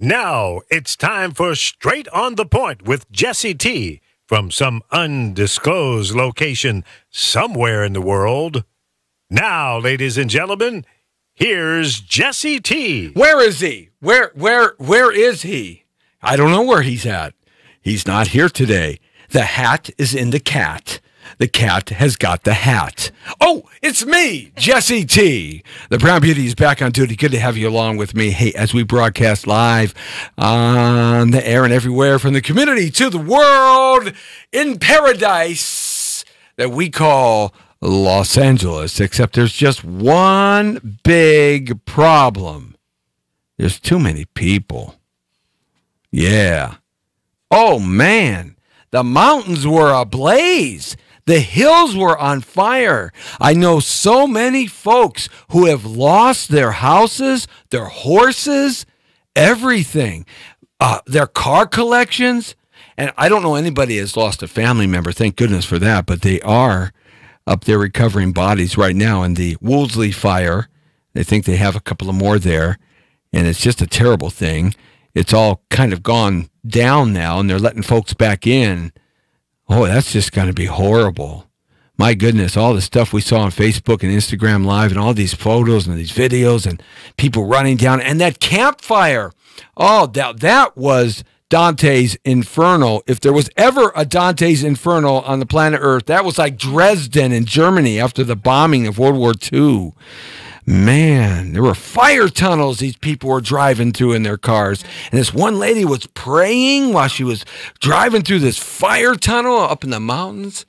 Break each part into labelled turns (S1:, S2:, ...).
S1: Now it's time for Straight on the Point with Jesse T. from some undisclosed location somewhere in the world. Now, ladies and gentlemen, here's Jesse T.
S2: Where is he? Where is he? I don't know where he's at. He's not here today. The hat is in the cat. The cat has got the hat. Oh, it's me, Jesse T. The Brown Beauty is back on duty. Good to have you along with me. Hey, as we broadcast live on the air and everywhere from the community to the world in paradise that we call Los Angeles, except there's just one big problem. There's too many people. Yeah. Oh, man. The mountains were ablaze. The hills were on fire. I know so many folks who have lost their houses, their horses, everything, their car collections. And I don't know anybody has lost a family member. Thank goodness for that. But they are up there recovering bodies right now in the Woolsey fire. They think they have a couple of more there. And it's just a terrible thing. It's all kind of gone down now, and they're letting folks back in. Oh, that's just going to be horrible. My goodness, all the stuff we saw on Facebook and Instagram Live and all these photos and these videos and people running down. And that campfire, oh, that was Dante's Inferno. If there was ever a Dante's Inferno on the planet Earth, that was like Dresden in Germany after the bombing of World War II. Man, there were fire tunnels these people were driving through in their cars. And this one lady was praying while she was driving through this fire tunnel up in the mountains.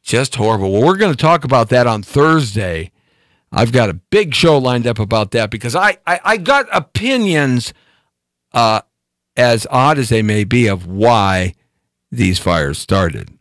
S2: Just horrible. Well, we're going to talk about that on Thursday. I've got a big show lined up about that because I got opinions, as odd as they may be, of why these fires started.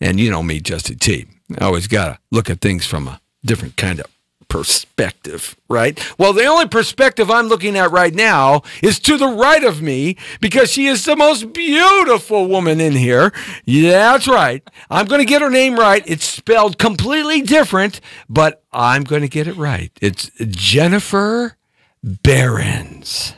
S2: And you know me, Jesse T. I always got to look at things from a different kind of perspective, right? Well, the only perspective I'm looking at right now is to the right of me because she is the most beautiful woman in here. Yeah, that's right. I'm going to get her name right. It's spelled completely different, but I'm going to get it right. It's Jennifer Behrens.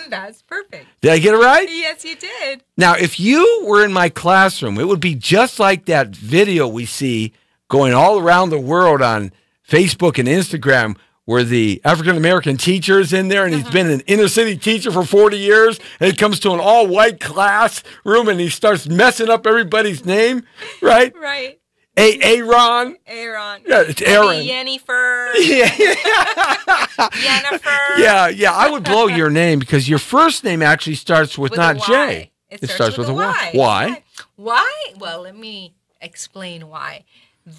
S3: That's perfect.
S2: Did I get it right?
S3: Yes, you did.
S2: Now, if you were in my classroom, it would be just like that video we see going all around the world on Facebook and Instagram where the African-American teacher is in there and he's been an inner-city teacher for 40 years and he comes to an all-white classroom and he starts messing up everybody's name, right?
S3: Right.
S2: Aaron.
S3: Aaron.
S2: Yeah, it's Aaron.
S3: Yennefer.
S2: Yeah.
S3: Yennefer.
S2: Yeah. I would blow your name because your first name actually starts with not J.
S3: It starts with a Y.
S2: Why?
S3: Why? Well, let me explain why.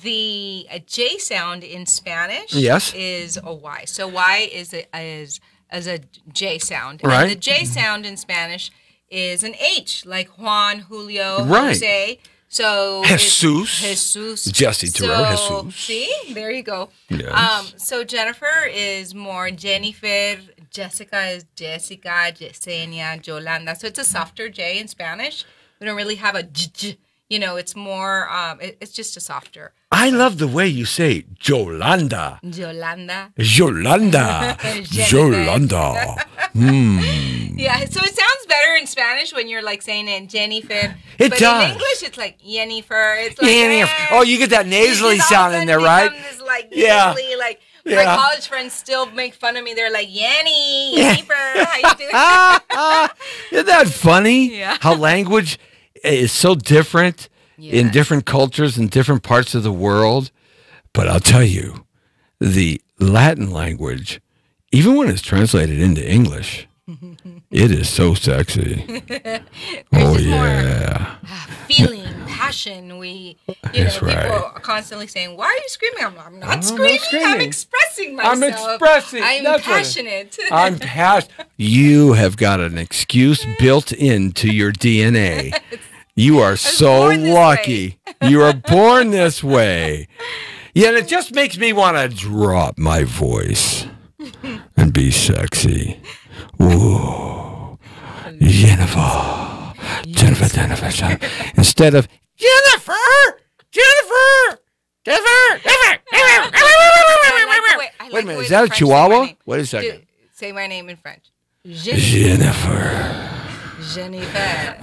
S3: The J sound in Spanish is a Y. So Y is a J sound.
S2: Right.
S3: And the J sound in Spanish is an H, like Juan, Julio,
S2: right.
S3: Jose. So
S2: Jesus. Jesse Terrell, Jesus.
S3: See? There you go.
S2: Yes.
S3: So Jennifer is more Jennifer. Jessica is Jessica, Yesenia, Yolanda. So it's a softer J in Spanish. We don't really have a J. You know, it's more, it's just a softer.
S2: I love the way you say Yolanda.
S3: Yolanda.
S2: Yolanda. Yolanda.
S3: Yeah, so it sounds better in Spanish when you're like saying it Jennifer.
S2: It
S3: but
S2: does.
S3: in English, it's like Yennefer. It's like,
S2: Yennefer. Oh, you get that nasally sound in there, right?
S3: This, like,
S2: yeah.
S3: Nasally, like, my college friends still make fun of me. They're like, Yennefer, how you doing?
S2: Isn't that funny?
S3: Yeah.
S2: How language is so different in different cultures and different parts of the world. But I'll tell you, the Latin language, even when it's translated into English, it is so sexy. Oh, yeah.
S3: Feeling, passion. People are constantly saying, why are you screaming? I'm not screaming. I'm expressing myself. I'm passionate.
S2: I'm passionate. You have got an excuse built into your DNA. You are so lucky. You are born this way. Yeah, and it just makes me want to drop my voice and be sexy. Ooh. Jennifer. Instead of Jennifer. Wait a minute, is that a Chihuahua? What is that?
S3: Say my name in French.
S2: Jennifer.
S3: Jennifer.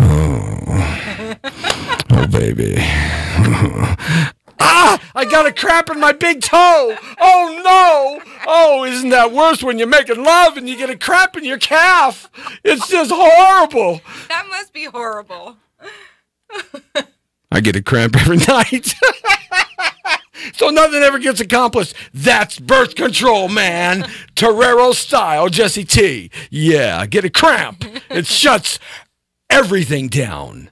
S2: Oh, baby. I got a cramp in my big toe. Oh, no. Oh, isn't that worse when you're making love and you get a cramp in your calf? It's just horrible.
S3: That must be horrible.
S2: I get a cramp every night. So nothing ever gets accomplished. That's birth control, man. Torero style, Jesse T. Yeah, get a cramp. It shuts everything down.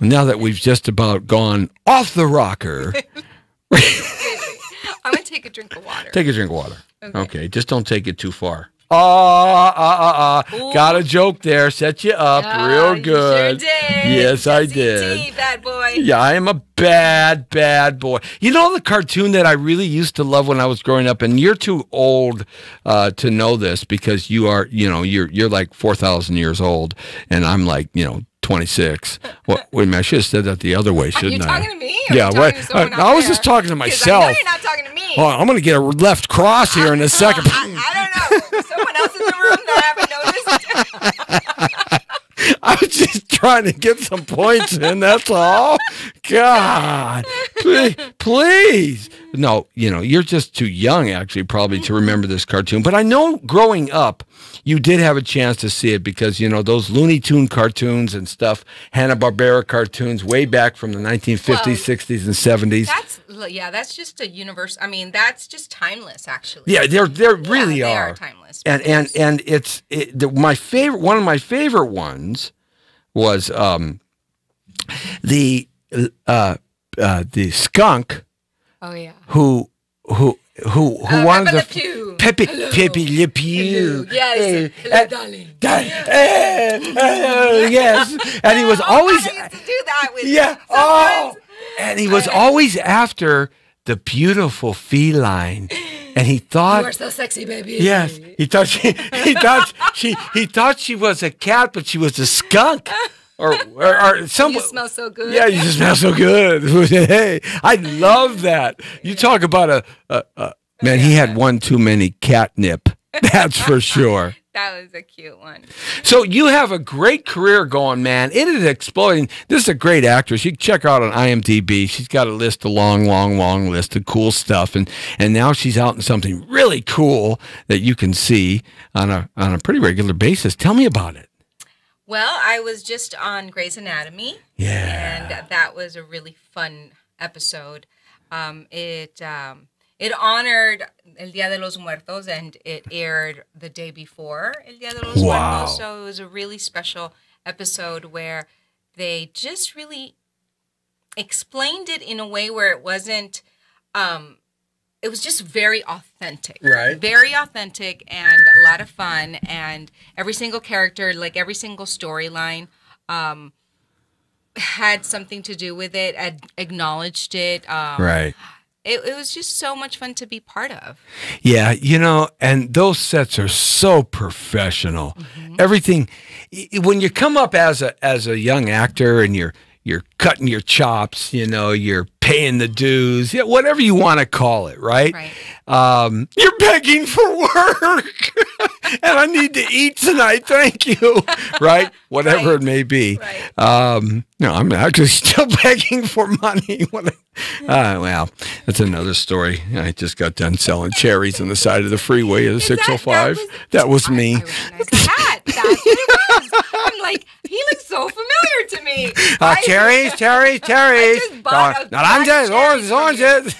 S2: Now that we've just about gone off the rocker.
S3: I'm going to take a drink of water.
S2: Take a drink of water. Okay, just don't take it too far.
S3: Ooh.
S2: Got a joke there. Set you up real good.
S3: You sure did.
S2: Yes, I
S3: Jesse
S2: did.
S3: T, bad boy.
S2: Yeah, I am a bad boy. You know the cartoon that I really used to love when I was growing up, and you're too old to know this because you are, you're like 4,000 years old, and I'm like, 26. Well, wait a minute, I should have said that the other way, shouldn't I?
S3: Are you talking to me? Or
S2: Yeah,
S3: you talking to someone out
S2: I was
S3: there?
S2: just talking to
S3: 'Cause
S2: myself.
S3: I know you're not talking to me.
S2: Oh, I'm going to get a left cross here in a second.
S3: I don't know. Someone else in the room that I haven't noticed.
S2: I was just trying to get some points in, that's all. God, please. No, you're just too young, actually, probably, to remember this cartoon. But I know growing up, you did have a chance to see it because, those Looney Tune cartoons and stuff, Hanna-Barbera cartoons way back from the 1950s, 60s, and 70s.
S3: That's just a universe. I mean, that's just timeless, actually.
S2: Yeah, they really
S3: they
S2: are.
S3: are timeless.
S2: And my favorite, one of my favorite ones was the skunk.
S3: Oh yeah.
S2: Who wanted
S3: Pepe
S2: Pepe Le Pew.
S3: Yes. Hello, darling.
S2: Yes. And he was always
S3: I used to do that with
S2: and he was always after the beautiful feline. And he thought,
S3: you are so sexy, baby.
S2: yes, he thought she was a cat, but she was a skunk. Or some.
S3: You smell so good.
S2: Yeah, you just smell so good. Hey, I love that. You talk about man. He had one too many catnip. That's for sure.
S3: That was a cute one.
S2: So you have a great career going, man. It is exploding. This is a great actress. You can check her out on IMDb. She's got a long list of cool stuff, and now she's out in something really cool that you can see on a pretty regular basis. Tell me about it.
S3: Well, I was just on Grey's Anatomy.
S2: Yeah.
S3: And that was a really fun episode. It honored El Día de los Muertos, and it aired the day before El Día de los Muertos. So it was a really special episode where they just really explained it in a way where it wasn't... it was just very authentic.
S2: Right.
S3: Very authentic and a lot of fun. And every single character, like every single storyline, had something to do with it, acknowledged it.
S2: Right.
S3: It was just so much fun to be part of.
S2: Yeah, and those sets are so professional. Mm-hmm. Everything, when you come up as a young actor and you're cutting your chops, you're paying the dues, whatever you want to call it, right? You're begging for work, and I need to eat tonight, thank you, right? Whatever it may be.
S3: Right.
S2: No, I'm actually still begging for money. Well, that's another story. I just got done selling cherries on the side of the freeway at the 605. That was me.
S3: I recognize that. That's what it was. I'm like, he looks so familiar to me.
S2: Cherries.
S3: I just bought a
S2: Oranges.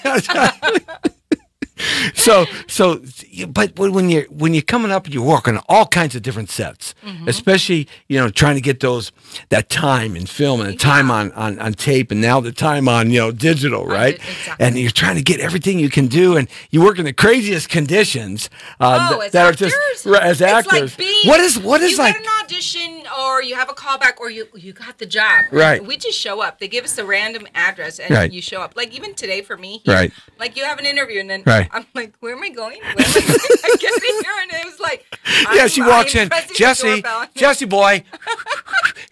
S2: But when you're coming up, you're working on all kinds of different sets, especially trying to get that time in film and the time on tape, and now the time on digital, right?
S3: Exactly.
S2: And you're trying to get everything you can do, and you work in the craziest conditions
S3: as
S2: that
S3: actors?
S2: are just as actors.
S3: Like
S2: what is
S3: you
S2: like
S3: get an audition, or you have a callback, or you got the job.
S2: Right.
S3: We just show up. They give us a random address, and you show up. Like even today for me,
S2: right?
S3: Like you have an interview, and then I'm like, where am I going? Where am I going? I get in here, and it was like,
S2: she walks in. Jesse boy.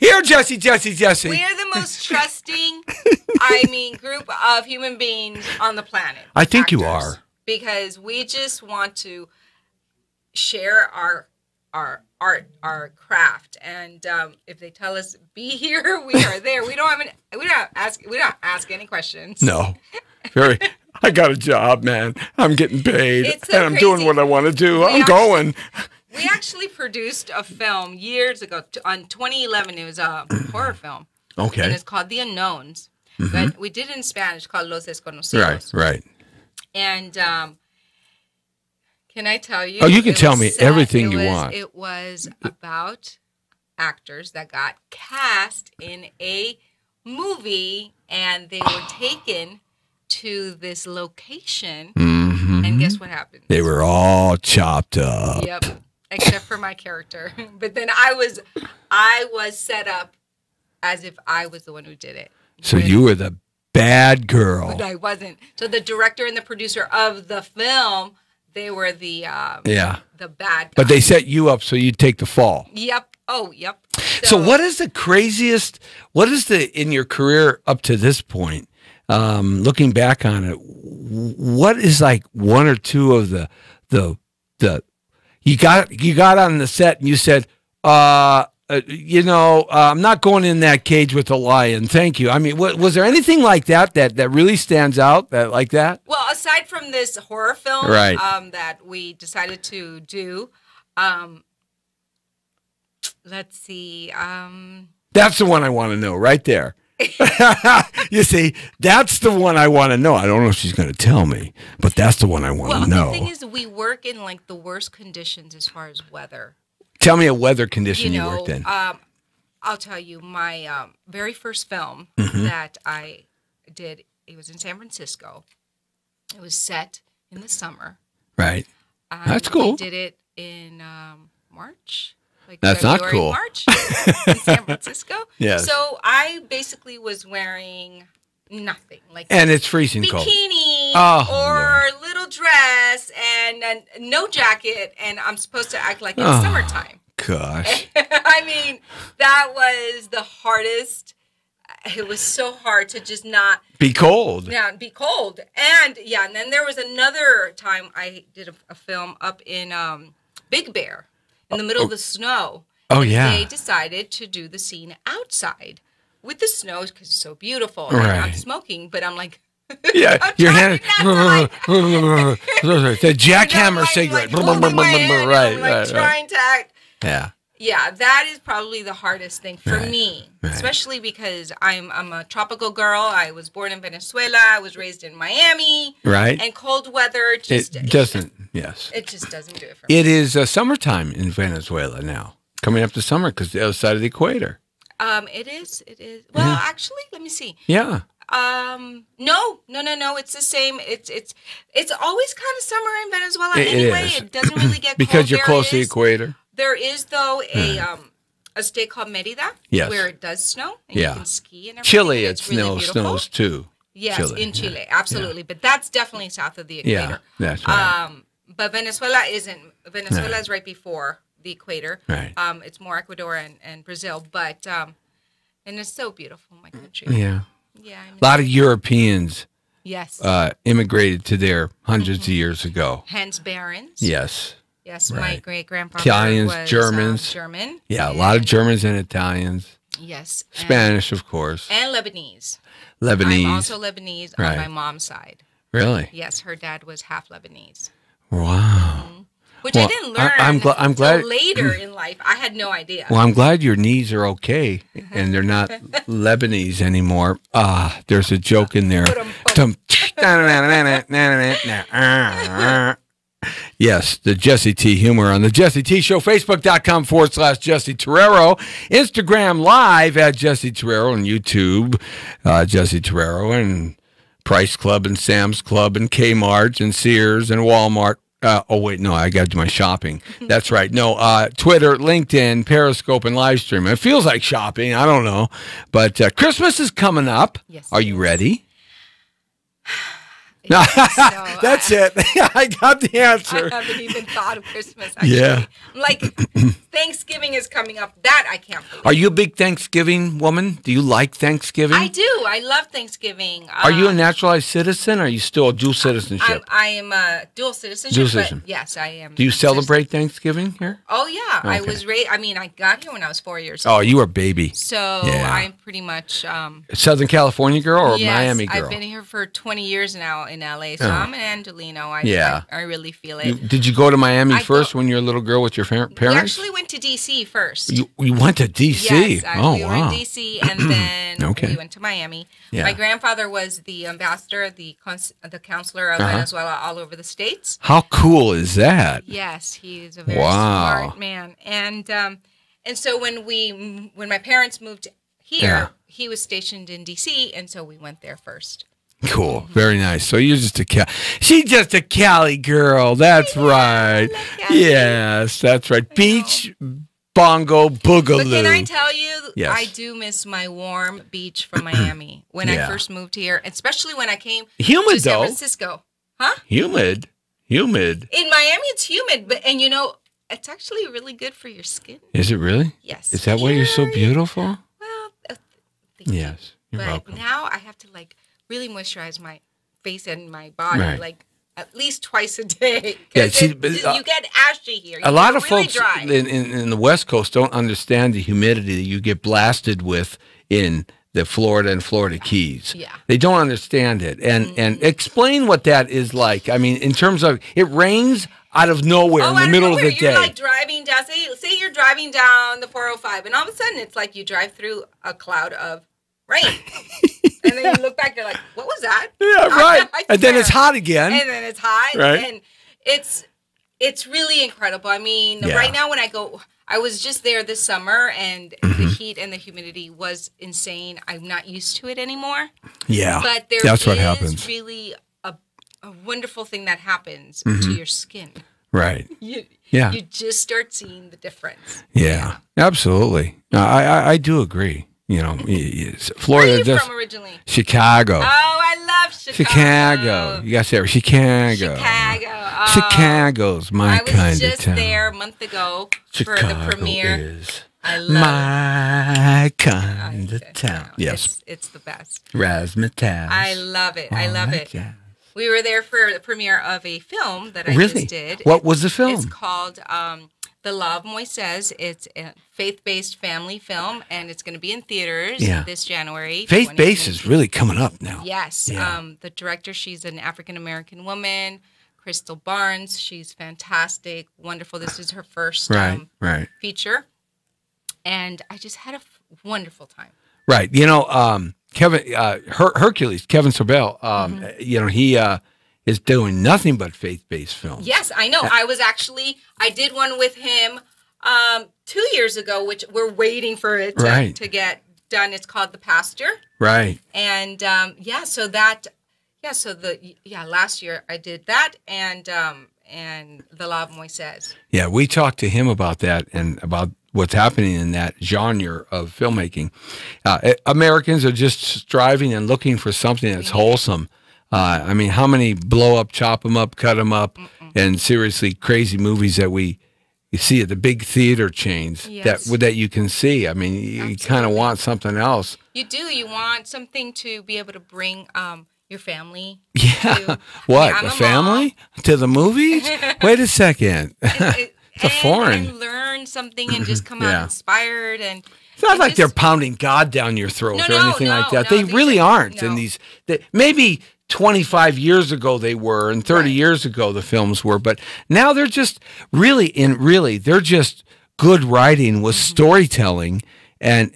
S2: Here, Jesse.
S3: We are the most trusting, group of human beings on the planet.
S2: I think you are.
S3: Because we just want to share our our art, our craft, and if they tell us be here, we are there. We don't ask any questions.
S2: No. Very. I got a job, man. I'm getting paid,
S3: It's so
S2: and I'm doing
S3: crazy.
S2: what I want to do. I'm
S3: actually-
S2: going.
S3: We actually produced a film years ago on 2011. It was a horror film, and
S2: Okay.
S3: it's called The Unknowns. But we did it in Spanish, called Los Desconocidos.
S2: Right.
S3: And can I tell you?
S2: Oh, you can
S3: it
S2: tell
S3: was
S2: me
S3: set-
S2: everything
S3: it
S2: you
S3: was-
S2: want.
S3: It was about actors that got cast in a movie, and they were taken to this location. And guess what happened?
S2: They were all chopped up.
S3: Yep, except for my character. But then I was set up as if I was the one who did it.
S2: So you were the bad girl.
S3: But I wasn't. So the director and the producer of the film, they were the
S2: Yeah.
S3: the bad guys.
S2: But they set you up so you'd take the fall.
S3: Yep. Oh, yep.
S2: So what is the craziest, in your career up to this point, looking back on it, what is like one or two of the you got on the set and you said, I'm not going in that cage with a lion. Thank you. I mean, was there anything like that really stands out like that?
S3: Well, aside from this horror film
S2: Right.
S3: that we decided to do, let's see.
S2: That's the one I want to know right there. You see, that's the one I want to know. I don't know if she's going to tell me, but that's the one I want
S3: Well,
S2: to know.
S3: the thing is, we work in like the worst conditions as far as weather.
S2: Tell me a weather condition you worked in.
S3: I'll tell you, my very first film
S2: Mm-hmm.
S3: that I did, it was in San Francisco. It was set in the summer.
S2: Right. That's cool.
S3: We did it in March. Like
S2: That's not
S3: February,
S2: cool.
S3: March in San Francisco.
S2: Yes.
S3: So I basically was wearing nothing, like
S2: And it's freezing cold.
S3: bikini
S2: Oh,
S3: or little dress and no jacket, and I'm supposed to act like it's summertime.
S2: Gosh.
S3: I mean, that was the hardest. It was so hard to just not
S2: Be cold.
S3: be cold. And then there was another time I did a film up in Big Bear in the middle of the snow.
S2: Oh,
S3: And
S2: yeah.
S3: They decided to do the scene outside with the snow because it's so beautiful. And
S2: Right.
S3: I'm smoking, but I'm like,
S2: Yeah,
S3: I'm
S2: your
S3: trying
S2: hand.
S3: not
S2: The jackhammer
S3: like,
S2: cigarette.
S3: holding my hand,
S2: Right,
S3: I'm, like,
S2: right.
S3: trying to act.
S2: Yeah.
S3: Yeah, that is probably the hardest thing for
S2: Right,
S3: me,
S2: right.
S3: especially because I'm a tropical girl. I was born in Venezuela. I was raised in Miami.
S2: Right.
S3: And cold weather
S2: It
S3: just
S2: doesn't. Yes.
S3: It just doesn't do it for me.
S2: It is summertime in Venezuela now. Coming up to summer because the other side of the equator.
S3: It is. Well, actually, let me see.
S2: Yeah.
S3: No. It's the same. It's always kind of summer in Venezuela
S2: It
S3: anyway.
S2: is.
S3: It doesn't really get
S2: Because
S3: cold.
S2: you're close to the equator.
S3: There is though a state called Merida,
S2: Yes.
S3: where it does snow and
S2: Yeah.
S3: you can ski and everything.
S2: Chile,
S3: and
S2: it
S3: it's really beautiful.
S2: snows too.
S3: Yes,
S2: Chile,
S3: in
S2: yeah.
S3: Chile, absolutely. But that's definitely south of the
S2: Yeah,
S3: equator.
S2: that's right.
S3: But Venezuela isn't. Venezuela is right before the equator.
S2: Right.
S3: It's more Ecuador and Brazil, but and it's so beautiful, my country.
S2: Yeah.
S3: Yeah. I mean,
S2: A lot of Europeans
S3: yes.
S2: immigrated to there hundreds of years ago.
S3: Hans Behrens.
S2: Yes.
S3: Yes, my
S2: Right.
S3: great grandfather
S2: Italians,
S3: was
S2: Germans.
S3: German.
S2: Yeah, a lot of Germans and Italians.
S3: Yes.
S2: Spanish, of course.
S3: And Lebanese.
S2: Lebanese.
S3: I'm also Lebanese
S2: Right.
S3: on my mom's side.
S2: Really?
S3: Yes, her dad was half Lebanese,
S2: Wow.
S3: which
S2: Well,
S3: I didn't learn
S2: I'm glad-
S3: until later in life. I had no idea.
S2: Well, I'm glad your knees are okay and they're not Lebanese anymore. There's a joke in there. Yes, the Jesse T humor on the Jesse T Show, Facebook.com/Jesse Torero, Instagram Live at Jesse Torero, and YouTube, Jesse Torero, and Price Club, and Sam's Club, and Kmart, and Sears, and Walmart. Wait, no, I got to do my shopping. That's right. No, Twitter, LinkedIn, Periscope, and Livestream. It feels like shopping. I don't know. But Christmas is coming up.
S3: Yes,
S2: Are
S3: it
S2: you
S3: is.
S2: ready? That's it. I got the answer.
S3: I haven't even thought of Christmas. Actually.
S2: Yeah.
S3: I'm like, Thanksgiving is coming up. That I can't believe.
S2: Are you a big Thanksgiving woman? Do you like Thanksgiving?
S3: I do. I love Thanksgiving.
S2: Are you a naturalized citizen or are you still a dual citizenship?
S3: I am a dual citizenship.
S2: Dual citizen.
S3: But yes, I am.
S2: Do you celebrate Thanksgiving here?
S3: Oh, yeah. I
S2: Okay.
S3: was raised. I mean, I got here when I was 4 years old.
S2: Oh, you were a baby.
S3: So
S2: Yeah.
S3: I'm pretty much.
S2: Southern California girl or
S3: Yes,
S2: Miami girl?
S3: I've been here for 20 years now in LA, so
S2: Oh.
S3: I'm an Angelino.
S2: Yeah.
S3: I really feel it.
S2: Did you go to Miami
S3: I
S2: first
S3: go-
S2: when you were a little girl with your parents?
S3: We actually went to DC first.
S2: You went to D.C.?
S3: Yes,
S2: Oh,
S3: we were
S2: wow.
S3: in DC, and then
S2: Okay.
S3: we went to Miami.
S2: Yeah.
S3: My grandfather was the ambassador, the counselor of Venezuela all over the states.
S2: How cool is that?
S3: Yes, he's a very
S2: Wow.
S3: smart man. And so when my parents moved here,
S2: Yeah.
S3: he was stationed in DC, and so we went there first.
S2: Cool. Very nice. So you're just she's just a Cali girl. That's right.
S3: Cali.
S2: Yes, that's right. Beach, bongo, boogaloo.
S3: But can I tell you,
S2: Yes.
S3: I do miss my warm beach from Miami when
S2: Yeah.
S3: I first moved here, especially when I came
S2: Humid,
S3: to San
S2: though.
S3: Francisco. Huh?
S2: Humid.
S3: In Miami, it's humid, and it's actually really good for your skin.
S2: Is it really?
S3: Yes.
S2: Is that why you're so
S3: Very-
S2: beautiful?
S3: Well, thank you.
S2: Yes. You're
S3: But
S2: welcome.
S3: now I have to really moisturize my face and my body
S2: Right.
S3: at least twice a day. 'Cause
S2: Yeah, see, but,
S3: you get ashy here.
S2: A lot of
S3: really
S2: folks
S3: dry.
S2: in the West Coast don't understand the humidity that you get blasted with in the Florida and Florida Keys.
S3: Yeah.
S2: They don't understand it. And explain what that is like. I mean, in terms of it rains out of nowhere in
S3: out
S2: the
S3: of
S2: middle of
S3: nowhere,
S2: the
S3: you're
S2: day.
S3: like driving down. Say you're driving down the 405, and all of a sudden it's like you drive through a cloud of rain, and then you look back, you're like, "What was that?"
S2: Yeah, right.
S3: I
S2: And then it's
S3: swear.
S2: hot again.
S3: And then it's hot,
S2: Right.
S3: and it's really incredible. I mean,
S2: Yeah.
S3: right now when I was just there this summer, and
S2: Mm-hmm.
S3: the heat and the humidity was insane. I'm not used to it anymore.
S2: Yeah.
S3: But there
S2: that's what
S3: is
S2: happens.
S3: really a wonderful thing that happens
S2: Mm-hmm.
S3: to your skin.
S2: Right.
S3: You
S2: Yeah.
S3: just start seeing the difference.
S2: Yeah. Absolutely. No, I do agree. You know, Florida
S3: Where are you
S2: just
S3: from originally?
S2: Chicago.
S3: Oh, I love Chicago.
S2: Chicago. You got to say Chicago.
S3: Chicago. Oh,
S2: Chicago's my
S3: I was
S2: kind of
S3: just
S2: town.
S3: there a month ago
S2: Chicago
S3: for the premiere.
S2: is
S3: I love
S2: my kind of
S3: it.
S2: town. Yes.
S3: It's the best.
S2: Razzmatazz.
S3: I love it. I
S2: All
S3: love
S2: that
S3: it.
S2: jazz.
S3: We were there for the premiere of a film that I
S2: Really?
S3: just did.
S2: What was the film?
S3: It's called The Law of Moises. It's a faith-based family film, and it's going to be in theaters
S2: Yeah.
S3: this January.
S2: Faith Base
S3: 2020.
S2: is really coming up now.
S3: Yes.
S2: Yeah.
S3: The director, she's an African-American woman, Crystal Barnes. She's fantastic, wonderful. This is her first
S2: Right. Right.
S3: feature. And I just had a wonderful time.
S2: Right. You know, Kevin Hercules, Kevin Sobel, you know, he is doing nothing but faith-based films.
S3: Yes, I know. I did one with him 2 years ago, which we're waiting for it
S2: Right.
S3: to get done. It's called The Pastor.
S2: Right.
S3: And last year I did that and The Law of Moises.
S2: Yeah, we talked to him about that and about what's happening in that genre of filmmaking. Americans are just striving and looking for something that's wholesome. I mean, how many blow up, chop them up, cut them up, and seriously crazy movies that you see at the big theater chains
S3: Yes.
S2: that you can see. I mean, you kind of want something else.
S3: You do. You want something to be able to bring your family.
S2: Yeah.
S3: to-
S2: What?
S3: I'm
S2: a
S3: a
S2: family? To the movies? Wait a second.
S3: It's
S2: a foreign.
S3: And learn something and just come
S2: Yeah.
S3: out inspired and.
S2: It's not
S3: and
S2: like they're
S3: just-
S2: pounding God down your throat or
S3: No,
S2: anything like
S3: no,
S2: that. They
S3: these
S2: really
S3: are-
S2: aren't.
S3: no.
S2: And maybe 25 years ago they were, and 30
S3: Right.
S2: years ago the films were, but now they're just they're just good writing with
S3: Mm-hmm.
S2: storytelling and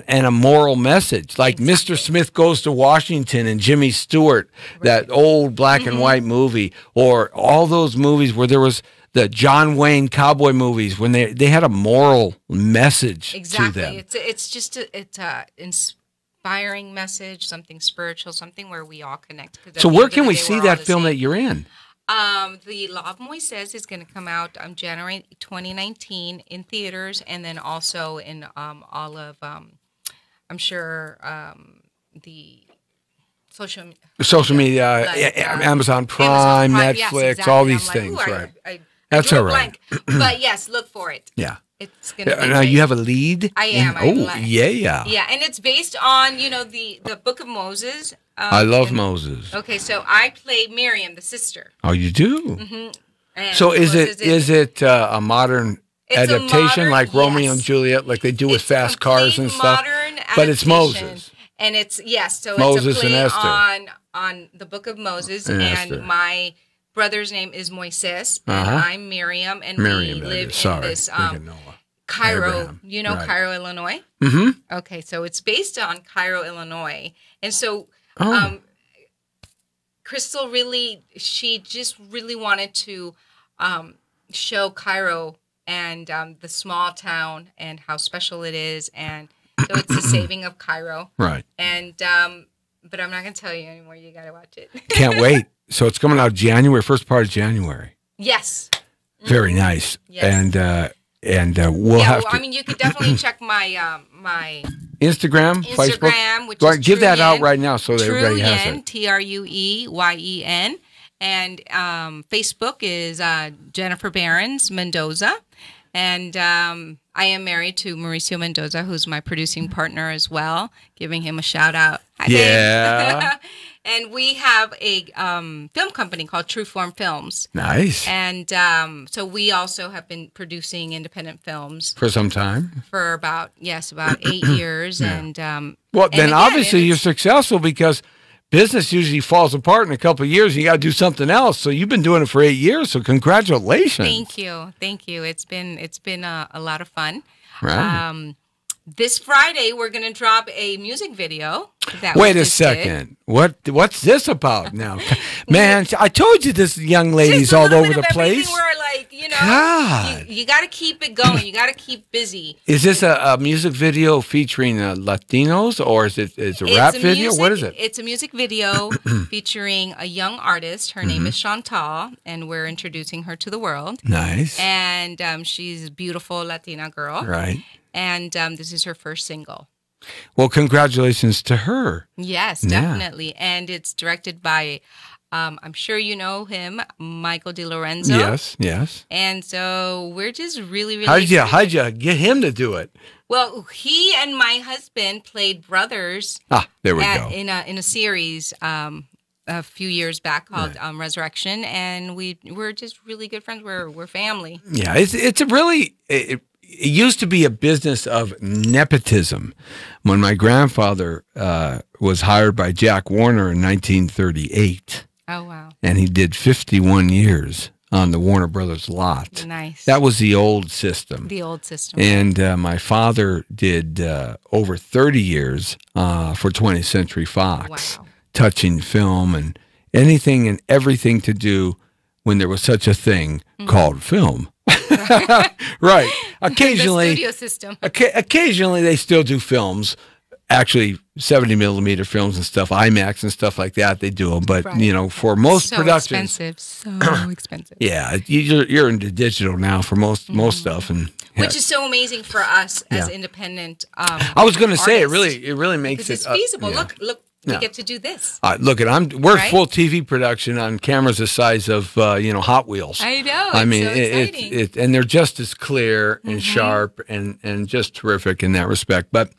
S2: a moral message. Like Mr. Smith Goes to Washington and Jimmy Stewart, that old black
S3: Mm-hmm.
S2: and white movie, or all those movies where there was the John Wayne cowboy movies when they had a moral message
S3: Exactly.
S2: to them.
S3: It's just it's a inspiring message, something spiritual, something where we all connect. 'Cause at
S2: So
S3: the
S2: where
S3: end of
S2: can
S3: the
S2: we
S3: day,
S2: see
S3: we're all
S2: that
S3: the
S2: film
S3: same.
S2: that you're in?
S3: The Law of Moises is going to come out January 2019 in theaters, and then also in all of I'm sure the
S2: social media,
S3: like,
S2: Amazon Prime, Netflix,
S3: yes, exactly.
S2: all
S3: I'm
S2: these
S3: like,
S2: things,
S3: ooh,
S2: right?
S3: I
S2: That's
S3: drew a
S2: all right.
S3: blank. But yes, look for it.
S2: Yeah.
S3: It's gonna be
S2: Now
S3: great.
S2: you have a lead.
S3: I am.
S2: Yeah.
S3: Yeah, and it's based on the Book of Moses.
S2: I love Moses.
S3: Okay, so I play Miriam, the sister.
S2: Oh, you do.
S3: Mm-hmm. And
S2: So is
S3: Moses
S2: it a modern
S3: It's a
S2: adaptation
S3: modern-
S2: like Romeo and
S3: yes.
S2: Juliet, like they do with
S3: It's
S2: fast
S3: a
S2: cars and
S3: complete
S2: stuff?
S3: modern
S2: But it's
S3: adaptation.
S2: Moses.
S3: And it's so
S2: Moses
S3: it's a
S2: and
S3: play
S2: Esther.
S3: on the Book of Moses,
S2: And
S3: and
S2: Esther.
S3: my brother's name is Moises, and
S2: Uh-huh.
S3: I'm Miriam, and
S2: Miriam,
S3: we
S2: that
S3: live
S2: is. Sorry,
S3: in this
S2: thinking Noah.
S3: Cairo.
S2: Abraham.
S3: You know
S2: Right.
S3: Cairo, Illinois.
S2: Mm-hmm.
S3: Okay, so it's based on Cairo, Illinois, and so
S2: Oh.
S3: Crystal she just really wanted to show Cairo and the small town and how special it is, and so it's the saving of Cairo.
S2: Right.
S3: And but I'm not gonna tell you anymore. You gotta watch it.
S2: Can't wait. So it's coming out January, first part of January.
S3: Yes.
S2: Very nice.
S3: Yes.
S2: And we'll have to.
S3: I mean, you could definitely check my my
S2: Instagram, Facebook.
S3: Instagram, which
S2: Go
S3: is
S2: ahead, give that out
S3: Truyen.
S2: right now so that everybody has
S3: Truyen,
S2: it.
S3: Trueyen, and Facebook is Jennifer Barons Mendoza, and I am married to Mauricio Mendoza, who's my producing partner as well. Giving him a shout out. Hi, babe.
S2: Yeah.
S3: And we have a film company called True Form Films.
S2: Nice.
S3: And so we also have been producing independent films
S2: For some time.
S3: for about 8 years. And
S2: Well,
S3: and
S2: then
S3: again,
S2: obviously you're
S3: it's-
S2: successful because business usually falls apart in a couple of years. And you got to do something else. So you've been doing it for 8 years. So congratulations.
S3: Thank you. It's been a lot of fun.
S2: Right.
S3: This Friday we're gonna drop a music video.
S2: Wait a second. What's this about now? Man, I told you this young lady's all over the place.
S3: We're like,
S2: God.
S3: you got to keep it going. You got to keep busy.
S2: Is this a music video featuring Latinos or is it a rap video? What is it?
S3: It's a music video featuring a young artist. Her name is Chantal, and we're introducing her to the world.
S2: Nice.
S3: And she's a beautiful Latina girl.
S2: Right.
S3: And this is her first single.
S2: Well, congratulations to her.
S3: Yes,
S2: Yeah.
S3: definitely. And it's directed by, I'm sure you know him, Michael DeLorenzo.
S2: Yes.
S3: And so we're just really, really
S2: How'd you get him to do it?
S3: Well, he and my husband played brothers
S2: There we go.
S3: in a series a few years back called Resurrection, and we're just really good friends. We're family.
S2: Yeah, it's a really it used to be a business of nepotism. When my grandfather was hired by Jack Warner in 1938,
S3: Oh wow,
S2: and he did 51 years on the Warner Brothers lot.
S3: nice.
S2: That was the old system.
S3: the old system.
S2: And my father did over 30 years for 20th Century Fox,
S3: Wow.
S2: touching film and anything and everything to do when there was such a thing called film. Right. Occasionally,
S3: the studio system.
S2: occasionally they still do films, actually 70 millimeter films and stuff, IMAX and stuff like that. They do them, but
S3: Right.
S2: for most
S3: So
S2: productions,
S3: expensive, so expensive.
S2: yeah, you're into digital now for most stuff, and
S3: Which is so amazing for us as
S2: Yeah.
S3: independent.
S2: I was going to say it
S3: artists.
S2: really makes
S3: Because
S2: it
S3: it's feasible.
S2: yeah.
S3: Look, we
S2: Yeah.
S3: get to do this.
S2: Look, we're
S3: Right?
S2: full TV production on cameras the size of Hot Wheels.
S3: I know.
S2: I
S3: it's
S2: mean,
S3: so exciting.
S2: and they're just as clear and sharp and just terrific in that respect. But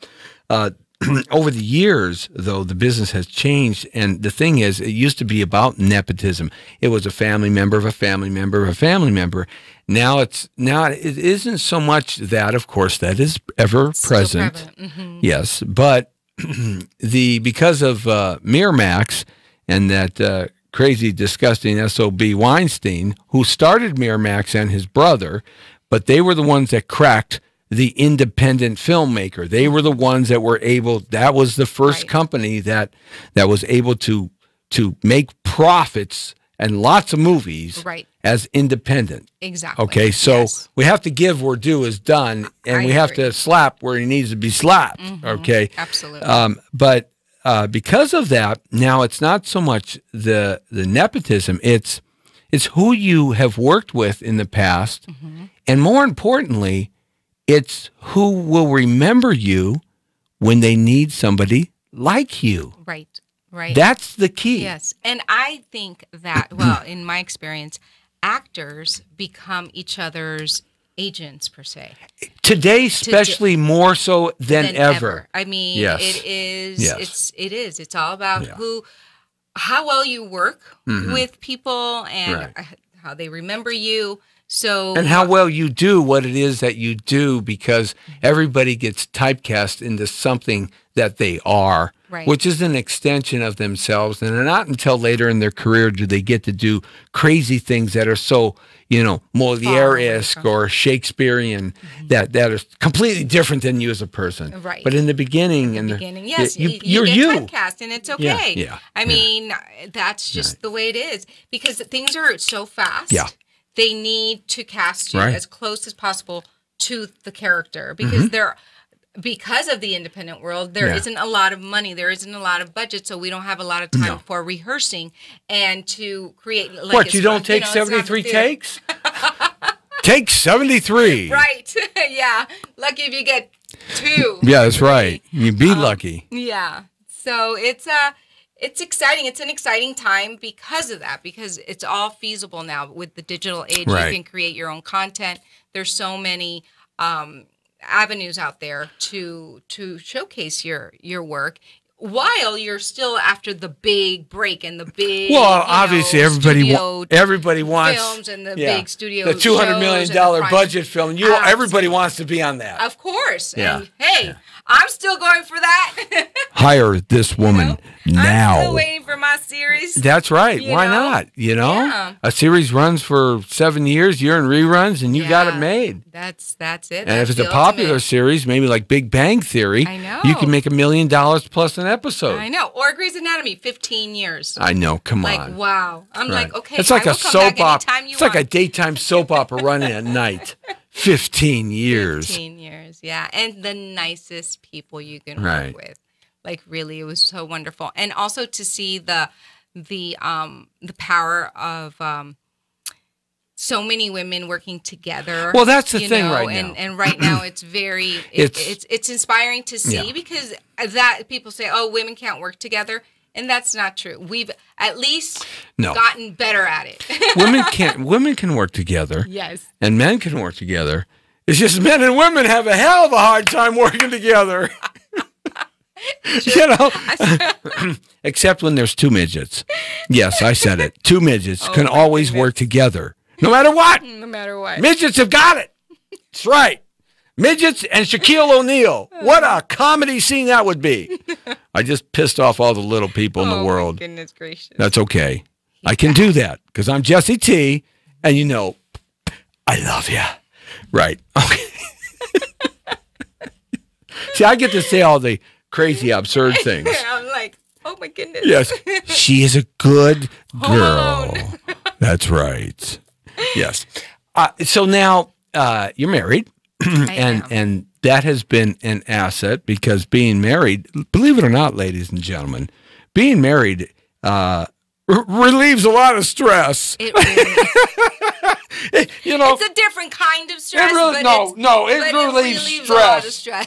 S2: over the years, though, the business has changed. And the thing is, it used to be about nepotism. It was a family member of a family member of a family member. Now it isn't so much that, of course, that is ever
S3: Still
S2: present.
S3: prevalent. Mhm.
S2: Yes, but because of Miramax and that crazy, disgusting SOB Weinstein, who started Miramax and his brother, but they were the ones that cracked the independent filmmaker. They were the ones that were able. That was the first
S3: Right.
S2: company that was able to make profits and lots of movies
S3: Right.
S2: as independent.
S3: Exactly.
S2: Okay, so
S3: Yes.
S2: we have to give where due is done, and
S3: I
S2: we have
S3: agree.
S2: to slap where he needs to be slapped. Okay,
S3: Absolutely.
S2: but because of that, now it's not so much the nepotism; it's who you have worked with in the past, and more importantly, it's who will remember you when they need somebody like you.
S3: Right. Right.
S2: That's the key.
S3: Yes. And I think that, well, in my experience, actors become each other's agents per se.
S2: Today, especially more so than ever.
S3: I mean,
S2: Yes.
S3: it is.
S2: Yes.
S3: It's all about how well you work with people and how they remember you. So
S2: And how well you do what it is that you do, because everybody gets typecast into something that they are, which is an extension of themselves. And not until later in their career do they get to do crazy things that are so, Moliere-esque or Shakespearean that are completely different than you as a person.
S3: Right.
S2: But in the beginning,
S3: yes,
S2: you're
S3: get
S2: you.
S3: typecast, and it's okay.
S2: Yeah.
S3: I mean, that's just the way it is, because things are so fast.
S2: Yeah.
S3: They need to cast you
S2: Right.
S3: as close as possible to the character, because because of the independent world, there isn't a lot of money, there isn't a lot of budget, so we don't have a lot of time for rehearsing and to create. Like,
S2: What, you don't take 73 takes? Take 73.
S3: Right. Yeah. Lucky if you get 2.
S2: Yeah, that's right. You'd be lucky.
S3: Yeah. So it's exciting. It's an exciting time because of that, because it's all feasible now with the digital age.
S2: Right.
S3: You can create your own content. There's so many avenues out there to showcase your work while you're still after the big break and the big
S2: obviously everybody wants
S3: films and the big studio
S2: the $200 million budget film. Everybody wants to be on that.
S3: Of course.
S2: Yeah.
S3: And hey, I'm still going for that.
S2: Hire this woman now.
S3: I'm still waiting for my series.
S2: That's right.
S3: You
S2: Why
S3: know?
S2: not?
S3: Yeah.
S2: A series runs for 7 years. You're in reruns, and you got it made.
S3: That's it.
S2: And
S3: That's
S2: if it's
S3: the
S2: a popular
S3: ultimate.
S2: series, maybe like Big Bang Theory,
S3: I know.
S2: you can make $1 million plus an episode.
S3: I know. Or Grey's Anatomy, 15 years.
S2: I know. Come
S3: Like,
S2: on.
S3: wow. I'm
S2: Right.
S3: like, okay.
S2: It's like
S3: I
S2: a
S3: will come
S2: soap
S3: back
S2: opera.
S3: anytime you
S2: It's like a
S3: want.
S2: daytime soap opera running at night. 15 years.
S3: 15 years, yeah. And the nicest people you can
S2: Right.
S3: work with. Like, really, it was so wonderful. And also to see the power of so many women working together.
S2: Well, that's the
S3: you
S2: thing
S3: know,
S2: right now.
S3: And right now it's very it's inspiring to see, because that people say, oh, women can't work together. And that's not true. We've at least gotten better at it.
S2: Women can work together.
S3: Yes.
S2: And men can work together. It's just men and women have a hell of a hard time working together. Except when there's 2 midgets. Yes, I said it. 2 midgets can always work together. No matter what.
S3: No matter what.
S2: Midgets have got it. That's right. Midgets and Shaquille O'Neal. What a comedy scene that would be. I just pissed off all the little people in the world.
S3: My goodness gracious.
S2: That's okay. I can do that because I'm Jesse T. And I love you. Right. Okay. See, I get to say all the crazy, absurd things.
S3: I'm like, oh my goodness.
S2: Yes. She is a good girl. That's right. Yes. So now you're married. And that has been an asset, because being married, believe it or not, ladies and gentlemen, being married relieves a lot of stress.
S3: It really
S2: It's
S3: a different kind of stress.
S2: It relieves
S3: a lot of stress.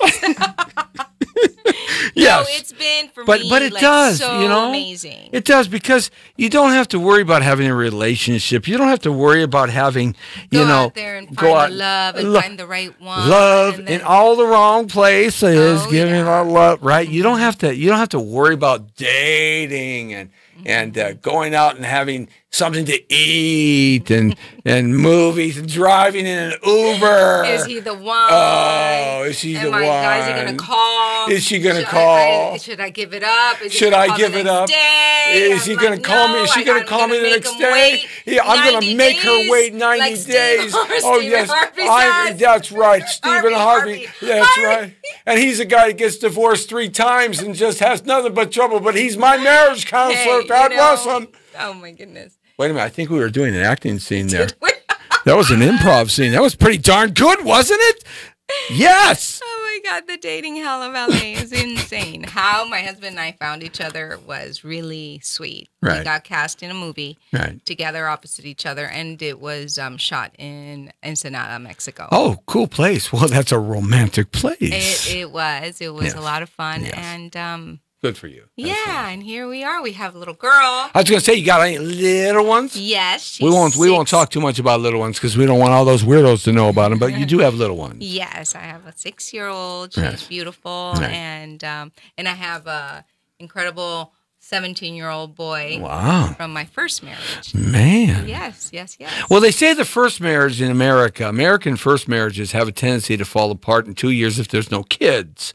S2: Yes.
S3: No, it's been for
S2: But
S3: me
S2: it does,
S3: so amazing.
S2: It does, because you don't have to worry about having a relationship. You don't have to worry about having,
S3: Go out there and find the love and find the right one.
S2: Love
S3: and then,
S2: in all the wrong places, giving
S3: yeah.
S2: out love, right? You don't have to worry about dating and going out and having something to eat and movies and driving in an Uber.
S3: Is he the one?
S2: Oh, is he the one?
S3: Guys are gonna call.
S2: Is she gonna call?
S3: Should I give it up?
S2: Should I give it up? Is he going to call me? Is she going to call me the next day? Yeah, I'm going to make her wait 90 days. Oh, yes. That's right. Stephen Harvey. That's right. And he's a guy that gets divorced 3 times and just has nothing but trouble. But he's my marriage counselor. God bless him.
S3: Oh, my goodness.
S2: Wait a minute. I think we were doing an acting scene there. That was an improv scene. That was pretty darn good, wasn't it? Yes.
S3: Oh my God, the dating hell of LA is insane. How my husband and I found each other was really sweet.
S2: Right.
S3: We got cast in a movie together opposite each other, and it was shot in Ensenada, Mexico.
S2: Oh, cool place. Well, that's a romantic place.
S3: It was. It was a lot of fun,
S2: Yes.
S3: and
S2: Good for you. That's
S3: Yeah,
S2: nice.
S3: and here we are. We have a little girl.
S2: I was going to say, you got any little ones?
S3: Yes, she's
S2: We won't
S3: 6.
S2: talk too much about little ones because we don't want all those weirdos to know about them. But you do have little ones.
S3: Yes, I have a 6-year-old. She's
S2: Yes.
S3: beautiful,
S2: Right.
S3: and I have a incredible 17-year-old boy
S2: Wow,
S3: from my first marriage.
S2: man.
S3: Yes.
S2: Well, they say the first marriage in America, American first marriages have a tendency to fall apart in 2 years if there's no kids.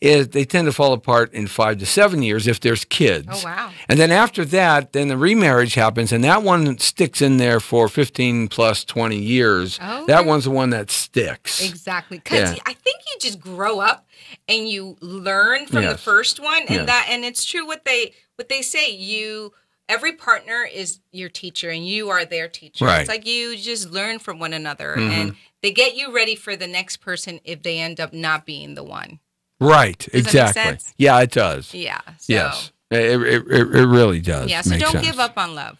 S2: They tend to fall apart in 5 to 7 years if there's kids.
S3: Oh, wow.
S2: And then after that, then the remarriage happens, and that one sticks in there for 15 plus 20 years.
S3: Oh,
S2: That
S3: okay.
S2: one's the one that sticks.
S3: Exactly, because
S2: Yeah.
S3: I think you just grow up and you learn from the
S2: Yes.
S3: first one, and
S2: Yes.
S3: and it's true what they say. Every partner is your teacher, and you are their teacher.
S2: Right.
S3: It's like you just learn from one another, and they get you ready for the next person if they end up not being the one.
S2: Right,
S3: Does that make
S2: exactly.
S3: sense?
S2: Yeah, it does.
S3: Yeah. So,
S2: Yes, it really does.
S3: Yeah. So
S2: make
S3: don't
S2: sense.
S3: give up on love.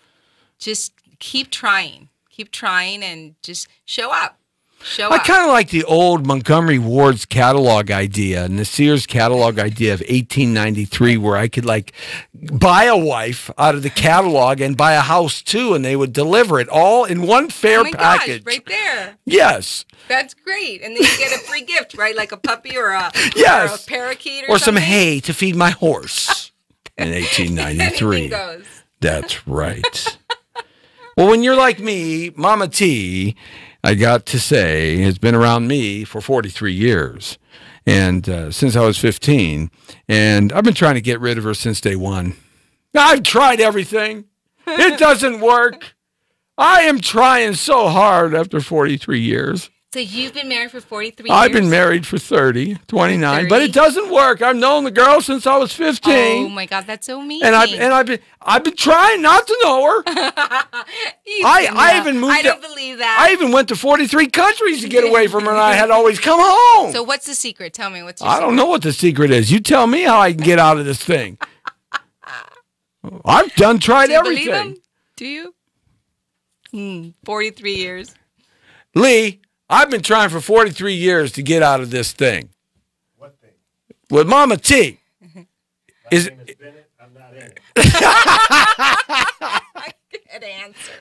S3: Just keep trying. Keep trying, and just show up. Show
S2: I
S3: up.
S2: kind of like the old Montgomery Ward's catalog idea and the Sears catalog idea of 1893, where I could like buy a wife out of the catalog and buy a house too, and they would deliver it all in one fair
S3: Oh my
S2: package.
S3: gosh, right there.
S2: Yes.
S3: That's great. And then you get a free gift, right? Like a puppy or a,
S2: Yes.
S3: or a parakeet
S2: Or some
S3: something.
S2: hay to feed my horse in 1893.
S3: Anything goes.
S2: That's right. Well, when you're like me, Mama T, I got to say, has been around me for 43 years. And since I was 15. And I've been trying to get rid of her since day one. I've tried everything. It doesn't work. I am trying so hard after 43 years.
S3: So you've been married for 43 years?
S2: I've been married for 30, 29, but
S3: 30?
S2: it doesn't work. I've known the girl since I was 15.
S3: Oh my God, that's so mean.
S2: And I've been trying not to know her. I even moved
S3: I don't
S2: to-
S3: believe that.
S2: I even went to 43 countries to get away from her, and I had to always come home.
S3: So what's the secret? Tell me what's your
S2: I
S3: secret?
S2: don't know what the secret is. You tell me how I can get out of this thing. I've tried
S3: Do you
S2: everything.
S3: believe him? Do you? 43 years.
S2: Lee, I've been trying for 43 years to get out of this thing.
S1: What thing?
S2: With Mama T. Is
S1: Name is Bennett. I'm not in it.
S3: Good answer.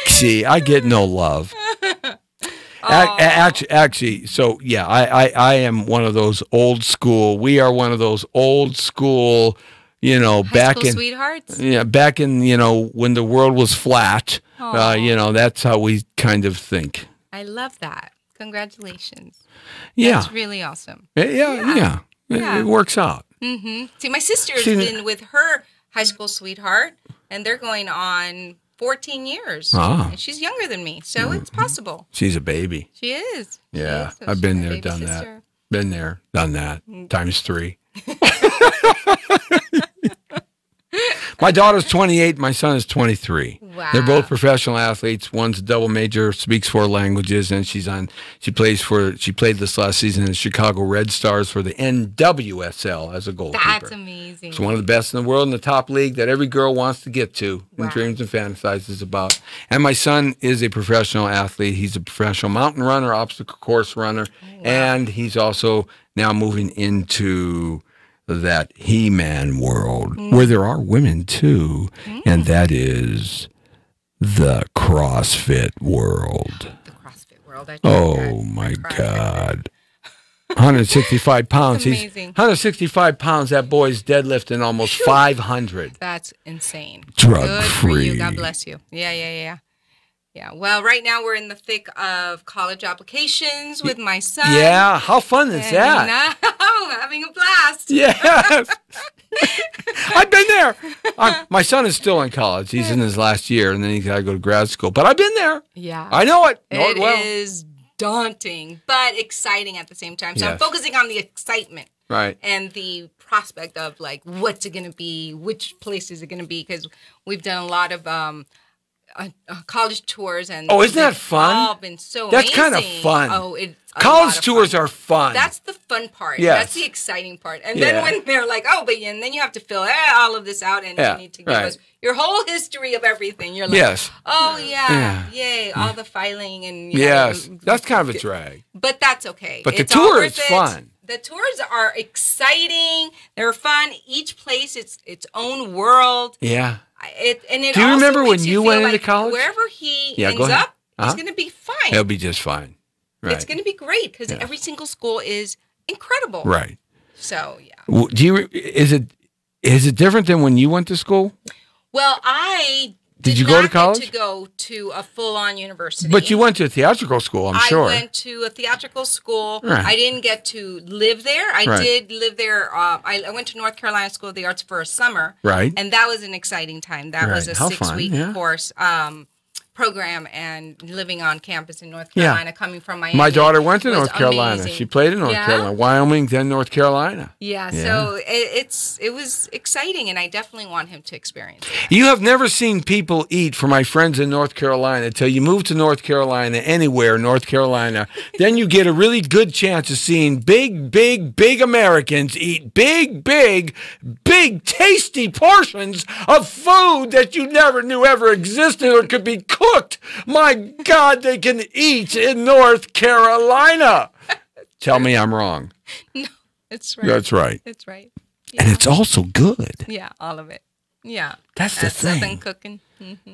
S2: See, I get no love. Actually, so yeah, I am one of those old school. We are one of those old school,
S3: High
S2: back
S3: school
S2: in
S3: sweethearts?
S2: back in when the world was flat.
S3: Aw.
S2: That's how we kind of think.
S3: I love that. Congratulations.
S2: Yeah,
S3: That's really awesome.
S2: yeah.
S3: Yeah.
S2: It works out.
S3: See, my sister's
S2: See,
S3: been with her high school sweetheart, and they're going on 14 years.
S2: Ah.
S3: And she's younger than me, so it's possible.
S2: She's a baby.
S3: She is. She
S2: Yeah,
S3: is. So
S2: I've
S3: she's
S2: been
S3: my
S2: there,
S3: baby
S2: done
S3: sister.
S2: that. Been there, done that. Times 3. My daughter's 28. My son is 23.
S3: Wow.
S2: They're both professional athletes. One's a double major, speaks 4 languages, and she played this last season in the Chicago Red Stars for the NWSL as a goalkeeper.
S3: That's amazing.
S2: It's one of the best in the world in the top league that every girl wants to get to
S3: Wow.
S2: and dreams and fantasizes about. And my son is a professional athlete. He's a professional mountain runner, obstacle course runner, and he's also now moving into that He-Man world where there are women too, and that is the CrossFit world.
S3: The CrossFit world. I tried
S2: Oh
S3: that.
S2: my
S3: CrossFit.
S2: God. 165 pounds.
S3: That's
S2: He's
S3: amazing.
S2: 165 pounds. That boy's deadlifting almost 500.
S3: That's insane.
S2: Drug
S3: Good for you.
S2: free.
S3: God bless you. Yeah. Yeah. Well, right now we're in the thick of college applications with my son.
S2: Yeah. How fun is
S3: And
S2: that?
S3: now, having a blast.
S2: Yes. I've been there. My son is still in college. He's in his last year, and then he's got to go to grad school. But I've been there.
S3: Yeah.
S2: I know it. Know
S3: It
S2: it well.
S3: is daunting, but exciting at the same time. So I'm
S2: Yes.
S3: focusing on the excitement
S2: Right.
S3: and the prospect of like what's it going to be, which place is it going to be, because we've done a lot of college tours, and
S2: Oh, isn't that
S3: they've
S2: fun?
S3: all been so
S2: That's
S3: amazing.
S2: kind of fun.
S3: Oh, it's a lot
S2: College
S3: of
S2: tours
S3: fun.
S2: are fun.
S3: That's the fun part.
S2: Yes.
S3: That's the exciting part. And
S2: Yeah.
S3: then when they're like, oh, but and then you have to fill all of this out, and
S2: Yeah,
S3: you need to give
S2: right.
S3: us your whole history of everything. You're like,
S2: Yes.
S3: oh yeah,
S2: Yeah.
S3: yay, all the filing and
S2: Yes. That's kind of a drag.
S3: but that's okay.
S2: But the
S3: It's all
S2: tour
S3: worth
S2: is
S3: it.
S2: fun.
S3: The tours are exciting. They're fun. Each place, it's its own world.
S2: Yeah.
S3: Do
S2: Do you remember when you went into college?
S3: Wherever he
S2: Yeah, go
S3: ends
S2: ahead.
S3: up, it's going to be fine.
S2: It'll be just fine. Right.
S3: It's going to be great because every single school is incredible.
S2: Right.
S3: So, yeah.
S2: Is it different than when you went to school?
S3: Well, I
S2: Did you go to
S3: not
S2: college?
S3: get to go to a full-on university.
S2: But you went to a theatrical school, I'm sure.
S3: I went to a theatrical school.
S2: Right.
S3: I didn't get to live there. I
S2: Right.
S3: did live there. I went to North Carolina School of the Arts for a summer.
S2: Right.
S3: And that was an exciting time. That was a
S2: Right. How fun,
S3: 6-week
S2: yeah.
S3: course program, and living on campus in North Carolina, coming from Miami.
S2: My daughter went to
S3: was
S2: North Carolina.
S3: amazing.
S2: She played in North
S3: Yeah?
S2: Carolina, Wyoming, then North Carolina.
S3: Yeah,
S2: Yeah.
S3: so it was exciting, and I definitely want him to experience it.
S2: You have never seen people eat, for my friends in North Carolina, till you move to North Carolina, anywhere in North Carolina. Then you get a really good chance of seeing big Americans eat big, tasty portions of food that you never knew ever existed or could be cooked. My God, they can eat in North Carolina. Tell me I'm wrong.
S3: No, it's right.
S2: That's right.
S3: It's right.
S2: And it's also good.
S3: Yeah, all of it. Yeah.
S2: That's the
S3: Southern
S2: thing.
S3: cooking.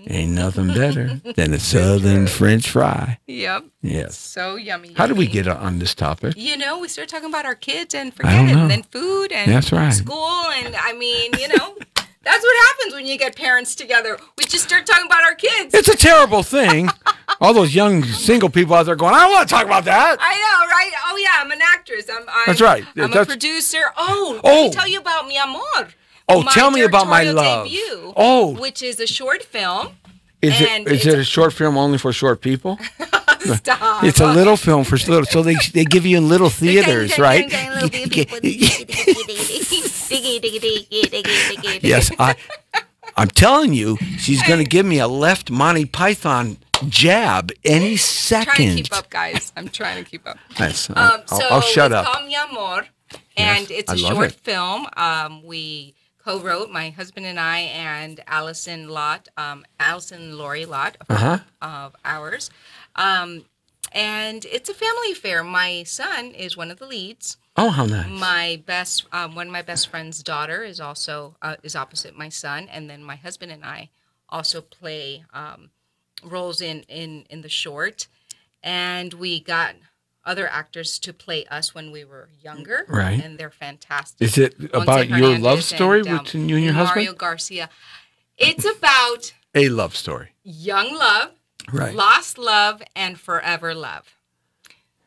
S2: Ain't nothing better than a Southern French fry.
S3: Yep.
S2: Yes.
S3: So yummy.
S2: How did we
S3: yummy.
S2: get on this topic?
S3: You know, we started talking about our kids and
S2: I
S3: forget
S2: don't
S3: it.
S2: know.
S3: And then food and
S2: That's right.
S3: school. And I mean, that's what happens when you get parents together. We just start talking about our kids.
S2: It's a terrible thing. All those young single people out there going, I don't want to talk about that.
S3: I know, right? Oh, yeah, I'm an actress.
S2: That's right.
S3: I'm a
S2: That's-
S3: producer. Oh,
S2: Oh.
S3: let me tell you about Mi Amor.
S2: Oh, tell me about my
S3: directorial
S2: love.
S3: Debut,
S2: Oh.
S3: which is a short film.
S2: Is
S3: And
S2: it a short film only for short people?
S3: Stop.
S2: It's a little film for little, so they give you in little theaters, right? Yes, I'm telling you, she's going to give me a left Monty Python jab any
S3: Trying to
S2: second.
S3: keep up, guys. I'm trying to keep up.
S2: Yes,
S3: So
S2: I'll shut
S3: it's
S2: up.
S3: called Mi Amor, and
S2: Yes,
S3: it's
S2: I
S3: a
S2: love
S3: short
S2: it.
S3: film. We co-wrote, my husband and I, and Allison Laurie Lott, a friend of ours. And it's a family affair. My son is one of the leads.
S2: Oh, how nice.
S3: One of my best friend's daughter is also is opposite my son, and then my husband and I also play roles in the short, and we got other actors to play us when we were younger,
S2: Right.
S3: And they're fantastic.
S2: Is it
S3: Ponce
S2: about your
S3: Hernandez
S2: love story
S3: and,
S2: between you and your
S3: Mario
S2: husband?
S3: Garcia. It's about
S2: A love story.
S3: young love,
S2: Right.
S3: lost love, and forever love.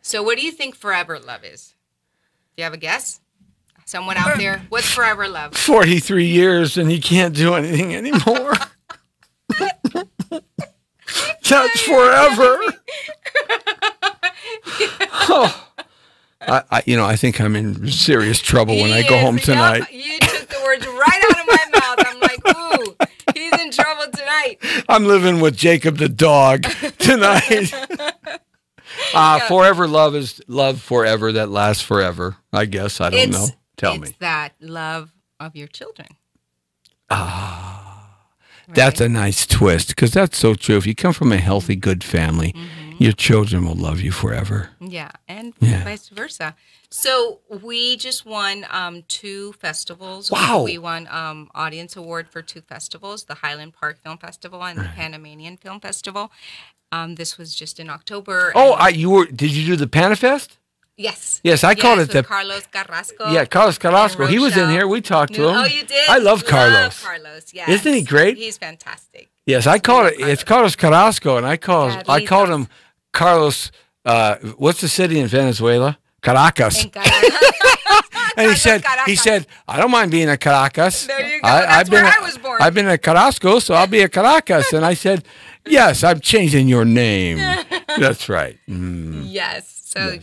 S3: So, what do you think forever love is? Do you have a guess? Someone out there, what's forever love?
S2: 43 years and he can't do anything anymore. That's forever. Oh. I think I'm in serious trouble when I go home tonight.
S3: Yep, you took the words right out of my mouth. I'm like, ooh, he's in trouble tonight.
S2: I'm living with Jacob the dog tonight. Forever love is love forever that lasts forever. I guess. I don't know. Tell me.
S3: It's that love of your children.
S2: That's a nice twist because that's so true. If you come from a healthy, good family, your children will love you forever.
S3: Yeah, and
S2: Yeah.
S3: vice versa. So we just won 2 festivals.
S2: Wow.
S3: We won audience award for 2 festivals, the Highland Park Film Festival and the Panamanian Film Festival. This was just in October.
S2: Oh,
S3: and-
S2: did you do the Panafest?
S3: yes.
S2: Yes, I called it
S3: with
S2: the-
S3: Carlos Carrasco.
S2: Yeah, Carlos Carrasco.
S3: and
S2: He was in
S3: Rochelle.
S2: here. We talked to him.
S3: Oh, you did?
S2: I love Carlos.
S3: Carlos, yes.
S2: Isn't he great?
S3: He's fantastic.
S2: Yes, I called it. It's Carlos Carrasco, and I called
S3: Carlitos.
S2: him Carlos. What's the city in Venezuela? Caracas.
S3: En Caracas.
S2: And he
S3: Carlos
S2: said, I don't mind being a Caracas.
S3: There you go. That's where I was born.
S2: I've been a Carrasco, so I'll be a Caracas. And I said, yes, I'm changing your name. That's right.
S3: Yes. So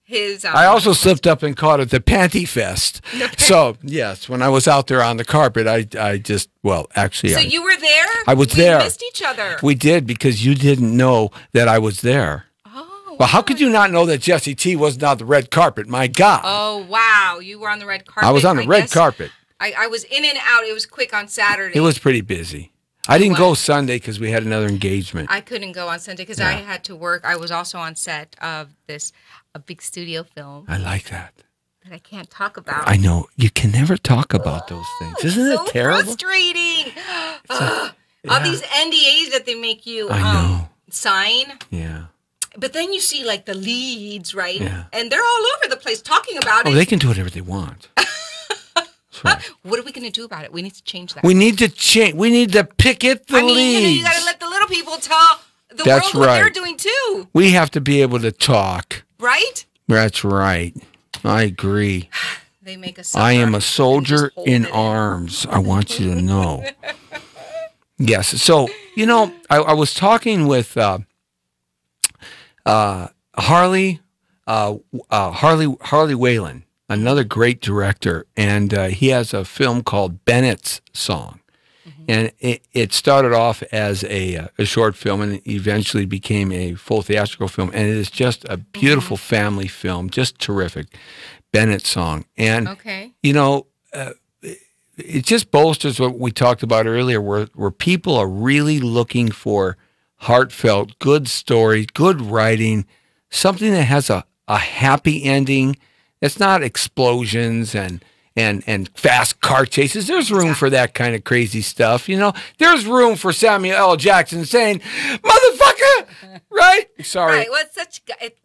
S3: his.
S2: I also slipped up and called it the Panty Fest. So, yes, when I was out there on the carpet, I just, actually,
S3: So you were there?
S2: I was
S3: we
S2: there.
S3: missed each other.
S2: we did because you didn't know that I was there.
S3: Oh.
S2: Well, how could you not know that Jesse T wasn't on the red carpet? My God.
S3: Oh, wow. You were on the red carpet.
S2: I was on the red
S3: guess
S2: carpet.
S3: I was in and out. It was quick on Saturday.
S2: It was pretty busy. I didn't go Sunday because we had another engagement.
S3: I couldn't go on Sunday because I had to work. I was also on set of a big studio film.
S2: I like that.
S3: that I can't talk about.
S2: I know. You can never talk about those things. Isn't
S3: so
S2: it terrible?
S3: Frustrating. All these NDAs that they make you sign.
S2: Yeah.
S3: But then you see like the leads, right?
S2: Yeah.
S3: And they're all over the place talking about it.
S2: Oh, they can do whatever they want. That's right.
S3: What are we going to do about it? We need to change that.
S2: We need to change. We need to picket the leads.
S3: You got to let the little people tell the
S2: That's
S3: world what they're
S2: right.
S3: doing too.
S2: We have to be able to talk.
S3: Right?
S2: That's right. I agree.
S3: They make us.
S2: I am a soldier in arms. I want you to know. Yes. So, I was talking with Harley Whalen, another great director, and he has a film called Bennett's Song. And it started off as a short film and eventually became a full theatrical film. And it is just a beautiful family film, just terrific. Bennett's Song. And, it just bolsters what we talked about earlier, where people are really looking for heartfelt, good story, good writing, something that has a happy ending. It's not explosions and fast car chases. There's room for that kind of crazy stuff. There's room for Samuel L. Jackson saying, "Motherfucker," right? Sorry.
S3: Right. Well, it's such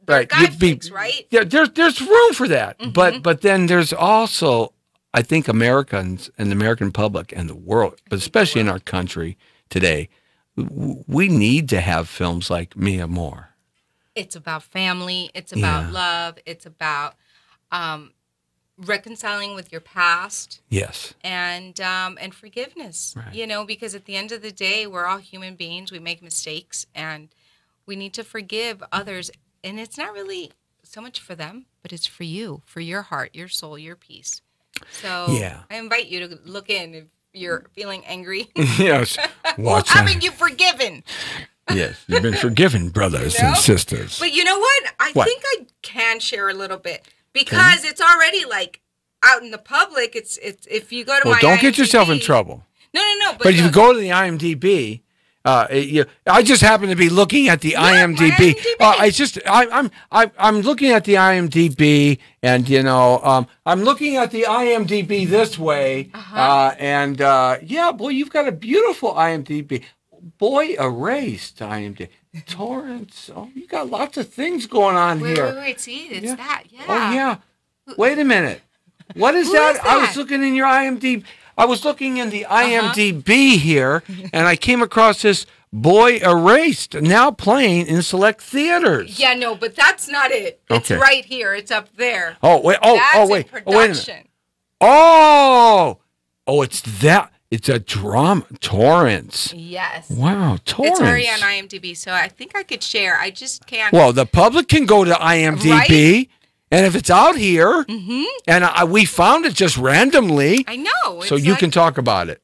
S2: right.
S3: guy flicks, right?
S2: Yeah, there's room for that. But then there's also, I think, Americans and the American public and the world, but especially in our country today, we need to have films like Mi Amor.
S3: It's about family. It's about love. It's about reconciling with your past.
S2: Yes.
S3: And forgiveness.
S2: Right.
S3: Because at the end of the day, we're all human beings. We make mistakes, and we need to forgive others. And it's not really so much for them, but it's for you, for your heart, your soul, your peace. So I invite you to look in if you're feeling angry.
S2: Yes.
S3: Well, haven't you forgiven?
S2: Yes, you've been forgiven, brothers and sisters.
S3: But you know what? I think I can share a little bit because it's already like out in the public. It's if you go to my
S2: don't
S3: IMDb,
S2: get yourself in trouble.
S3: No.
S2: But if you go to the IMDb, I just happen to be looking at the IMDb. I'm looking at the IMDb, and I'm looking at the IMDb this way, boy, you've got a beautiful IMDb. Boy Erased IMDb. Torrance. Oh, you got lots of things going on here.
S3: Wait. See, it's that. Yeah.
S2: Oh, yeah. Wait a minute. What is that? I was looking in your IMDb. I was looking in the IMDb here, and I came across this Boy Erased, now playing in select theaters.
S3: Yeah, no, but that's not it. It's right here. It's up there.
S2: Oh, wait.
S3: That's
S2: wait.
S3: In
S2: wait a minute. Oh, it's that. It's a drama. Torrance.
S3: Yes.
S2: Wow, Torrance.
S3: It's already on IMDb, so I think I could share. I just can't.
S2: Well, the public can go to IMDb,
S3: right?
S2: And if it's out here, and we found it just randomly.
S3: I know.
S2: So you can talk about it.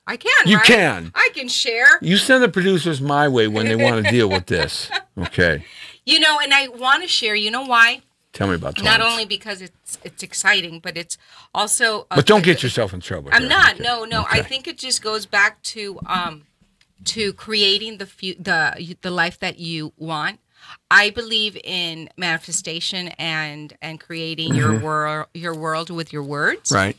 S3: I can,
S2: You
S3: right?
S2: can.
S3: I can share.
S2: You send the producers my way when they want to deal with this. Okay.
S3: And I want to share. You know why?
S2: Tell me about Torrance.
S3: Not only because it's exciting, but it's also.
S2: But don't get yourself in trouble.
S3: I'm not.
S2: Okay.
S3: No.
S2: Okay.
S3: I think it just goes back to creating the life that you want. I believe in manifestation and creating your world with your words.
S2: Right.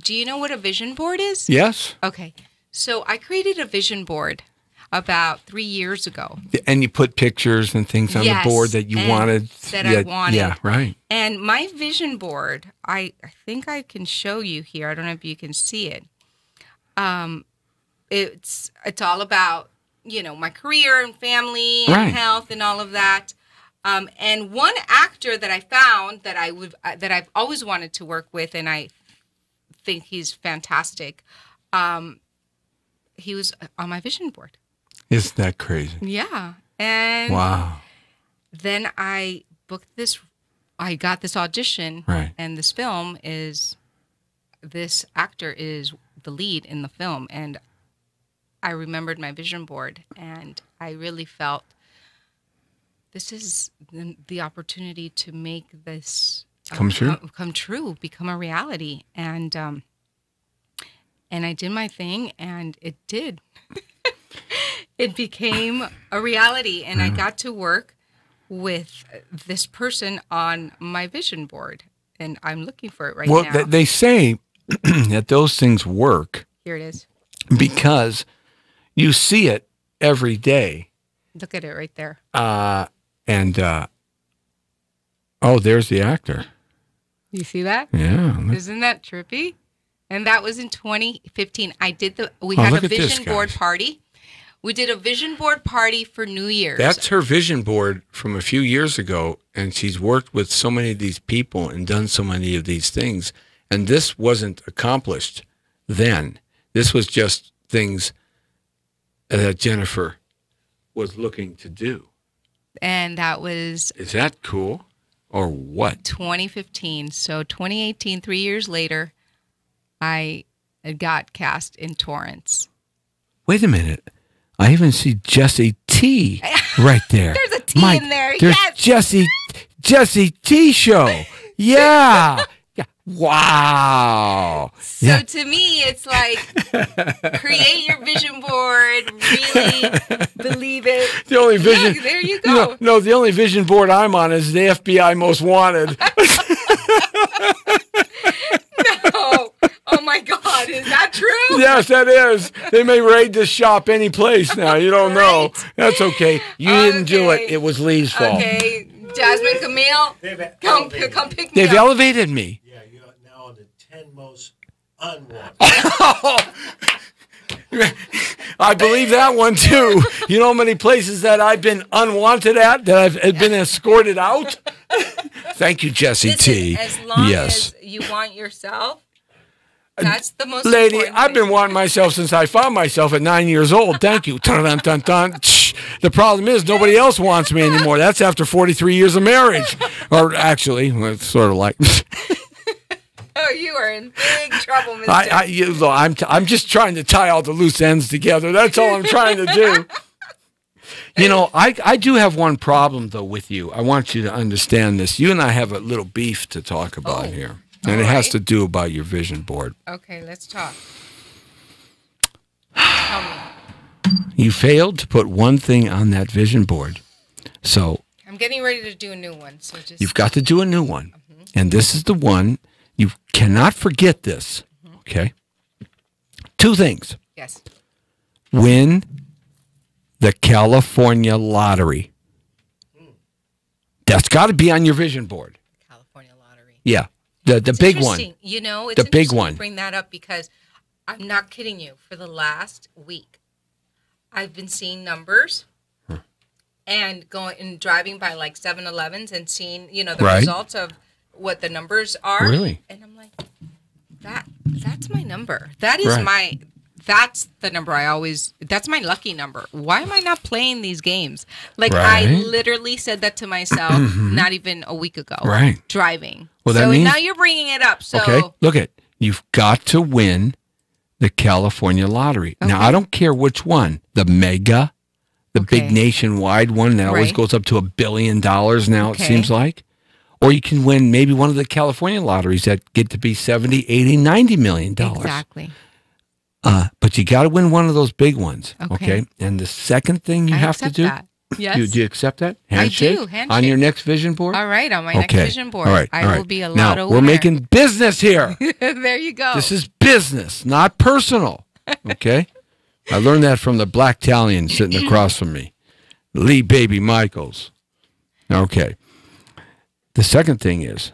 S3: Do you know what a vision board is?
S2: Yes.
S3: Okay. So I created a vision board about 3 years ago.
S2: And you put pictures and things on the board that you wanted.
S3: I wanted.
S2: Yeah, right.
S3: And my vision board, I think I can show you here. I don't know if you can see it. It's all about, my career and family and health and all of that. And one actor that I found that I've always wanted to work with, and I think he's fantastic. He was on my vision board.
S2: Isn't that crazy?
S3: Yeah. And
S2: wow.
S3: Then I booked this. I got this audition, and this actor is the lead in the film, and I remembered my vision board, and I really felt this is the opportunity to make this
S2: come
S3: true, become a reality, and I did my thing, and it did. It became a reality, and I got to work with this person on my vision board. and I'm looking for it right
S2: Well,
S3: now.
S2: they say that those things work
S3: Here it is.
S2: because you see it every day.
S3: Look at it right there.
S2: There's the actor.
S3: You see that?
S2: Yeah.
S3: Isn't that trippy? And that was in 2015. We
S2: Oh,
S3: had
S2: look
S3: a
S2: at this,
S3: vision board
S2: guys.
S3: party. We did a vision board party for New Year's.
S2: That's her vision board from a few years ago, and she's worked with so many of these people and done so many of these things. And this wasn't accomplished then. This was just things that Jennifer was looking to do.
S3: And that was
S2: Is that cool or what?
S3: 2015. So 2018, 3 years later, I got cast in Torrance.
S2: Wait a minute. I even see Jesse T right there.
S3: There's a T in there.
S2: There's
S3: Yes.
S2: Jesse T show. Yeah. Yeah. Wow.
S3: So
S2: Yeah.
S3: to me, it's like create your vision board, really believe it.
S2: The only vision.
S3: Look, there you go.
S2: No, the only vision board I'm on is the FBI Most Wanted.
S3: No. Oh my God, is that true?
S2: Yes, that is. They may raid this shop any place now. You don't know.
S3: Right.
S2: That's okay. You didn't do it.
S3: Okay.
S2: It was Lee's fault.
S3: Okay, Jasmine, Camille, come pick me
S2: They've
S3: up.
S2: elevated me.
S1: Yeah, you're now on the 10 most unwanted.
S2: I believe that one too. You know how many places that I've been unwanted at, that I've been escorted out? Thank you, Jesse T.
S3: Listen, as long
S2: Yes.
S3: as you want yourself, that's the most
S2: Lady,
S3: important
S2: I've been
S3: thing.
S2: wanting myself since I found myself at 9 years old. Thank you. Dun, dun, dun, dun. Shh. The problem is nobody else wants me anymore. That's after 43 years of marriage. Or actually, well, it's sort of like...
S3: Oh, you are in big trouble, mister.
S2: I'm just trying to tie all the loose ends together. That's all I'm trying to do. You know, I do have one problem, though, with you. I want you to understand this. You and I have a little beef to talk about here. And it has to do about your vision board.
S3: Okay, let's talk. Tell me.
S2: You failed to put one thing on that vision board. So
S3: I'm getting ready to do a new one, so just...
S2: you've got to do a new one. And this is the one. You cannot forget this. Okay? Two things.
S3: Yes.
S2: Win the California lottery. That's got to be on your vision board.
S3: California lottery.
S2: Yeah. The
S3: It's
S2: big one.
S3: interesting. You know, it's
S2: The big
S3: interesting
S2: one.
S3: to bring that up because I'm not kidding you. For the last week, I've been seeing numbers and going and driving by like 7-Elevens and seeing, you know, the
S2: Right.
S3: results of what the numbers are.
S2: Really?
S3: And I'm like, that's my number. That is
S2: Right.
S3: that's the number that's my lucky number. Why am I not playing these games? Like I
S2: Right.
S3: literally said that to myself not even a week ago.
S2: Right.
S3: Driving.
S2: Well, that
S3: so
S2: means-
S3: now you're bringing it up. So
S2: Okay, look at you've got to win the California lottery. Now
S3: Okay.
S2: I don't care which one, the mega, the big
S3: Okay.
S2: nationwide one that always
S3: Right.
S2: goes up to $1 billion now. It
S3: Okay.
S2: seems like, or you can win maybe one of the California lotteries that get to be 70, 80, 90 million dollars.
S3: exactly.
S2: But you got to win one of those big ones.
S3: Okay.
S2: Okay. And the second thing you
S3: I
S2: have to
S3: accept
S2: do.
S3: that. Yes.
S2: Do you accept that?
S3: I
S2: Handshake?
S3: do,
S2: On
S3: handshake.
S2: your next vision board?
S3: All right, on my next vision board,
S2: All right.
S3: I
S2: all right.
S3: will be a
S2: now,
S3: lotto
S2: we're
S3: winner.
S2: making business here.
S3: There you go.
S2: This is business, not personal. Okay? I learned that from the black Italian sitting across from me, Lee Baby Michaels. Okay. The second thing is,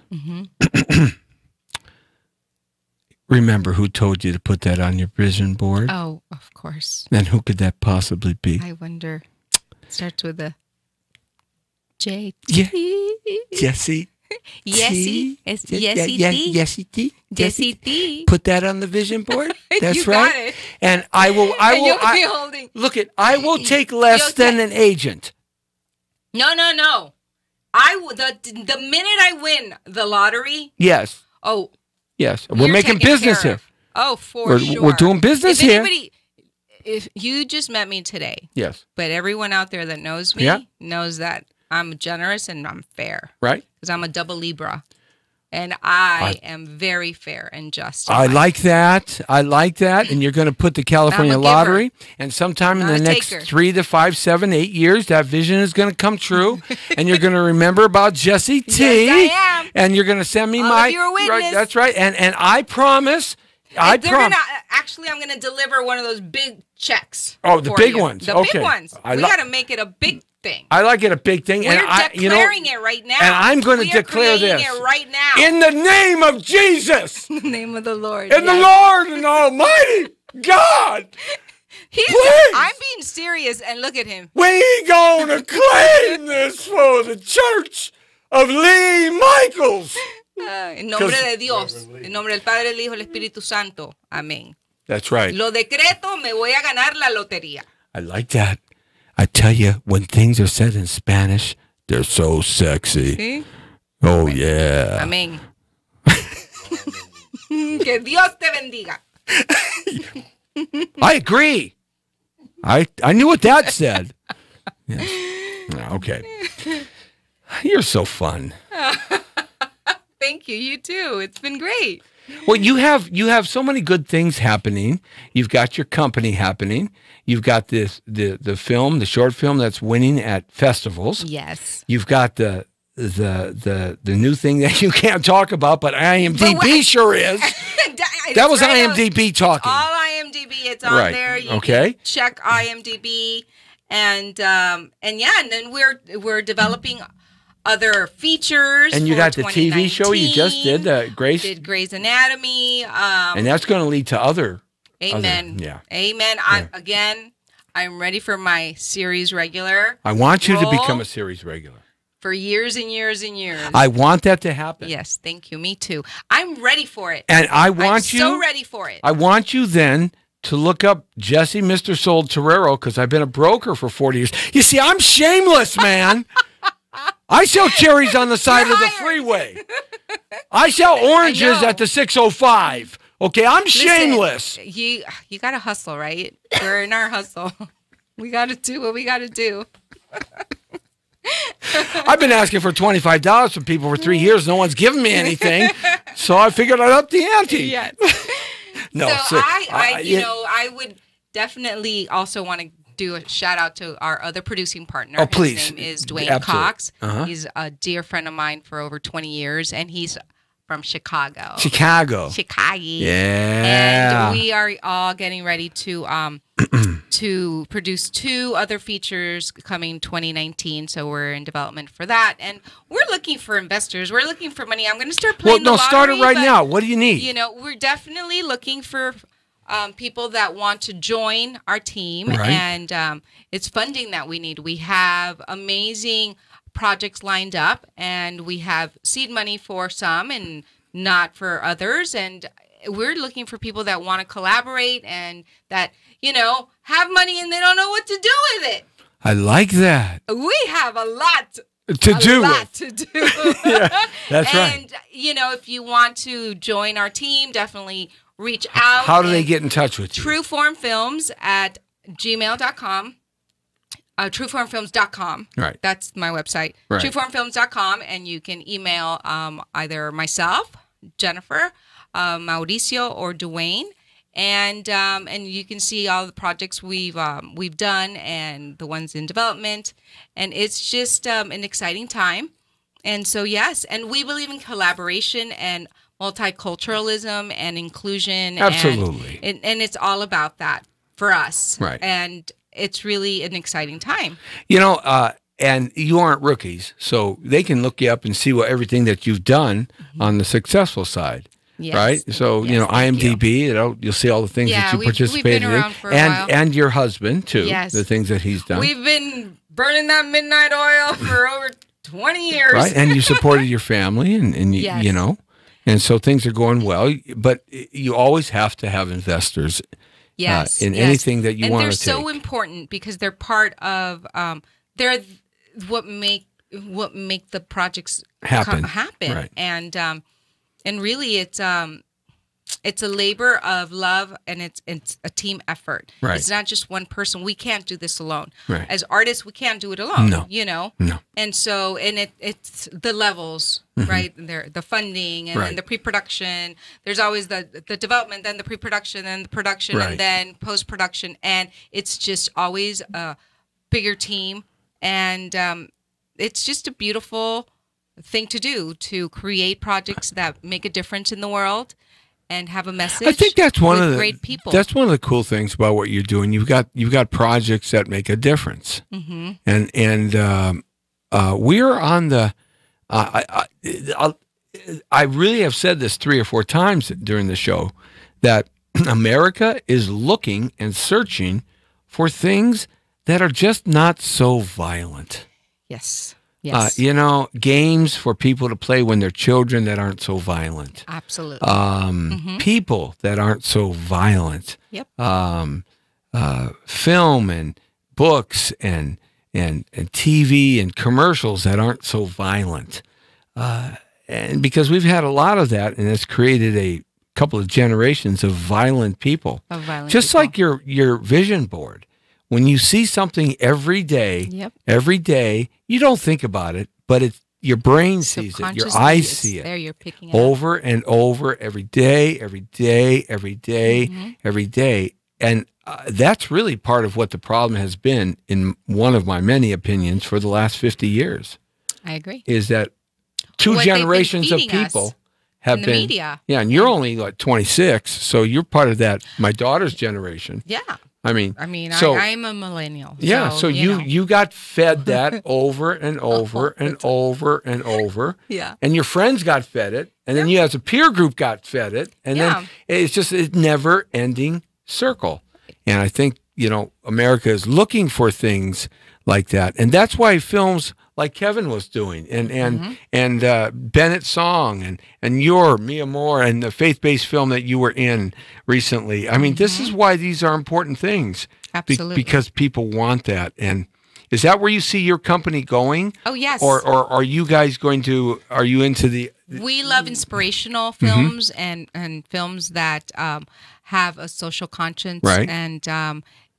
S2: remember who told you to put that on your vision board?
S3: Oh, of course.
S2: And who could that possibly be?
S3: I wonder. Starts with a J.
S2: Yeah. Jesse.
S3: Yesy. It's Yesy T.
S2: Yesy T.
S3: Jesse T.
S2: Put that on the vision board. That's
S3: You
S2: right.
S3: got it.
S2: And I will.
S3: And you'll be holding.
S2: Look it. I will take less
S3: You'll
S2: than
S3: take-
S2: an agent.
S3: No. The minute I win the lottery,
S2: Yes.
S3: oh,
S2: Yes. We're
S3: you're
S2: making
S3: taken
S2: business
S3: care
S2: here.
S3: of. Oh, for
S2: We're
S3: sure.
S2: doing business here.
S3: If you just met me today,
S2: Yes.
S3: but everyone out there that knows me
S2: Yeah.
S3: knows that I'm generous and I'm fair
S2: Right.
S3: because I'm a double Libra. And I am very fair and just.
S2: I like that. I like that. And you're going to put the California
S3: I'm a giver.
S2: Lottery. And sometime in
S3: Not
S2: the
S3: a
S2: next
S3: taker.
S2: 3 to 5, 7, 8 years, that vision is going to come true. And you're going to remember about Jesse T.
S3: Yes, I am.
S2: And you're going to send me
S3: All
S2: my.
S3: of you are witness.
S2: Right, that's right. And I promise.
S3: I'm going to deliver one of those big checks.
S2: Oh, the
S3: for
S2: big
S3: you.
S2: ones.
S3: The
S2: Okay.
S3: big ones.
S2: I
S3: We
S2: lo-
S3: got to make it a big thing.
S2: I like it a big thing.
S3: We're
S2: and
S3: declaring it right now.
S2: And I'm going to
S3: We are
S2: declare
S3: creating
S2: this.
S3: it right now.
S2: In the name of Jesus.
S3: In the name of the Lord.
S2: In the Lord and Almighty God. Please.
S3: I'm being serious, and look at him.
S2: We gonna claim this for the Church of Lee Michaels.
S3: En nombre de Dios. En nombre del Padre, el Hijo, el Espíritu Santo. Amén.
S2: That's right.
S3: Lo decreto, me voy a ganar la lotería.
S2: I like that. I tell you, when things are said in Spanish, they're so sexy.
S3: ¿Sí?
S2: Oh, yeah.
S3: Amén. Que Dios te bendiga.
S2: I agree. I knew what that said. Yes. Okay. You're so fun.
S3: Thank you. You too. It's been great.
S2: Well, you have so many good things happening. You've got your company happening. You've got the short film that's winning at festivals.
S3: Yes.
S2: You've got the new thing that you can't talk about, but IMDb sure is. That was IMDb talking.
S3: All IMDb. It's on
S2: Right.
S3: there. You
S2: Okay.
S3: can check IMDb, and then we're developing other features.
S2: And you
S3: for
S2: got the TV show you just did,
S3: 2019.
S2: Grace,
S3: Did Grey's Anatomy.
S2: and that's going to lead to other.
S3: Amen.
S2: yeah.
S3: Amen. I'm ready for my series regular
S2: I want you to
S3: Roll.
S2: become a series regular.
S3: for years and years and years.
S2: I want that to happen.
S3: Yes, thank you. Me too. I'm ready for it.
S2: And I
S3: I'm
S2: want you.
S3: so ready for it.
S2: I want you then to look up Jesse Mr. Sold Torero because I've been a broker for 40 years. You see, I'm shameless, man. I sell cherries on the side of the freeway. I sell oranges
S3: know.
S2: at the 605. Okay, I'm shameless.
S3: Listen, you got to hustle, right? We're in our hustle. We got to do what we got to do.
S2: I've been asking for $25 from people for 3 years. No one's given me anything. So I figured I'd up the ante.
S3: Yes.
S2: No,
S3: so I
S2: yeah.
S3: would definitely also want to do a shout out to our other producing partner.
S2: Oh, please.
S3: His name is Dwayne
S2: Absolutely.
S3: Cox.
S2: Uh-huh.
S3: He's a dear friend of mine for over 20 years, and he's from Chicago.
S2: Chicago. Yeah.
S3: And we are all getting ready to to produce 2 other features coming 2019. So we're in development for that, and we're looking for investors. We're looking for money. I'm going to start playing.
S2: Well, no,
S3: the
S2: start it
S3: lottery,
S2: right
S3: but,
S2: now. What do you need?
S3: You know, we're definitely looking for people that want to join our team,
S2: Right.
S3: and it's funding that we need. We have amazing projects lined up, and we have seed money for some and not for others, and we're looking for people that want to collaborate and that, you know, have money and they don't know what to do with it.
S2: I like that.
S3: We have a lot
S2: To do with.
S3: to do.
S2: Yeah, that's right.
S3: And, you know, if you want to join our team, definitely reach out.
S2: How do they
S3: and
S2: get in touch with you?
S3: Trueformfilms at gmail.com. Trueformfilms.com.
S2: Right.
S3: That's my website.
S2: Right.
S3: Trueformfilms.com, and you can email either myself, Jennifer, Mauricio, or Dwayne. And you can see all the projects we've done and the ones in development, and it's just an exciting time. And so yes, and we believe in collaboration and multiculturalism and inclusion.
S2: Absolutely.
S3: And it's all about that for us.
S2: Right.
S3: And it's really an exciting time.
S2: You know, and you aren't rookies, so they can look you up and see everything that you've done on the successful side.
S3: Yes.
S2: Right, so
S3: Yes,
S2: you know
S3: thank you.
S2: IMDb. You'll see all the things
S3: Yeah,
S2: that you
S3: we've been
S2: participated
S3: around
S2: in,
S3: for a while.
S2: and your husband too.
S3: Yes.
S2: The things that he's done.
S3: We've been burning that midnight oil for over 20 years.
S2: Right, and you supported your family, and
S3: Yes.
S2: you know, and so things are going well. But you always have to have investors.
S3: Yes,
S2: in
S3: yes.
S2: anything that you
S3: and
S2: want
S3: they're
S2: to take.
S3: so important because they're part of they're what make the projects
S2: Happen.
S3: happen.
S2: Right.
S3: And really it's it's a labor of love, and it's a team effort.
S2: Right.
S3: It's not just one person. We can't do this alone.
S2: Right.
S3: As artists, we can't do it alone.
S2: No. No.
S3: And so, it's the levels, right? The funding, and
S2: Right.
S3: then the pre-production. There's always the development, then the pre-production, then the production,
S2: Right.
S3: and then post-production, and it's just always a bigger team, and it's just a beautiful thing to do, to create projects that make a difference in the world and have a message.
S2: I think that's one
S3: with
S2: of the
S3: great people.
S2: That's one of the cool things about what you're doing. You've got projects that make a difference, and we're on the. I really have said this 3 or 4 times during the show that America is looking and searching for things that are just not so violent.
S3: Yes. Yes.
S2: Games for people to play when they're children that aren't so violent.
S3: Absolutely.
S2: People that aren't so violent.
S3: Yep.
S2: Film and books and TV and commercials that aren't so violent. And because we've had a lot of that, and it's created a couple of generations of violent people. Just like your vision board. When you see something every day, you don't think about it, but your brain sees it, your eyes see it.
S3: There, you're picking it
S2: over and over, every day, every day, every day, every day. And that's really part of what the problem has been, in one of my many opinions, for the last 50 years.
S3: I agree.
S2: Is that two generations of people have
S3: in the
S2: been
S3: media.
S2: Yeah, and you're only like 26, so you're part of that. My daughter's generation.
S3: Yeah.
S2: I mean,
S3: I'm a millennial.
S2: Yeah, so you got fed that over and over and over and over.
S3: Yeah.
S2: And your friends got fed it, and then you as a peer group got fed it, and then it's just a never-ending circle. And I think, America is looking for things like that. And that's why films like Kevin was doing, and Bennett Song, and your Mia Moore, and the faith-based film that you were in recently. I mean, this is why these are important things.
S3: Absolutely.
S2: Because people want that. And is that where you see your company going?
S3: Oh, yes.
S2: Or are you guys are you into the...
S3: We love inspirational films and films that have a social conscience.
S2: Right.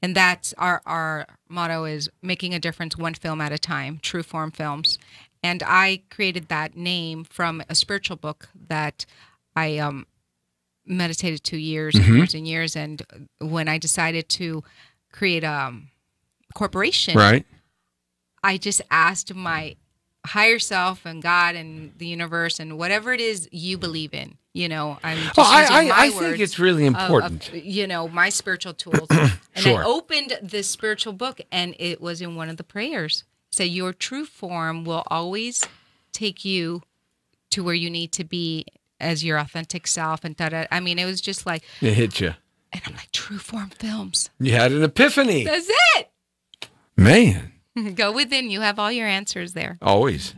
S3: And that's our motto is making a difference one film at a time, True Form Films. And I created that name from a spiritual book that I meditated 2 years and years and years. And when I decided to create a corporation,
S2: right,
S3: I just asked my higher self and God and the universe and whatever it is you believe in. I'm just using my
S2: I
S3: words
S2: think it's really important.
S3: Of my spiritual tools. And
S2: Sure.
S3: I opened this spiritual book, and it was in one of the prayers. It said, your true form will always take you to where you need to be as your authentic self. And I mean, it was just like...
S2: It hit you.
S3: And I'm like, True Form Films.
S2: You had an epiphany.
S3: That's it.
S2: Man.
S3: Go within. You have all your answers there.
S2: Always.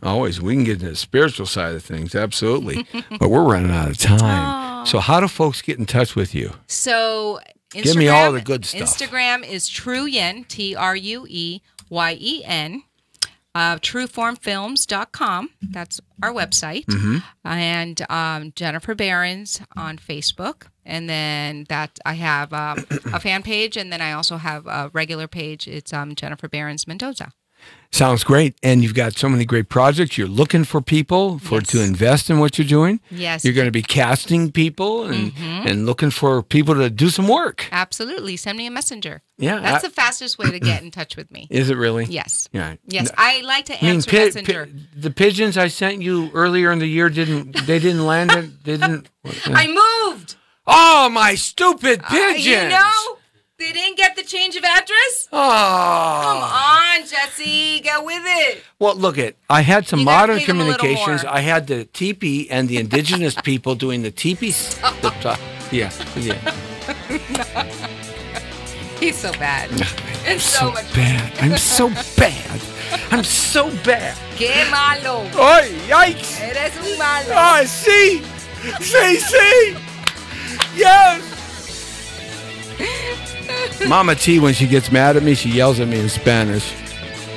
S2: Always. We can get to the spiritual side of things, absolutely. But we're running out of time. So how do folks get in touch with you?
S3: So Instagram,
S2: give me all the good stuff.
S3: Instagram is Trueyen, Trueyen. Trueformfilms.com. That's our website. And Jennifer Behrens on Facebook. And then that I have a fan page, and then I also have a regular page. It's Jennifer Behrens Mendoza.
S2: Sounds great. And you've got so many great projects. You're looking for people to invest in what you're doing.
S3: Yes.
S2: You're going to be casting people and looking for people to do some work.
S3: Absolutely. Send me a messenger.
S2: Yeah.
S3: That's the fastest way to get in touch with me.
S2: Is it really?
S3: Yes.
S2: Yeah.
S3: Yes. I like to answer messenger.
S2: The pigeons I sent you earlier in the year didn't land it? They didn't.
S3: I moved.
S2: Oh, my stupid pigeons.
S3: They didn't get the change of address?
S2: Oh.
S3: Come on, Jesse. Get with it.
S2: Well, look I had some modern
S3: pay them a little
S2: communications.
S3: more.
S2: I had the teepee and the indigenous people doing the teepee. Yeah.
S3: He's so bad.
S2: I'm so bad. I'm so bad. I'm so bad.
S3: Qué malo.
S2: Ay, yikes.
S3: Eres un malo.
S2: Oh, see. Yes. Mama T, when she gets mad at me, she yells at me in Spanish.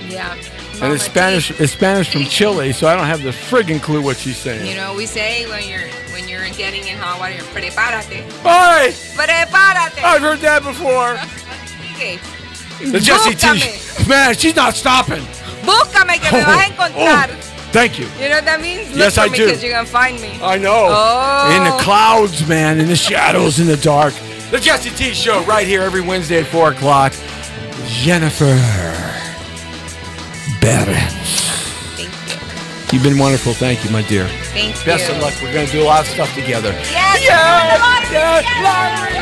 S3: Yeah.
S2: And it's Spanish. It's Spanish from Chile, so I don't have the friggin' clue what she's saying.
S3: You know, we say when you're getting in hot water, prepárate.
S2: Hi!
S3: Prepárate.
S2: I've heard that before.
S3: Okay.
S2: The Jessie T.
S3: Búscame.
S2: Man, she's not stopping.
S3: Búscame que me vas a encontrar.
S2: Thank you.
S3: You know what that means?
S2: Yes,
S3: Look
S2: I
S3: for me
S2: do.
S3: because you're going to find me.
S2: I know.
S3: Oh.
S2: In the clouds, man, in the shadows, in the dark. The Jessie T Show right here every Wednesday at 4 o'clock. Jennifer Behrens.
S3: Thank you.
S2: You've been wonderful. Thank you, my dear.
S3: Thank you.
S2: Best of luck. We're going to do a lot of stuff together.
S3: Yes,
S2: Yeah!
S3: lottery,
S2: Yes!
S3: yes.
S2: Lottery!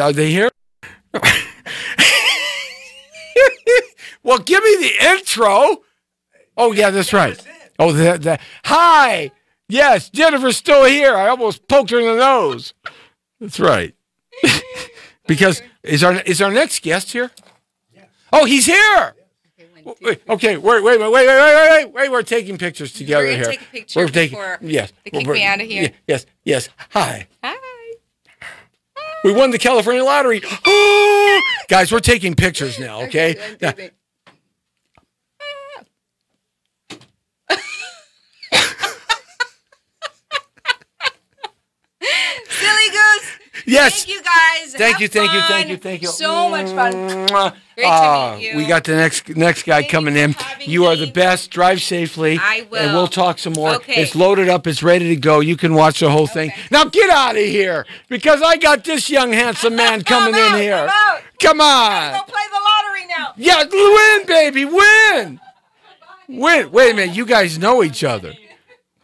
S2: Are they here? Well, give me the intro. Oh, yeah, that's right. Oh, that. Hi. Yes, Jennifer's still here. I almost poked her in the nose. That's right. Because is our next guest here? Oh, he's here. Okay, wait. We're taking pictures together
S3: We're
S2: here.
S3: gonna take a picture before
S2: yes.
S3: they kick me out of here.
S2: Yes. Hi.
S3: Hi.
S2: We won the California lottery. Guys, we're taking pictures now, okay? Now-
S3: Silly goose.
S2: Yes.
S3: Thank you guys.
S2: Thank
S3: Have
S2: you.
S3: fun. So much fun. Great to meet you.
S2: We got the next guy
S3: Thank
S2: coming
S3: you
S2: in.
S3: for having
S2: You are
S3: me.
S2: the best. Drive safely.
S3: I will.
S2: And we'll talk some more.
S3: Okay.
S2: It's loaded up. It's ready to go. You can watch the whole thing.
S3: Okay.
S2: Now get out of here because I got this young handsome man coming in here.
S3: I'm out.
S2: Come on.
S3: Go play the lottery now.
S2: Yeah, win, baby, win. Win. Wait a minute. You guys know each other.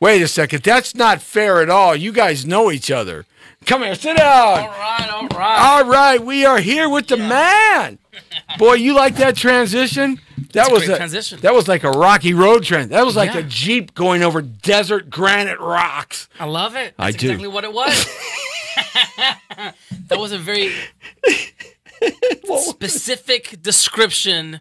S2: Wait a second. That's not fair at all. You guys know each other. Come here. Sit down.
S4: All right.
S2: All right, we are here with the man. Boy, you like that transition? That
S4: a
S2: was
S4: great transition.
S2: That was like a rocky road trend. That was like
S4: Yeah.
S2: a Jeep going over desert granite rocks.
S4: I love it.
S2: I
S4: That's
S2: do.
S4: exactly what it was. That was a very specific description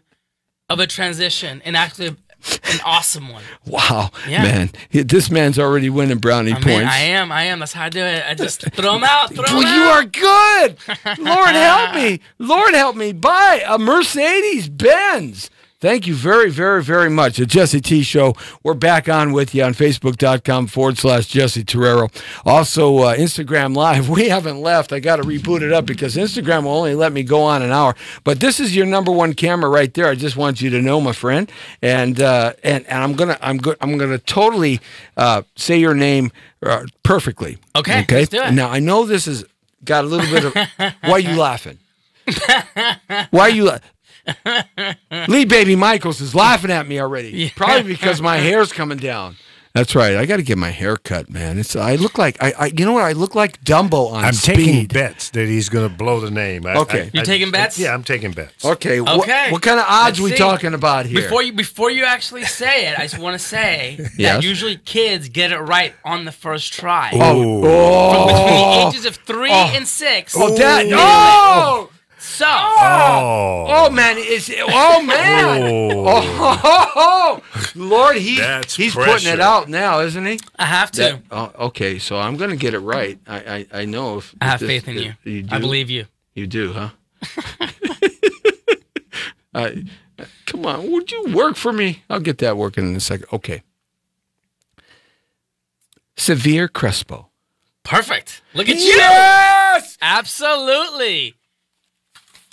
S4: of a transition and actually an awesome one.
S2: Wow,
S4: Yeah.
S2: man, this man's already winning brownie
S4: I
S2: points.
S4: mean, I am. That's how I do it. I just throw them out.
S2: Well, you are good. Lord help me. Lord help me. Buy a Mercedes-Benz. Thank you very, very, very much. The Jessie T Show. We're back on with you on Facebook.com/Jesse Terrero. Also, Instagram Live. We haven't left. I got to reboot it up because Instagram will only let me go on an hour. But this is your number one camera right there. I just want you to know, my friend. And I'm gonna totally say your name perfectly.
S4: Okay, let's do it.
S2: Now I know this has got a little bit of. Why are you laughing? Why are you? Lee Baby Michaels is laughing at me already.
S4: Yeah.
S2: Probably because my hair's coming down. That's right. I got to get my hair cut, man. I look like you know what? I look like Dumbo on
S1: I'm
S2: Speed.
S1: taking bets that he's going to blow the name.
S2: Okay.
S4: You taking bets?
S1: Yeah, I'm taking bets.
S2: Okay.
S4: Okay.
S2: What kind of odds
S4: Let's
S2: we
S4: see.
S2: talking about here?
S4: Before you actually say it, I just want to say
S2: Yes.
S4: that usually kids get it right on the first try.
S1: Oh.
S4: Between the ages of 3 and 6.
S2: Oh, Dad!
S4: they
S2: No!
S4: So,
S2: Oh man! Oh man! Oh, Lord, he's
S1: That's
S2: putting
S1: pressure.
S2: it out now, isn't he?
S4: I have to.
S2: Okay, so I'm gonna get it right. I know if
S4: I have
S2: this-
S4: faith in you.
S2: You do?
S4: I believe you.
S2: You do, huh? Come on, would you work for me? I'll get that working in a second. Okay. Severe Crespo.
S4: Perfect. Look at you.
S2: Yes!
S4: Absolutely.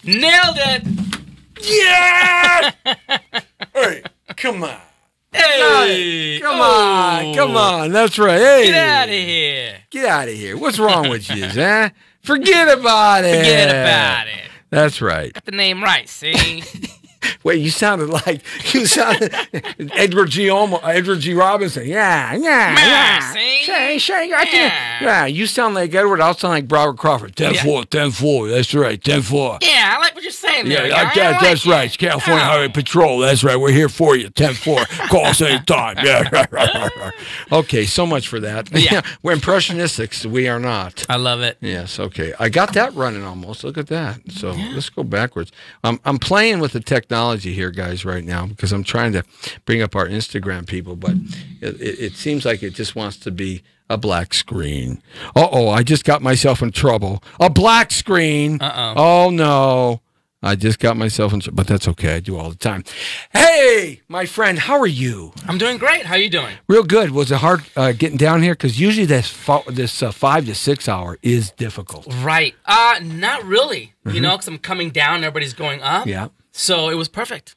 S4: Nailed it.
S2: Yes! Hey, come on.
S4: Hey.
S2: Come
S4: Oh.
S2: on. That's right. Hey.
S4: Get out of here.
S2: Get out of here. What's wrong with you, huh? Forget about it.
S4: Forget about it.
S2: That's right.
S4: Got the name right, see?
S2: Wait, you sounded Edward G. Robinson. Yeah. Say, yeah. You sound like Edward. I'll sound like Robert Crawford. 10-4, 10-4. That's right, 10-4.
S4: Yeah, I like what you're saying there.
S2: Yeah, that's right. It's California Highway Patrol. That's right. We're here for you. 10-4. Call us anytime. Yeah. Okay, so much for that.
S4: Yeah.
S2: We're impressionistics. We are not.
S4: I love it.
S2: Yes, okay. I got that running almost. Look at that. So let's go backwards. I'm playing with the technology here, guys, right now because I'm trying to bring up our Instagram people, but it seems like it just wants to be a black screen. Uh-oh, I just got myself in trouble. A black screen. Oh, no. I just got myself in trouble, but that's okay. I do all the time. Hey, my friend, how are you?
S4: I'm doing great. How are you doing?
S2: Real good. Was it hard getting down here? Because usually this 5 to 6 hour is difficult.
S4: Right. Not really. You know, because I'm coming down, everybody's going up.
S2: Yeah.
S4: So it was perfect.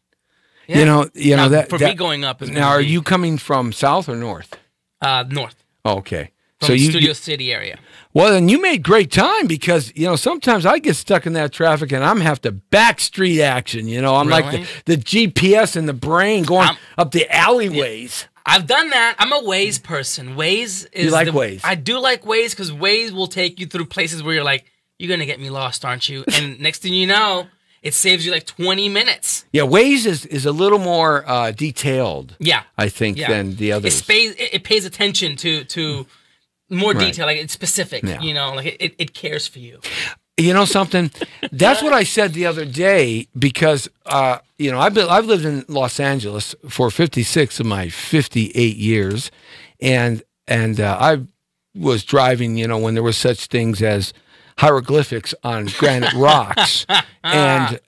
S4: Yeah.
S2: You know
S4: Now,
S2: that
S4: for me going up is
S2: now. Are you coming from south or north?
S4: North.
S2: Oh, okay.
S4: From the Studio City area.
S2: Well, then you made great time because, sometimes I get stuck in that traffic and I'm have to backstreet action. I'm
S4: Really?
S2: like the GPS in the brain going up the alleyways.
S4: I've done that. I'm a Waze person. Waze is
S2: You like Waze?
S4: I do like Waze because Waze will take you through places where you're like, you're going to get me lost, aren't you? And next thing you know, it saves you like 20 minutes.
S2: Yeah, Waze is a little more detailed,
S4: Yeah.
S2: I think, than the others.
S4: It pays attention to more
S2: Right.
S4: detail, like it's specific,
S2: Yeah.
S4: like it cares for you.
S2: You know something? That's what I said the other day because I've lived in Los Angeles for 56 of my 58 years, and I was driving, when there were such things as hieroglyphics on granite rocks, and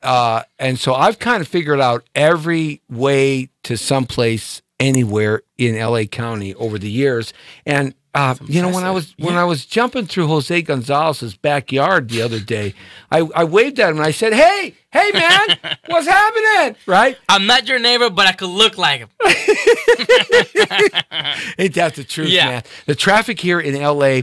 S2: so I've kind of figured out every way to someplace anywhere in LA County over the years, and. When I was jumping through Jose Gonzalez's backyard the other day, I waved at him and I said, "Hey, man, what's happening?" Right?
S4: I'm not your neighbor, but I could look like him.
S2: Ain't that the truth, man? The traffic here in LA,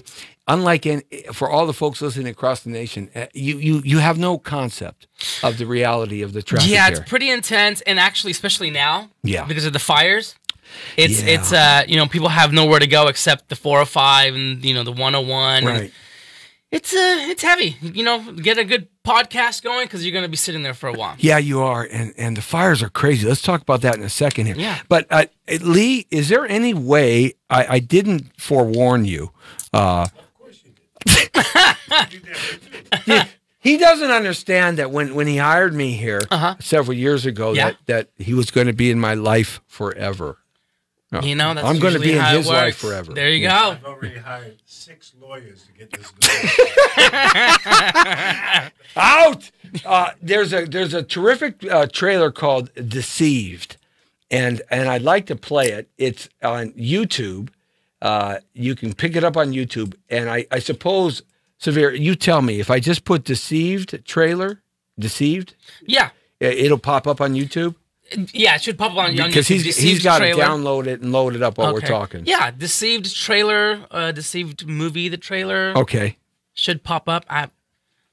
S2: unlike for all the folks listening across the nation, you have no concept of the reality of the traffic.
S4: Yeah,
S2: here.
S4: it's pretty intense, and actually, especially now, because of the fires. It's people have nowhere to go except the 405 and the 101.
S2: Right.
S4: It's heavy. Get a good podcast going because you're going to be sitting there for a while.
S2: Yeah, you are, and the fires are crazy. Let's talk about that in a second here.
S4: Yeah.
S2: But Lee, is there any way I didn't forewarn you? Of course you did. He doesn't understand that when he hired me here several years ago, that he was going to be in my life forever.
S4: That's
S2: I'm going to be in his life forever.
S4: There you go.
S1: I've already hired 6 lawyers to get this going.
S2: Out! There's a terrific trailer called Deceived, and I'd like to play it. It's on YouTube. You can pick it up on YouTube, and I suppose, Severe, you tell me, if I just put Deceived trailer, Deceived?
S4: Yeah.
S2: It'll pop up on YouTube?
S4: Yeah, it should pop up on YouTube.
S2: Because he's got to download it and load it up while we're talking.
S4: Yeah, Deceived trailer, Deceived movie, the trailer.
S2: Okay.
S4: Should pop up. I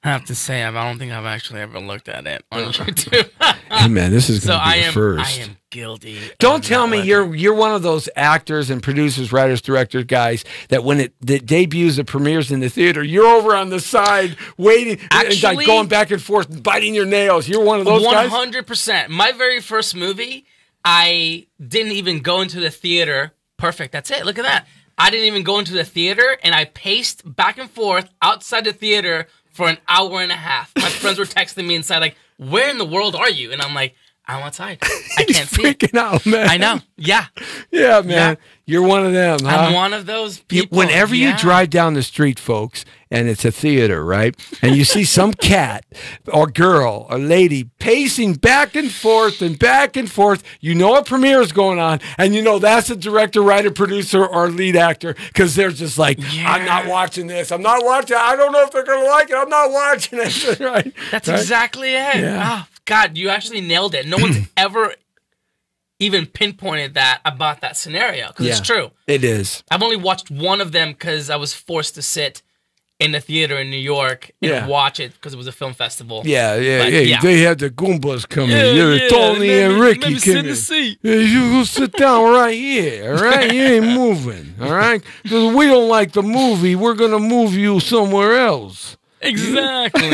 S4: have to say, I don't think I've actually ever looked at it on YouTube.
S2: Hey, man, this is going to be the first.
S4: I am guilty.
S2: Don't tell me you're one of those actors and producers, writers, directors, guys that when it debuts, it premieres in the theater, you're over on the side waiting, and like going back and forth, biting your nails. You're one of those guys?
S4: 100%. My very first movie, I didn't even go into the theater. Perfect. That's it. Look at that. I didn't even go into the theater, and I paced back and forth outside the theater for an hour and a half. My friends were texting me inside, like, where in the world are you? And I'm like, I'm outside. I can't see it.
S2: Freaking out, man.
S4: I know. Yeah.
S2: Yeah, man. Yeah. You're one of them, huh?
S4: I'm one of those people.
S2: Whenever you drive down the street, folks, and it's a theater, right? And you see some cat or girl or lady pacing back and forth, you know a premiere is going on, and you know that's a director, writer, producer, or lead actor, because they're just like, I'm not watching this. I'm not watching it. I don't know if they're going to like it. I'm not watching it. Right?
S4: That's exactly it.
S2: Yeah.
S4: Oh, God, you actually nailed it. No one's ever even pinpointed that about that scenario, because it's true.
S2: It is.
S4: I've only watched one of them because I was forced to sit in the theater in New York and
S2: Yeah.
S4: watch it because it was a film festival.
S2: Yeah,
S4: But,
S2: hey,
S4: yeah.
S2: they had the Goombas coming.
S4: Yeah,
S2: Tony
S4: let
S2: and
S4: me-
S2: Ricky
S4: let me sit in
S2: came
S4: the
S2: in.
S4: seat.
S2: Yeah, you go sit down right here, all right? You ain't moving, all right? Because we don't like the movie. We're going to move you somewhere else.
S4: Exactly.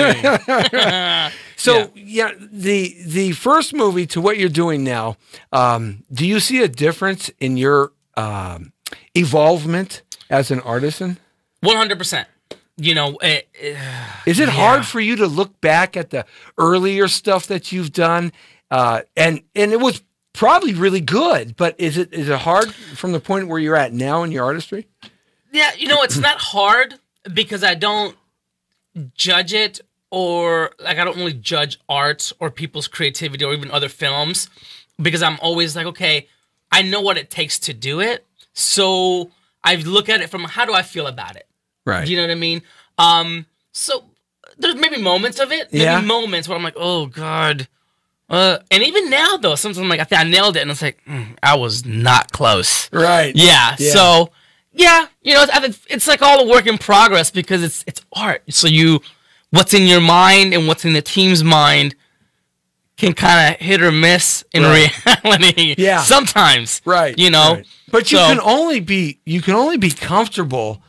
S2: So, yeah, the first movie to what you're doing now, do you see a difference in your evolvement as an artisan?
S4: 100%. You know,
S2: Is it hard for you to look back at the earlier stuff that you've done, and it was probably really good, but is it hard from the point where you're at now in your artistry?
S4: yeah, you know, it's not hard because I don't judge it, or like I don't really judge art or people's creativity or even other films, because I'm always like, okay, I know what it takes to do it. So I look at it from how do I feel about it?
S2: Right.
S4: You know what I mean? So there's maybe moments of it, maybe moments where I'm like, oh God. And even now though, sometimes I'm like, I think I nailed it, and it's like, I was not close.
S2: Right.
S4: Yeah. So yeah, you know, it's like all a work in progress because it's art. So what's in your mind and what's in the team's mind can kind of hit or miss in reality.
S2: Yeah.
S4: Sometimes.
S2: Right.
S4: You know.
S2: Right. But you can only be comfortable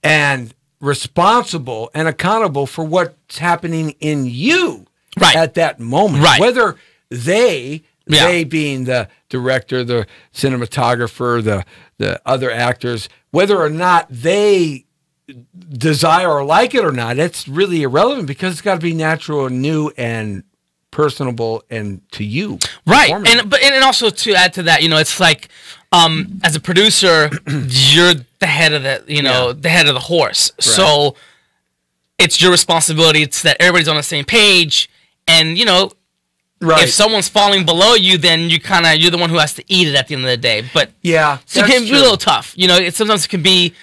S2: and responsible and accountable for what's happening in you at that moment.
S4: Right.
S2: Whether they being the director, the cinematographer, the other actors, whether or not they desire or like it or not, it's really irrelevant because it's got to be natural and new and personable and to you.
S4: Right. And also to add to that, you know, it's like as a producer, you're the head of the head of the horse. Right. So it's your responsibility that everybody's on the same page, and you know, if someone's falling below you, then you're the one who has to eat it at the end of the day. But so it can be a little tough. You know, sometimes it can be,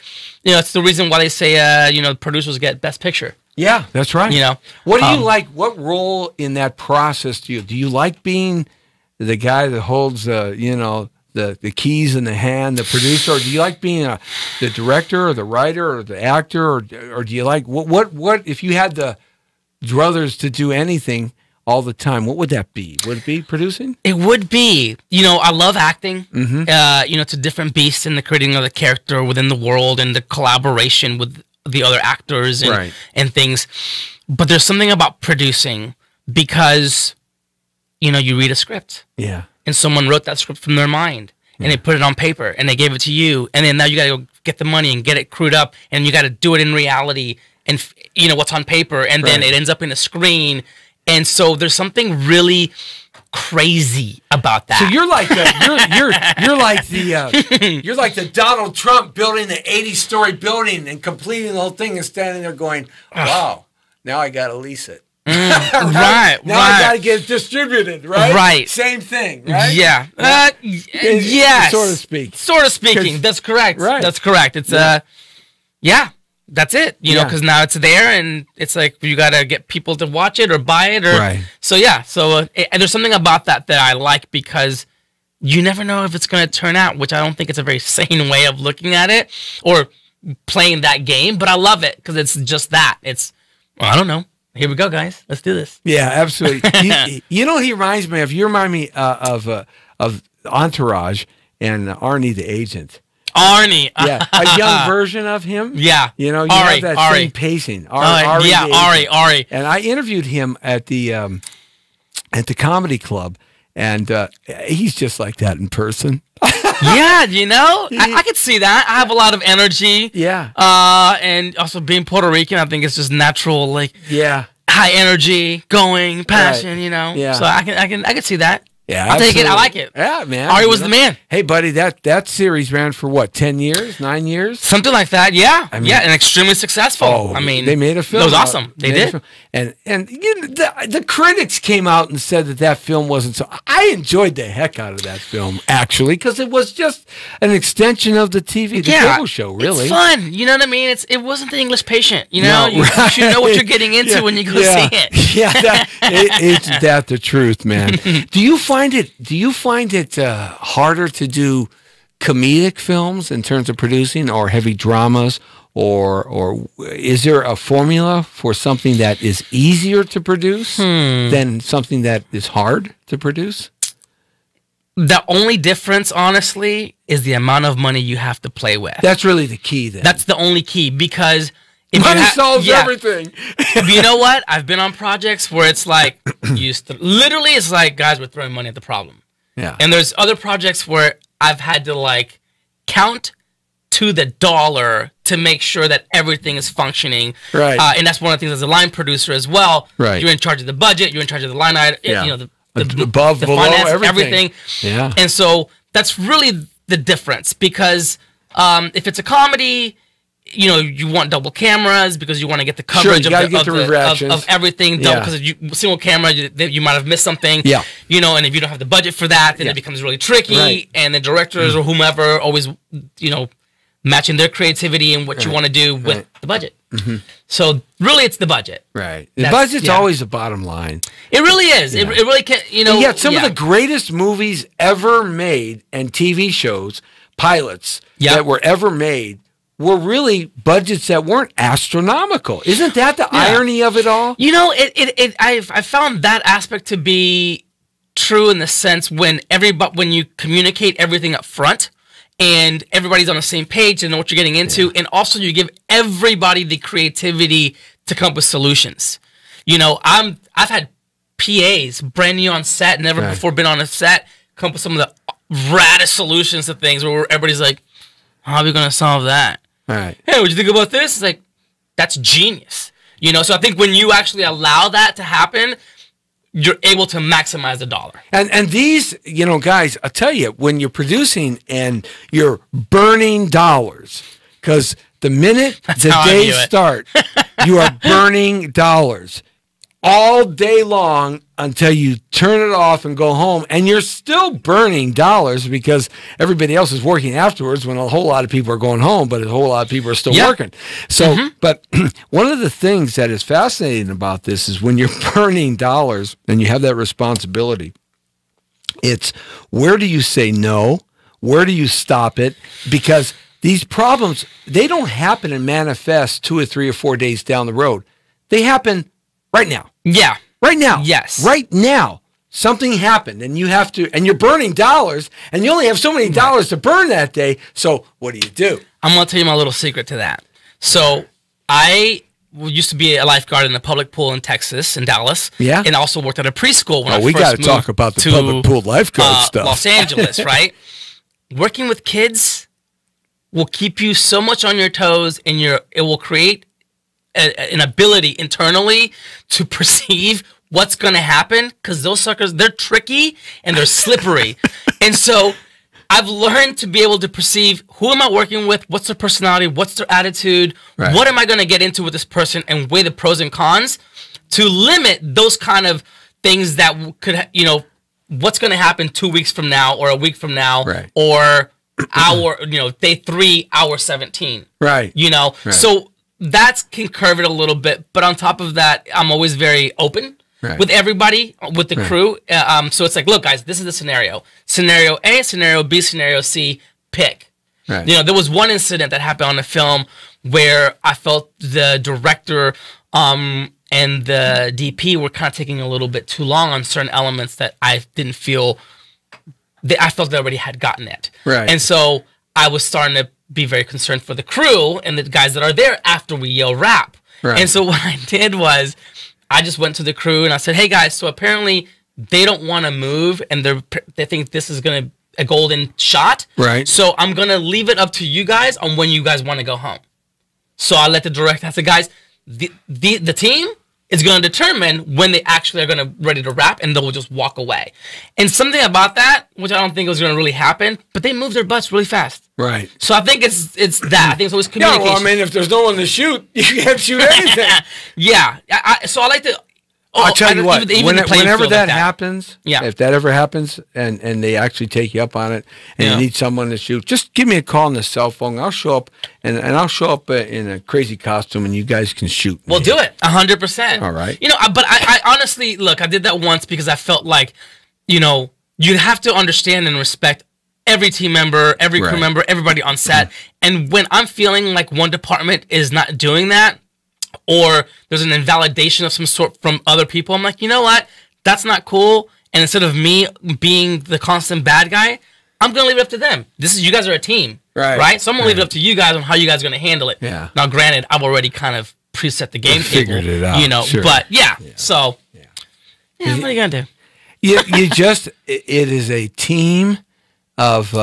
S4: you know, it's the reason why they say you know, producers get Best Picture.
S2: Yeah, that's right.
S4: You know,
S2: what do you like? What role in that process do you like being the guy that holds you know, the keys in the hand, the producer, or do you like being the director or the writer or the actor, or do you like what if you had the druthers to do anything all the time, what would that be? Would it be producing?
S4: It would be. You know, I love acting. You know, it's a different beast in the creating of the character within the world and the collaboration with the other actors and things. But there's something about producing because, you know, you read a script.
S2: Yeah.
S4: And someone wrote that script from their mind. And they put it on paper and they gave it to you. And then now you got to go get the money and get it crewed up. And you got to do it in reality. And, you know, what's on paper. And then it ends up in a screen. And so there's something really crazy about that.
S2: So you're like you're like the Donald Trump building the 80-story building and completing the whole thing and standing there going, "Wow, now I got to lease it."
S4: Right.
S2: Now I got to get it distributed. Right.
S4: Right.
S2: Same thing. Right.
S4: Yeah. Yes.
S2: Sort of speaking.
S4: That's correct.
S2: Right.
S4: That's correct. It's yeah. That's it, you know, because now it's there, and it's like you got to get people to watch it or buy it, or so yeah. So and there's something about that I like because you never know if it's going to turn out, which I don't think it's a very sane way of looking at it or playing that game, but I love it because it's just that. It's I don't know. Here we go, guys. Let's do this.
S2: Yeah, absolutely. You know, he reminds me of of Entourage and Arnie the Agent.
S4: Arnie.
S2: Yeah, a young version of him.
S4: Yeah.
S2: You know, you have that same pacing.
S4: Ari.
S2: And I interviewed him at the comedy club, and he's just like that in person.
S4: Yeah, you know, I could see that. I have a lot of energy.
S2: Yeah.
S4: And also being Puerto Rican, I think it's just natural, like high energy, going, passion, you know. Yeah. So I can see that.
S2: Yeah,
S4: I'll take it. I like it.
S2: Yeah, man.
S4: Ari was the man.
S2: Hey, buddy, that series ran for what, 10 years, 9 years?
S4: Something like that, yeah. I mean, and extremely successful.
S2: Oh,
S4: I mean,
S2: they made a film.
S4: That was awesome. They did.
S2: And you know, the critics came out and said that film wasn't so. I enjoyed the heck out of that film, actually, because it was just an extension of the cable show, really.
S4: It's fun. You know what I mean? It wasn't The English Patient. You know, you should know what you're getting into when you go see it.
S2: Yeah, isn't that the truth, man? Do you find it harder to do comedic films in terms of producing, or heavy dramas, or is there a formula for something that is easier to produce than something that is hard to produce?
S4: The only difference, honestly, is the amount of money you have to play with.
S2: That's really the key then.
S4: That's the only key, because if
S2: money solves everything.
S4: You know what? I've been on projects where it's like, literally, it's like, guys, we're throwing money at the problem.
S2: Yeah.
S4: And there's other projects where I've had to like count to the dollar to make sure that everything is functioning.
S2: Right.
S4: And that's one of the things as a line producer as well.
S2: Right.
S4: You're in charge of the budget. You're in charge of the line item.
S2: Yeah.
S4: You know, the
S2: above, below,
S4: finance,
S2: everything. Yeah.
S4: And so that's really the difference, because if it's a comedy, you know, you want double cameras because you want to get the coverage of everything double, because single camera, you might have missed something.
S2: Yeah.
S4: You know, and if you don't have the budget for that, then it becomes really tricky.
S2: Right.
S4: And the directors or whomever always, you know, matching their creativity and what you want to do with the budget. So really, it's the budget.
S2: Right. The budget's always the bottom line.
S4: It really is. It really can. You know.
S2: And yet, some of the greatest movies ever made and TV shows, pilots that were ever made, were really budgets that weren't astronomical. Isn't that the irony of it all?
S4: You know, I found that aspect to be true in the sense when you communicate everything up front, and everybody's on the same page and know what you're getting into, and also you give everybody the creativity to come up with solutions. You know, I've had PAs brand new on set, never before been on a set, come up with some of the raddest solutions to things where everybody's like, how are we going to solve that?
S2: All right.
S4: Hey, what'd you think about this? It's like, that's genius. You know, so I think when you actually allow that to happen, you're able to maximize the dollar.
S2: And these, you know, guys, I'll tell you, when you're producing and you're burning dollars, because the minute the days start, you are burning dollars all day long until you turn it off and go home, and you're still burning dollars because everybody else is working afterwards when a whole lot of people are going home, but a whole lot of people are still working. So, but one of the things that is fascinating about this is when you're burning dollars and you have that responsibility, it's where do you say no? Where do you stop it? Because these problems, they don't happen and manifest 2 or 3 or 4 days down the road. They happen right now.
S4: Yeah.
S2: Right now.
S4: Yes.
S2: Right now. Something happened and you have to, and you're burning dollars and you only have so many dollars to burn that day. So what do?
S4: I'm going to tell you my little secret to that. So I used to be a lifeguard in a public pool in Texas, in Dallas.
S2: Yeah.
S4: And also worked at a preschool when I
S2: we
S4: first
S2: got to
S4: moved
S2: talk about the
S4: to,
S2: public pool lifeguard stuff.
S4: Los Angeles, right? Working with kids will keep you so much on your toes, and it will create an ability internally to perceive what's going to happen, because those suckers, they're tricky and they're slippery. And so I've learned to be able to perceive, who am I working with, what's their personality, what's their attitude, what am I going to get into with this person, and weigh the pros and cons to limit those kind of things that could, you know, what's going to happen 2 weeks from now or a week from now, or day 3, hour 17.
S2: Right.
S4: You know, so that can curve it a little bit. But on top of that, I'm always very open with everybody, with the crew. So it's like, look, guys, this is the scenario. Scenario A, scenario B, scenario C, pick.
S2: Right.
S4: You know, there was one incident that happened on the film where I felt the director and the DP were kind of taking a little bit too long on certain elements that I didn't feel, I felt they already had gotten it.
S2: Right.
S4: And so I was starting to be very concerned for the crew and the guys that are there after we yell rap.
S2: Right.
S4: And so what I did was I just went to the crew and I said, hey guys, so apparently they don't want to move and they think this is going to be a golden shot.
S2: Right.
S4: So I'm going to leave it up to you guys on when you guys want to go home. So I let the director, I said, guys, the team is going to determine when they actually are going to ready to wrap, and they'll just walk away. And something about that, which I don't think was going to really happen, but they move their butts really fast.
S2: Right.
S4: So I think it's that. I think it's always communication.
S2: Yeah, well, I mean, if there's no one to shoot, you can't shoot anything.
S4: Yeah. So I like to...
S2: I'll tell you what, whenever that happens, if that ever happens and they actually take you up on it and you need someone to shoot, just give me a call on the cell phone. I'll show up and I'll show up in a crazy costume and you guys can shoot.
S4: We'll do it 100%.
S2: All right.
S4: You know, but I honestly, look, I did that once because I felt like, you know, you have to understand and respect every team member, every crew
S2: Right.
S4: member, everybody on set. And when I'm feeling like one department is not doing that, or there's an invalidation of some sort from other people, I'm like, you know what? That's not cool. And instead of me being the constant bad guy, I'm going to leave it up to them. You guys are a team, right? So I'm going to leave it up to you guys on how you guys are going to handle it.
S2: Yeah.
S4: Now, granted, I've already kind of preset the game table.
S2: Figured it out,
S4: You know,
S2: sure.
S4: but so, what are you going to do?
S2: You just, it is a team of,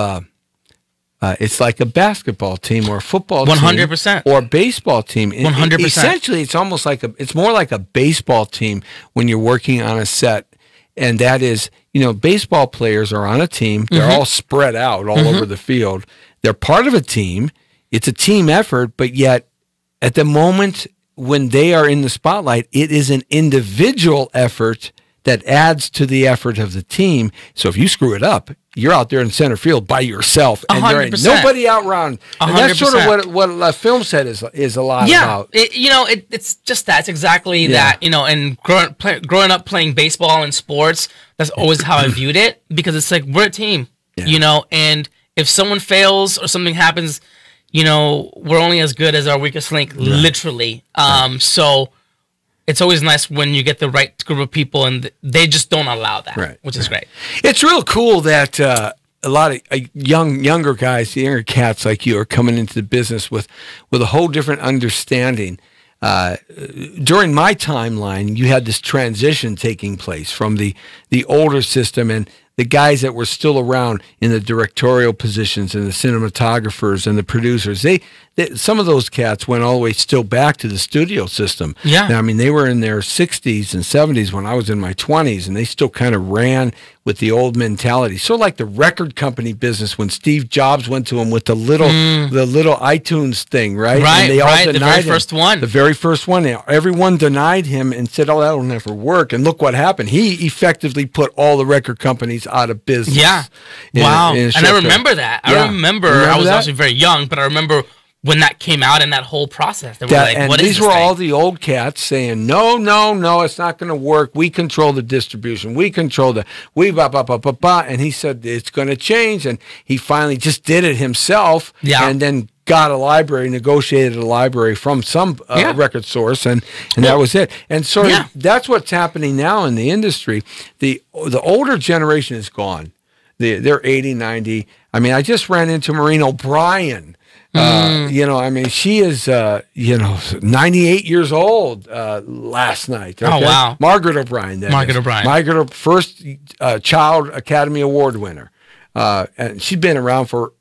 S2: it's like a basketball team or a football team.
S4: 100%.
S2: Or a baseball team.
S4: 100%.
S2: Essentially, it's almost like it's more like a baseball team when you're working on a set. And that is, baseball players are on a team. They're all spread out all over the field. They're part of a team. It's a team effort, but yet at the moment when they are in the spotlight, it is an individual effort that adds to the effort of the team. So if you screw it up, you're out there in center field by yourself, and there ain't
S4: 100%.
S2: nobody out around. And that's sort of
S4: 100%.
S2: what a film set is a lot about.
S4: It's just that. It's exactly that. And growing up playing baseball and sports, that's always how I viewed it, because it's like we're a team, and if someone fails or something happens, we're only as good as our weakest link, literally. So it's always nice when you get the right group of people and they just don't allow that, which is great.
S2: It's real cool that a lot of younger guys, younger cats like you, are coming into the business with a whole different understanding. During my timeline, you had this transition taking place from the older system, and the guys that were still around in the directorial positions and the cinematographers and the producers, some of those cats went all the way still back to the studio system.
S4: Yeah.
S2: Now, I mean, they were in their 60s and 70s when I was in my 20s, and they still kind of ran with the old mentality. Sort of like the record company business when Steve Jobs went to them with the little iTunes thing, right?
S4: Right,
S2: and they all
S4: right, the
S2: denied
S4: very
S2: him.
S4: first one.
S2: The very first one. Everyone denied him and said, oh, that'll never work. And look what happened. He effectively put all the record companies out of business.
S4: Yeah.
S2: in
S4: Wow.
S2: a
S4: And
S2: short
S4: I
S2: period.
S4: remember that.
S2: Yeah.
S4: I remember
S2: Remember
S4: I was
S2: that?
S4: actually very young, but I remember when that came out and that whole process. They were like,
S2: And
S4: what is
S2: these
S4: this
S2: were
S4: thing?
S2: all the old cats saying, no, it's not going to work. We control the distribution. We control and he said, it's going to change. And he finally just did it himself.
S4: Yeah.
S2: And then got a library, negotiated a library from some record source, and that was it. And so that's what's happening now in the industry. The older generation is gone. They're 80, 90. I mean, I just ran into Maureen O'Brien. I mean, she is, 98 years old last night. Okay?
S4: Oh, wow.
S2: Margaret O'Brien. Margaret, first Child Academy Award winner. And she'd been around for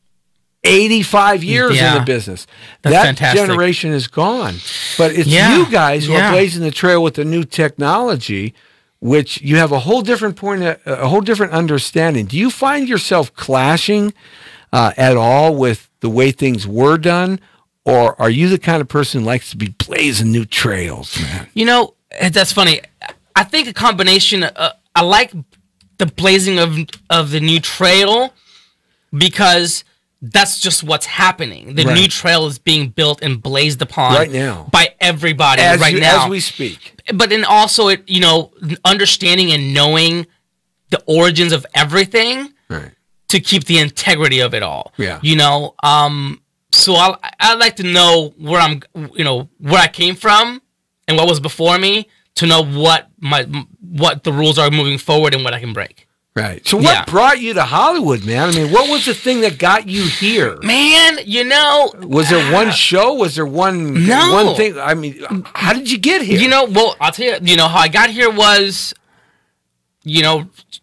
S2: 85 years in the business.
S4: That's
S2: that
S4: fantastic.
S2: generation is gone. But it's you guys who are blazing the trail with the new technology, which you have a whole different a whole different understanding. Do you find yourself clashing at all with the way things were done, or are you the kind of person who likes to be blazing new trails, man?
S4: That's funny. I think a combination. I like the blazing of the new trail because that's just what's happening. The new trail is being built and blazed upon
S2: right now
S4: by everybody
S2: now,
S4: as
S2: we speak.
S4: But then also, understanding and knowing the origins of everything to keep the integrity of it all.
S2: Yeah.
S4: So I like to know where where I came from and what was before me to know what the rules are moving forward and what I can break.
S2: Right. So what brought you to Hollywood, man? I mean, what was the thing that got you here?
S4: Man,
S2: was there one show? Was there one thing? I mean, how did you get here?
S4: Well, I'll tell you, how I got here was,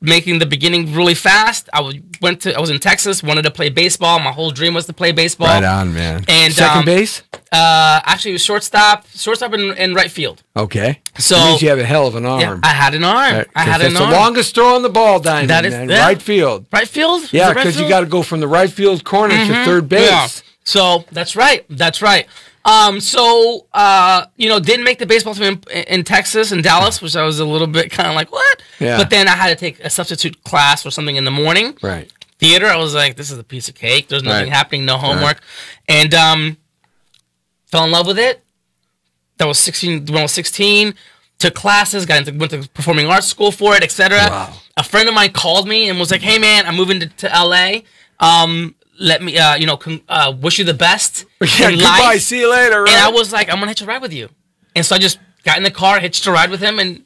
S4: making the beginning really fast. I was in Texas, wanted to play baseball. My whole dream was to play baseball.
S2: Right on, man.
S4: And
S2: second base?
S4: Actually, it was shortstop in right field.
S2: Okay.
S4: So
S2: that means you have a hell of an arm.
S4: Yeah, I had an arm.
S2: Right,
S4: I had an arm.
S2: That's the longest throw on the ball, Diamond.
S4: That is
S2: man. Right field.
S4: Right field?
S2: Yeah, because you got to go from the right field corner to third base.
S4: Yeah. So that's right. That's right. Didn't make the baseball team in Texas and Dallas, which I was a little bit kind of like, what?
S2: Yeah.
S4: But then I had to take a substitute class or something in the morning.
S2: Right.
S4: Theater, I was like, this is a piece of cake. There's nothing happening, no homework. And fell in love with it. That was 16. When I was 16, took classes, went to performing arts school for it, etc.
S2: Wow.
S4: A friend of mine called me and was like, hey, man, I'm moving to LA. Let me, wish you the best
S2: Yeah,
S4: in
S2: goodbye.
S4: life.
S2: See you later. Right?
S4: And I was like, I'm gonna hitch a ride with you. And so I just got in the car, hitched a ride with him, and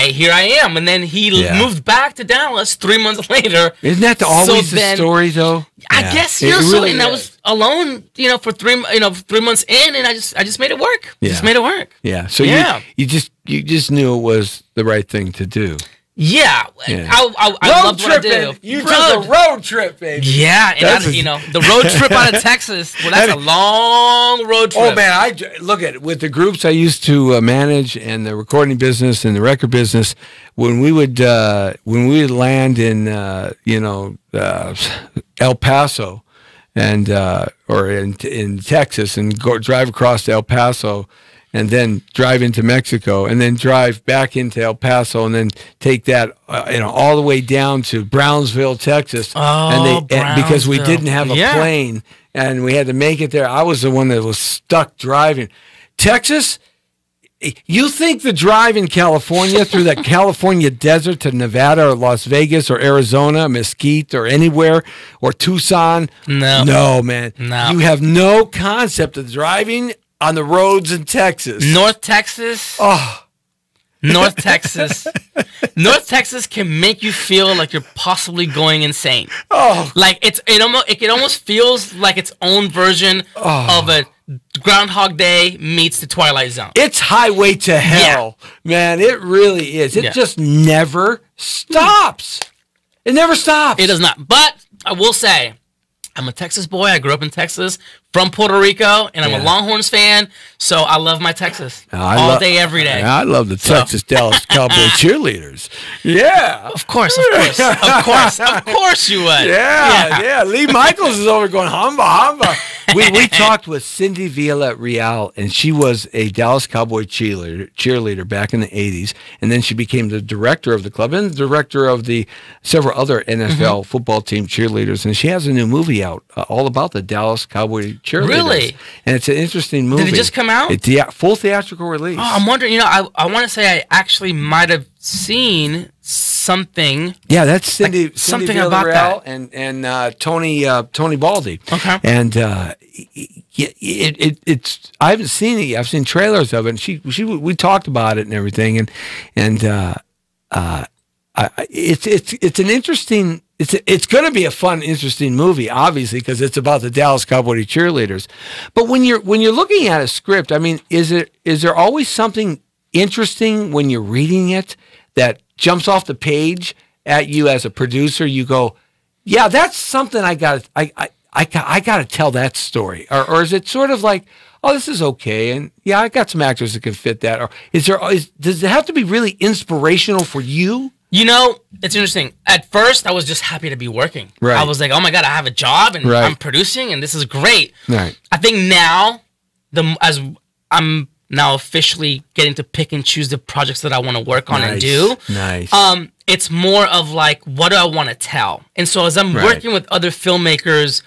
S4: here I am. And then he moved back to Dallas 3 months later.
S2: Isn't that always the story, though?
S4: I guess
S2: It
S4: so.
S2: really
S4: And I
S2: is.
S4: was alone, for 3 months in, and I just made it work.
S2: Yeah.
S4: Just made it work.
S2: Yeah. So
S4: Yeah.
S2: you just knew it was the right thing to do.
S4: Yeah.
S2: Yeah.
S4: I loved what I did.
S2: You took a road trip, baby.
S4: Yeah, and the road trip out of Texas. Well, that's a long road trip.
S2: Oh man, look at with the groups I used to manage and the recording business and the record business. When we would land in El Paso and or in Texas and drive across to El Paso. And then drive into Mexico, and then drive back into El Paso, and then take that, all the way down to Brownsville, Texas.
S4: Oh,
S2: because we
S4: Brownsville.
S2: didn't have a plane, and we had to make it there. I was the one that was stuck driving. Texas, you think the drive in California through the California desert to Nevada or Las Vegas or Arizona, Mesquite or anywhere, or Tucson? No, man.
S4: No.
S2: You have no concept of driving on the roads in Texas.
S4: North Texas.
S2: Oh.
S4: North Texas. North Texas can make you feel like you're possibly going insane.
S2: Oh.
S4: Like it almost feels like its own version of a Groundhog Day meets the Twilight Zone.
S2: It's highway to hell, man. It really is. It just never stops. It never stops.
S4: It does not. But I will say, I'm a Texas boy. I grew up in Texas, from Puerto Rico, and I'm a Longhorns fan, so I love my Texas all day, every day.
S2: I love the Texas Dallas Cowboy cheerleaders. Yeah.
S4: Of course. Of course you would.
S2: Yeah. Lee Michaels is over going, hamba, hamba. We talked with Cindy Villa Real, and she was a Dallas Cowboy cheerleader back in the 80s, and then she became the director of the club and the director of the several other NFL football team cheerleaders, and she has a new movie out all about the Dallas Cowboy cheerleaders.
S4: Really?
S2: And it's an interesting movie.
S4: Did it just come out?
S2: It's full theatrical release.
S4: Oh, I'm wondering, I want to say I actually might have seen something.
S2: Yeah, that's Cindy
S4: something about
S2: Villarreal and Tony Baldy.
S4: Okay.
S2: And it's I haven't seen it yet. I've seen trailers of it. And we talked about it and everything. And it's an interesting. It's going to be a fun, interesting movie, obviously, because it's about the Dallas Cowboy cheerleaders. But when you're looking at a script, I mean, is there always something interesting when you're reading it that jumps off the page at you as a producer? You go, yeah, that's something I got to tell that story, or is it sort of like, oh, this is okay, and yeah, I got some actors that can fit that, or does it have to be really inspirational for you?
S4: It's interesting. At first, I was just happy to be working.
S2: Right.
S4: I was like, oh my God, I have a job and I'm producing and this is great.
S2: Right.
S4: I think now, as I'm now officially getting to pick and choose the projects that I want to work on and do.
S2: Nice.
S4: It's more of like, what do I want to tell? And so as I'm working with other filmmakers,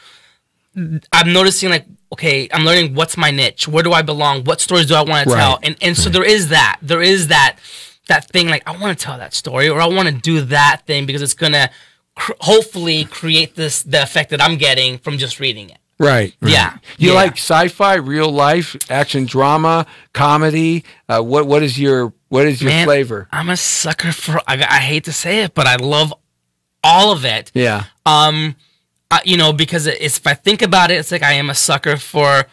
S4: I'm noticing like, okay, I'm learning what's my niche. Where do I belong? What stories do I want to tell? And so there is that. There is that thing like, I want to tell that story, or I want to do that thing because it's going to hopefully create the effect that I'm getting from just reading it.
S2: Right.
S4: Yeah.
S2: You like sci-fi, real life, action, drama, comedy? What is your flavor?
S4: I'm a sucker for. I hate to say it, but I love all of it.
S2: Yeah.
S4: Because if I think about it, it's like I am a sucker for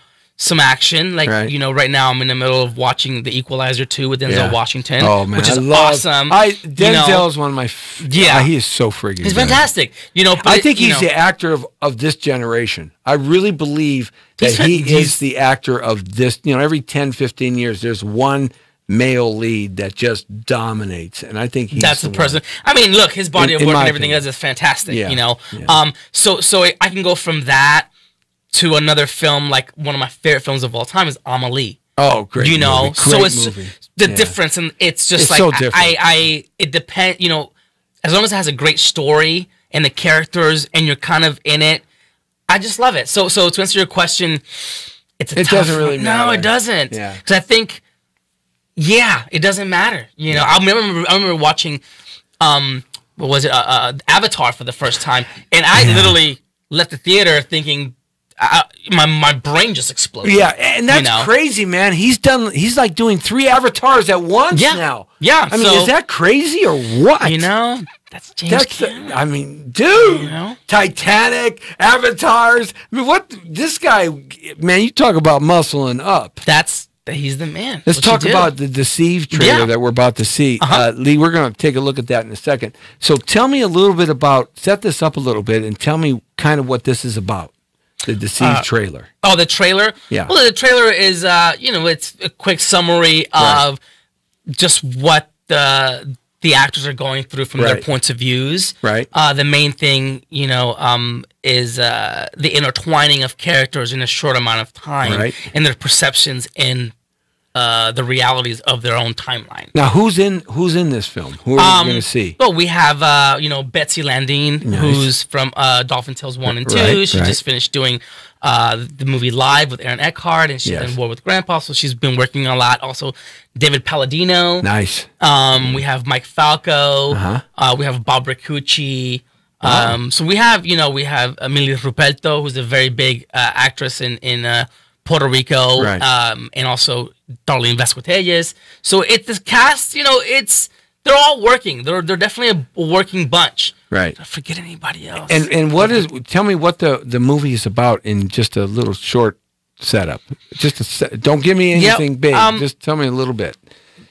S4: some action. Like right now I'm in the middle of watching The Equalizer 2 with Denzel Washington.
S2: Oh man,
S4: which is awesome.
S2: Denzel is one of my. He is so friggin'
S4: He's
S2: good.
S4: fantastic.
S2: I think he's the actor of this generation. I really believe that he is the actor of this. Every 10, 15 years, there's one male lead that just dominates, and I think
S4: that's the person. I mean, look, his body of work and everything is fantastic.
S2: Yeah.
S4: So I can go from that to another film, like one of my favorite films of all time is Amelie.
S2: Oh, great! Movie.
S4: So it's the difference, and it's just
S2: so different.
S4: It depends. As long as it has a great story and the characters, and you're kind of in it, I just love it. So to answer your question, it
S2: doesn't really matter.
S4: No, it doesn't.
S2: Yeah,
S4: because I think, it doesn't matter. I remember watching, what was it, Avatar for the first time, and I literally left the theater thinking my brain just exploded.
S2: Yeah, and that's crazy, man. He's like doing 3 avatars at once now.
S4: Yeah.
S2: I mean, is that crazy or what?
S4: That's James Cameron.
S2: I mean, dude, Titanic, avatars. I mean, what this guy, man, you talk about muscling up.
S4: He's the man.
S2: Let's talk about the Deceived trailer that we're about to see. Lee, we're going to take a look at that in a second. So tell me a little bit set this up a little bit and tell me kind of what this is about. The Deceived trailer.
S4: Oh, the trailer?
S2: Yeah.
S4: Well, the trailer is, it's a quick summary of just what the actors are going through from their points of views.
S2: Right.
S4: The main thing, is the intertwining of characters in a short amount of time and their perceptions and the realities of their own timeline.
S2: Now, who's in this film? Who are we going to see?
S4: Well, we have Betsy Landine, who's from Dolphin Tales 1 and 2. She just finished doing the movie Live with Aaron Eckhart, and she's in War with Grandpa, so she's been working a lot. Also, David Palladino.
S2: Nice.
S4: We have Mike Falco. We have Bob Riccucci. So we have Amelia Ruppelto, who's a very big actress in Puerto Rico, and also Darlene Vasquez. So it's this cast, they're all working. They're definitely a working bunch.
S2: Right.
S4: Don't forget anybody else.
S2: And tell me what the movie is about in just a little short setup. Don't give me anything big. Just tell me a little bit.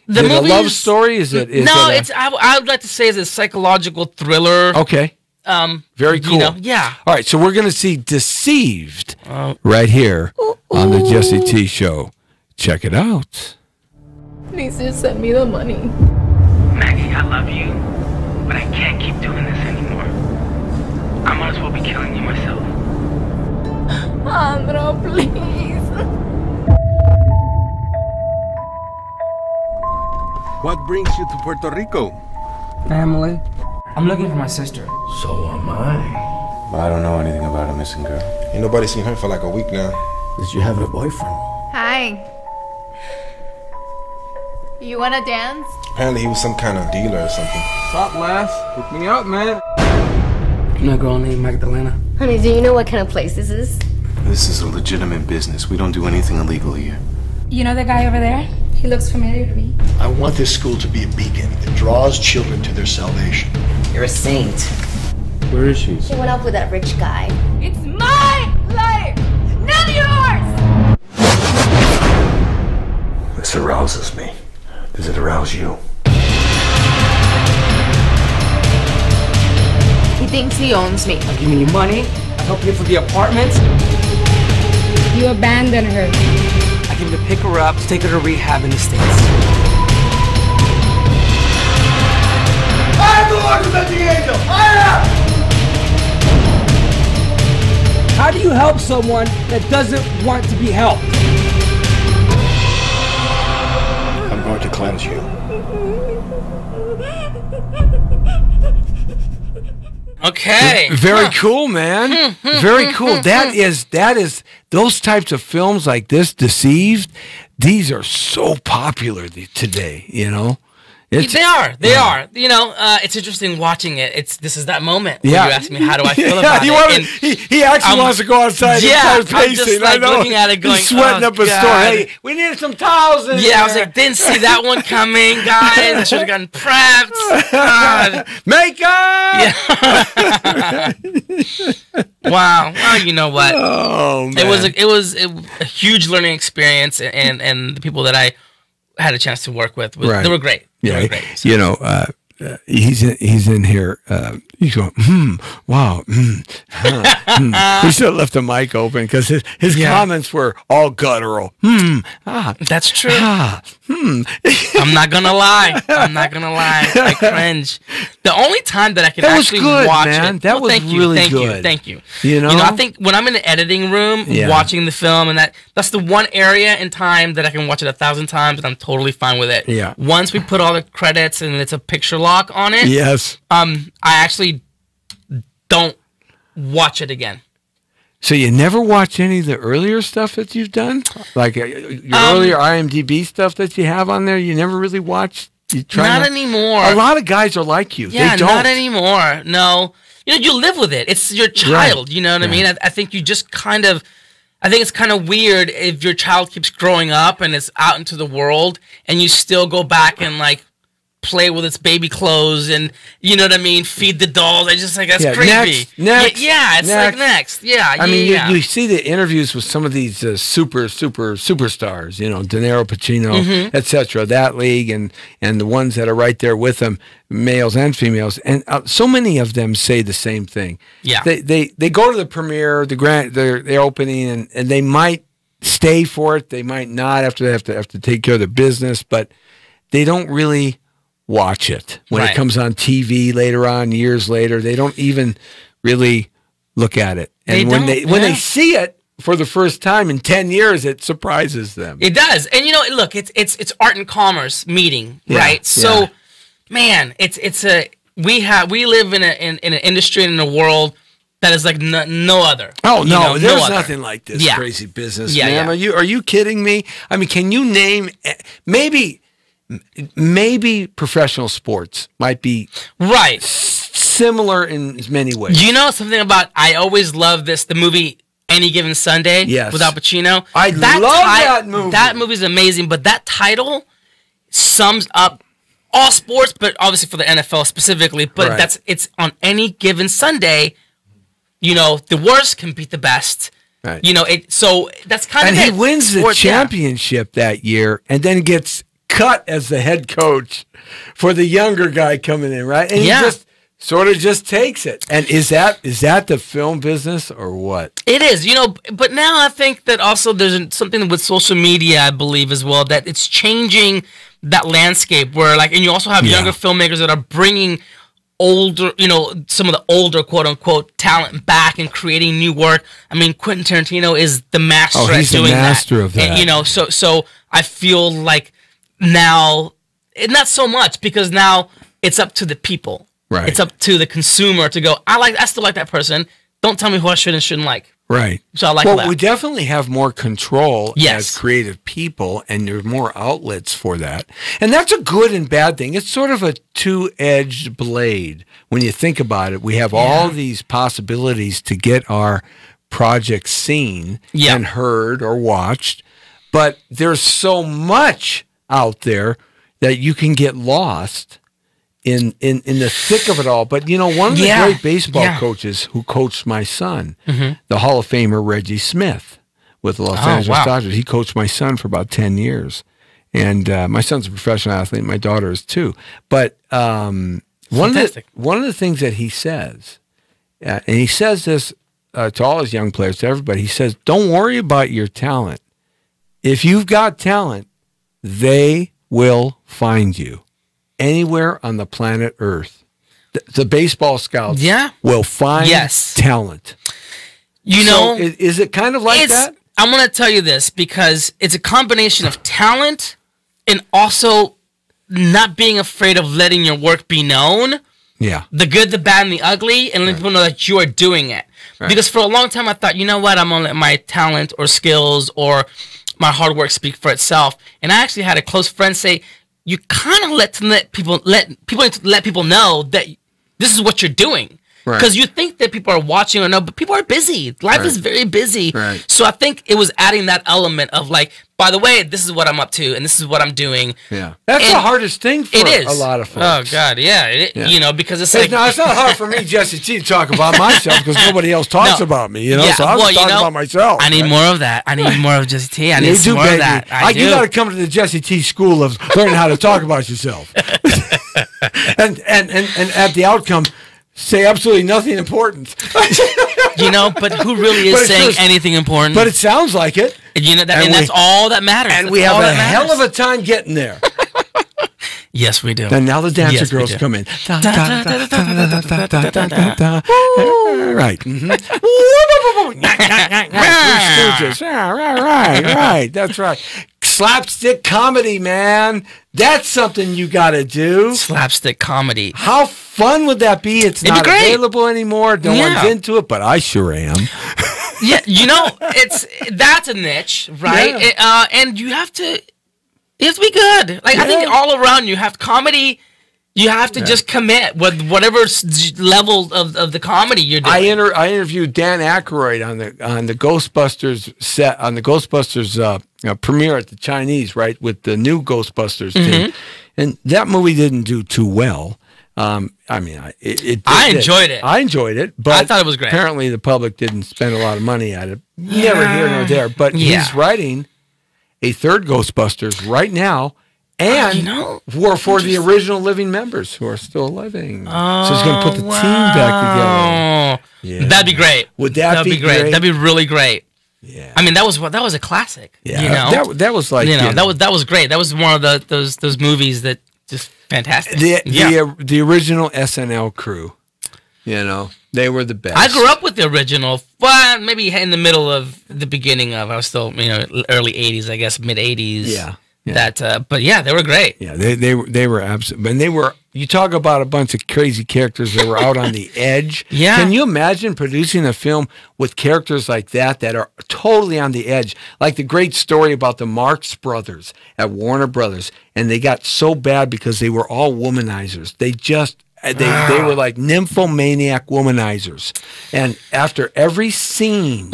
S2: Is it a love story?
S4: I would like to say it's a psychological thriller.
S2: Okay. Very cool.
S4: Yeah.
S2: All right, so we're going to see Deceived right here on the Jesse T Show. Check it out.
S5: Please just send me the money.
S6: Maggie, I love you, but I can't keep doing this anymore. I might as well be killing you myself.
S5: Andro, please.
S7: What brings you to Puerto Rico?
S6: Family. I'm looking for my sister.
S7: So am I.
S8: But I don't know anything about a missing girl.
S9: Ain't nobody seen her for like a week now.
S7: Did you have a boyfriend?
S5: Hi. You wanna dance?
S9: Apparently he was some kind of dealer or something.
S6: What's up, lass? Hook me up, man. You know a girl named Magdalena?
S10: Honey, do you know what kind of place this is?
S8: This is a legitimate business. We don't do anything illegal here.
S5: You know the guy over there? He looks familiar to me.
S11: I want this school to be a beacon that draws children to their salvation.
S6: You're a saint.
S8: Where is she?
S10: She went up with that rich guy.
S5: It's my life, not yours!
S8: This arouses me. Does it arouse you?
S5: He thinks he owns me.
S6: I'm giving you money. I help you for the apartment.
S5: You abandoned her.
S6: I came to pick her up, to take her to rehab in the States.
S11: I am the Lord Avenging Angel! I am!
S6: How do you help someone that doesn't want to be helped?
S11: I'm going to cleanse you.
S4: Okay.
S2: Very cool, man. Very cool. That is those types of films like this, Deceived, these are so popular today,
S4: They are. It's interesting watching it. This is that moment where you ask me how do I feel about it.
S2: He actually wants to go outside and start pacing.
S4: I'm just looking at it going,
S2: he's sweating up a storm. Hey, we need some towels in
S4: I was like, didn't see that one coming, guys. I should have gotten prepped.
S2: Makeup!
S4: Yeah. Wow. Well, you know what?
S2: Oh, man.
S4: It was a huge learning experience, and the people that I had a chance to work with, they were great.
S2: Yeah, he's in here. He's going, wow, huh. We should have left the mic open because his comments were all guttural.
S4: That's true. I'm not gonna lie. I cringe. The only time that I can actually watch it.
S2: That was really good.
S4: Thank you.
S2: I
S4: think when I'm in the editing room watching the film, and that's the one area in time that I can watch it 1,000 times, and I'm totally fine with it.
S2: Yeah.
S4: Once we put all the credits and it's a picture lock on it.
S2: Yes.
S4: I actually don't watch it again.
S2: So you never watch any of the earlier stuff that you've done? Like your earlier IMDb stuff that you have on there, you never really watched?
S4: Not anymore.
S2: A lot of guys are like you.
S4: Yeah,
S2: they don't.
S4: Not anymore. No. you live with it. It's your child. You know what I mean? I think you just kind of. I think it's kind of weird if your child keeps growing up and is out into the world, and you still go back and like play with its baby clothes and you know what I mean, feed the dolls. I just like that's creepy.
S2: Next,
S4: yeah, it's like next. Yeah,
S2: I mean, you see the interviews with some of these superstars, you know, De Niro, Pacino, etc. That league and the ones that are right there with them, males and females, and so many of them say the same thing.
S4: Yeah,
S2: they go to the premiere, the opening, and they might stay for it. They might not after they have to take care of their business, but they don't really watch it when it comes on TV later on, years later. They don't even really look at it. And when they see it for the first time in 10 years, it surprises them.
S4: It does. And you know, look, it's art and commerce meeting, right? So, man, we live in an industry and in a world that is like no other.
S2: Oh no, there's nothing like this crazy business, man. Are you kidding me? I mean, can you name maybe professional sports might be similar in many ways.
S4: You know something about, I always love the movie Any Given Sunday with Al Pacino.
S2: I love that movie.
S4: That movie's amazing, but that title sums up all sports, but obviously for the NFL specifically, but it's on any given Sunday, you know, the worst can beat the best.
S2: Right.
S4: You know, so that's kind of it.
S2: And he wins the championship that year and then gets cut as the head coach for the younger guy coming in, right? And he just sort of just takes it. And is that the film business or what?
S4: It is, you know, but now I think that also there's something with social media, I believe as well, that it's changing that landscape where like, and you also have younger filmmakers that are bringing older, you know, some of the older quote unquote talent back and creating new work. I mean, Quentin Tarantino is the master at doing that.
S2: He's the master of that.
S4: And, you know, so I feel like now, not so much, because now it's up to the people.
S2: Right.
S4: It's up to the consumer to go, I still like that person. Don't tell me who I should and shouldn't like.
S2: Right.
S4: So I like
S2: that.
S4: Well,
S2: we definitely have more control as creative people, and there's more outlets for that. And that's a good and bad thing. It's sort of a two-edged blade. When you think about it, we have all these possibilities to get our projects seen and heard or watched, but there's so much out there that you can get lost in the thick of it all. But you know, one of the great baseball coaches who coached my son, the Hall of Famer Reggie Smith with the Los Angeles Dodgers, he coached my son for about 10 years. And my son's a professional athlete, my daughter is too. But one of the things that he says, and he says this to all his young players, to everybody, he says, don't worry about your talent. If you've got talent, they will find you anywhere on the planet Earth. The baseball scouts will find talent.
S4: You know,
S2: is it kind of like that?
S4: I'm going to tell you this because it's a combination of talent and also not being afraid of letting your work be known.
S2: Yeah.
S4: The good, the bad, and the ugly, and letting people know that you are doing it. Right. Because for a long time I thought, you know what, I'm going to let my talent or skills or my hard work speak for itself. And I actually had a close friend say, you kind of let people know that this is what you're doing. Because you think that people are watching or no, but people are busy. Life is very busy.
S2: Right.
S4: So I think it was adding that element of like, by the way, this is what I'm up to and this is what I'm doing.
S2: Yeah. That's the hardest thing for a lot of folks.
S4: Oh, God, you know, because it's like...
S2: No, it's not hard for me, Jesse T, to talk about myself because nobody else talks about me, you know? So I'm talking about myself.
S4: I need more of that. I need more of Jesse T. I need some more of that.
S2: You got to come to the Jesse T school of learning how to talk about yourself. and at the outcome... say absolutely nothing important.
S4: You know, but who really is saying anything important?
S2: But it sounds like it.
S4: You know, and that's all that matters.
S2: And we have a hell of a time getting there.
S4: Yes, we do.
S2: And now the dancer girls come in. Right. Right. That's right. Slapstick comedy, man. That's something you got to do.
S4: Slapstick comedy.
S2: How fun would that be? It's not available anymore. No one's into it, but I sure am.
S4: Yeah, you know, that's a niche, right?
S2: Yeah.
S4: And you have to be good. Like I think all around you have comedy. You have to just commit with whatever level of the comedy you're doing.
S2: I interviewed Dan Aykroyd on the Ghostbusters set, on the Ghostbusters premiere at the Chinese, right, with the new Ghostbusters team, and that movie didn't do too well. I mean, I enjoyed it. I enjoyed it, but
S4: I thought it was great.
S2: Apparently, the public didn't spend a lot of money at it. Never here nor there. But he's writing a third Ghostbusters right now. And for the original living members who are still living. So he's going to put the team back together. Yeah.
S4: That'd be great.
S2: Would that be great?
S4: That'd be really great.
S2: Yeah.
S4: I mean, that was a classic.
S2: Yeah.
S4: You know?
S2: That was like,
S4: that was great. That was one of those movies that just fantastic.
S2: The original SNL crew, they were the best.
S4: I grew up with the original. Well, maybe in the middle of the beginning of, I was still, early 80s, I guess, mid 80s.
S2: Yeah.
S4: But yeah, they were great.
S2: Yeah, they were absolutely, and you talk about a bunch of crazy characters that were out on the edge.
S4: Yeah.
S2: Can you imagine producing a film with characters like that are totally on the edge? Like the great story about the Marx Brothers at Warner Brothers, and they got so bad because they were all womanizers. They were like nymphomaniac womanizers. And after every scene,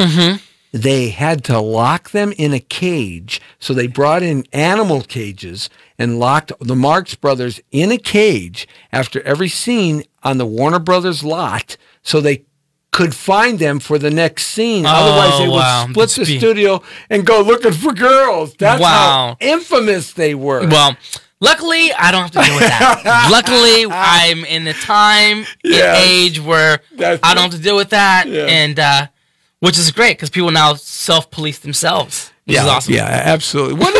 S2: they had to lock them in a cage. So they brought in animal cages and locked the Marx Brothers in a cage after every scene on the Warner Brothers lot so they could find them for the next scene. Otherwise, they would split the studio and go looking for girls. That's how infamous they were.
S4: Well, luckily, I don't have to deal with that. Luckily, I'm in the time and age where I don't have to deal with that. Yeah. And, which is great because people now self-police themselves. Which is awesome.
S2: Yeah, absolutely. What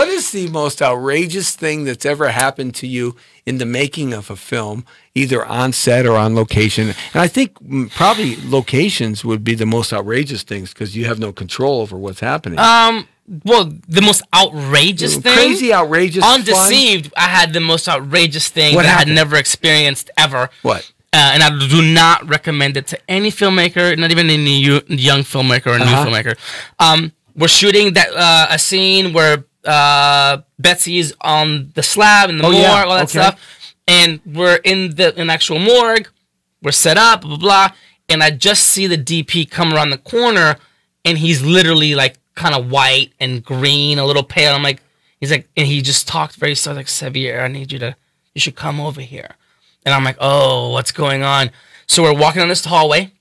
S2: is the most outrageous thing that's ever happened to you in the making of a film, either on set or on location? And I think probably locations would be the most outrageous things because you have no control over what's happening.
S4: Well, the most outrageous thing,
S2: crazy, outrageous,
S4: Undeceived.
S2: Fun.
S4: I had the most outrageous thing
S2: What
S4: that
S2: happened?
S4: I had never experienced ever.
S2: What?
S4: And I do not recommend it to any filmmaker, not even any young filmmaker or new filmmaker. We're shooting a scene where Betsy's on the slab in the morgue, all that stuff, and we're in an actual morgue. We're set up, blah, blah, blah, and I just see the DP come around the corner, and he's literally like kind of white and green, a little pale. I'm like, and he just talked very slow, like, Xavier, I need you should come over here. And I'm like, oh, what's going on? So we're walking down this hallway,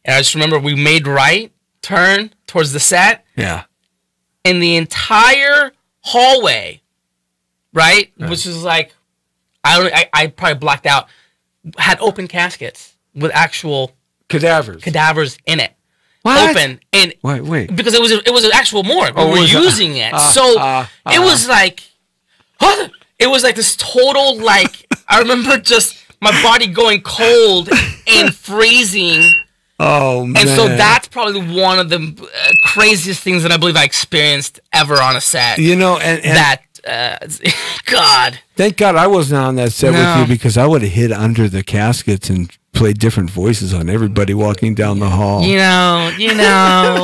S4: and I just remember we made right turn towards the set.
S2: Yeah.
S4: And the entire hallway, right, which was like, I probably blacked out, had open caskets with actual cadavers in it.
S2: What?
S4: Open and
S2: wait,
S4: because it was an actual morgue. We were using it, so it was like, it was like this total like. I remember just my body going cold and freezing.
S2: Oh, man.
S4: And so that's probably one of the craziest things that I believe I experienced ever on a set.
S2: And
S4: that, God.
S2: Thank God I wasn't on that set with you because I would have hid under the caskets and played different voices on everybody walking down the hall.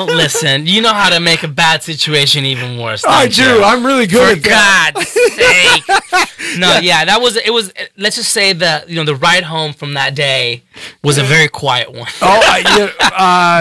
S4: Listen, you know how to make a bad situation even worse.
S2: I do. I'm really good at that.
S4: For God's sake. No, it was, let's just say that, the ride home from that day was a very quiet one.
S2: Sure.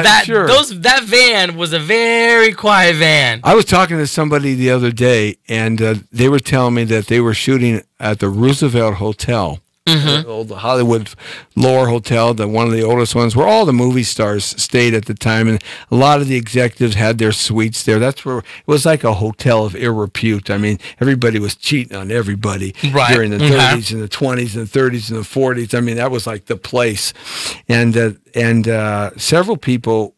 S4: That van was a very quiet van.
S2: I was talking to somebody the other day, and they were telling me that they were shooting at the Roosevelt Hotel. The Hollywood Lower Hotel, one of the oldest ones, where all the movie stars stayed at the time, and a lot of the executives had their suites there. That's where it was like a hotel of ill repute. I mean, everybody was cheating on everybody during the 30s and the 20s and the 30s and the 40s. I mean, that was like the place, and several people.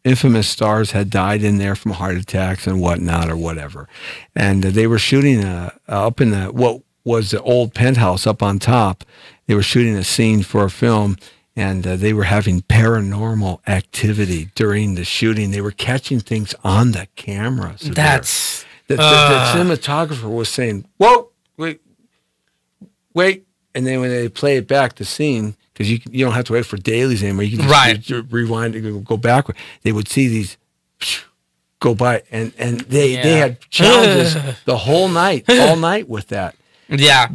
S2: Infamous stars had died in there from heart attacks and whatnot or whatever, and they were shooting up in what was the old penthouse up on top. They were shooting a scene for a film, and they were having paranormal activity during the shooting. They were catching things on the camera. So
S4: that's
S2: the cinematographer was saying, "Whoa, wait," and then when they play it back, the scene. Because you don't have to wait for dailies anymore. You can just rewind and go backward. They would see these go by, and they had challenges the whole night, all night with that.
S4: Yeah.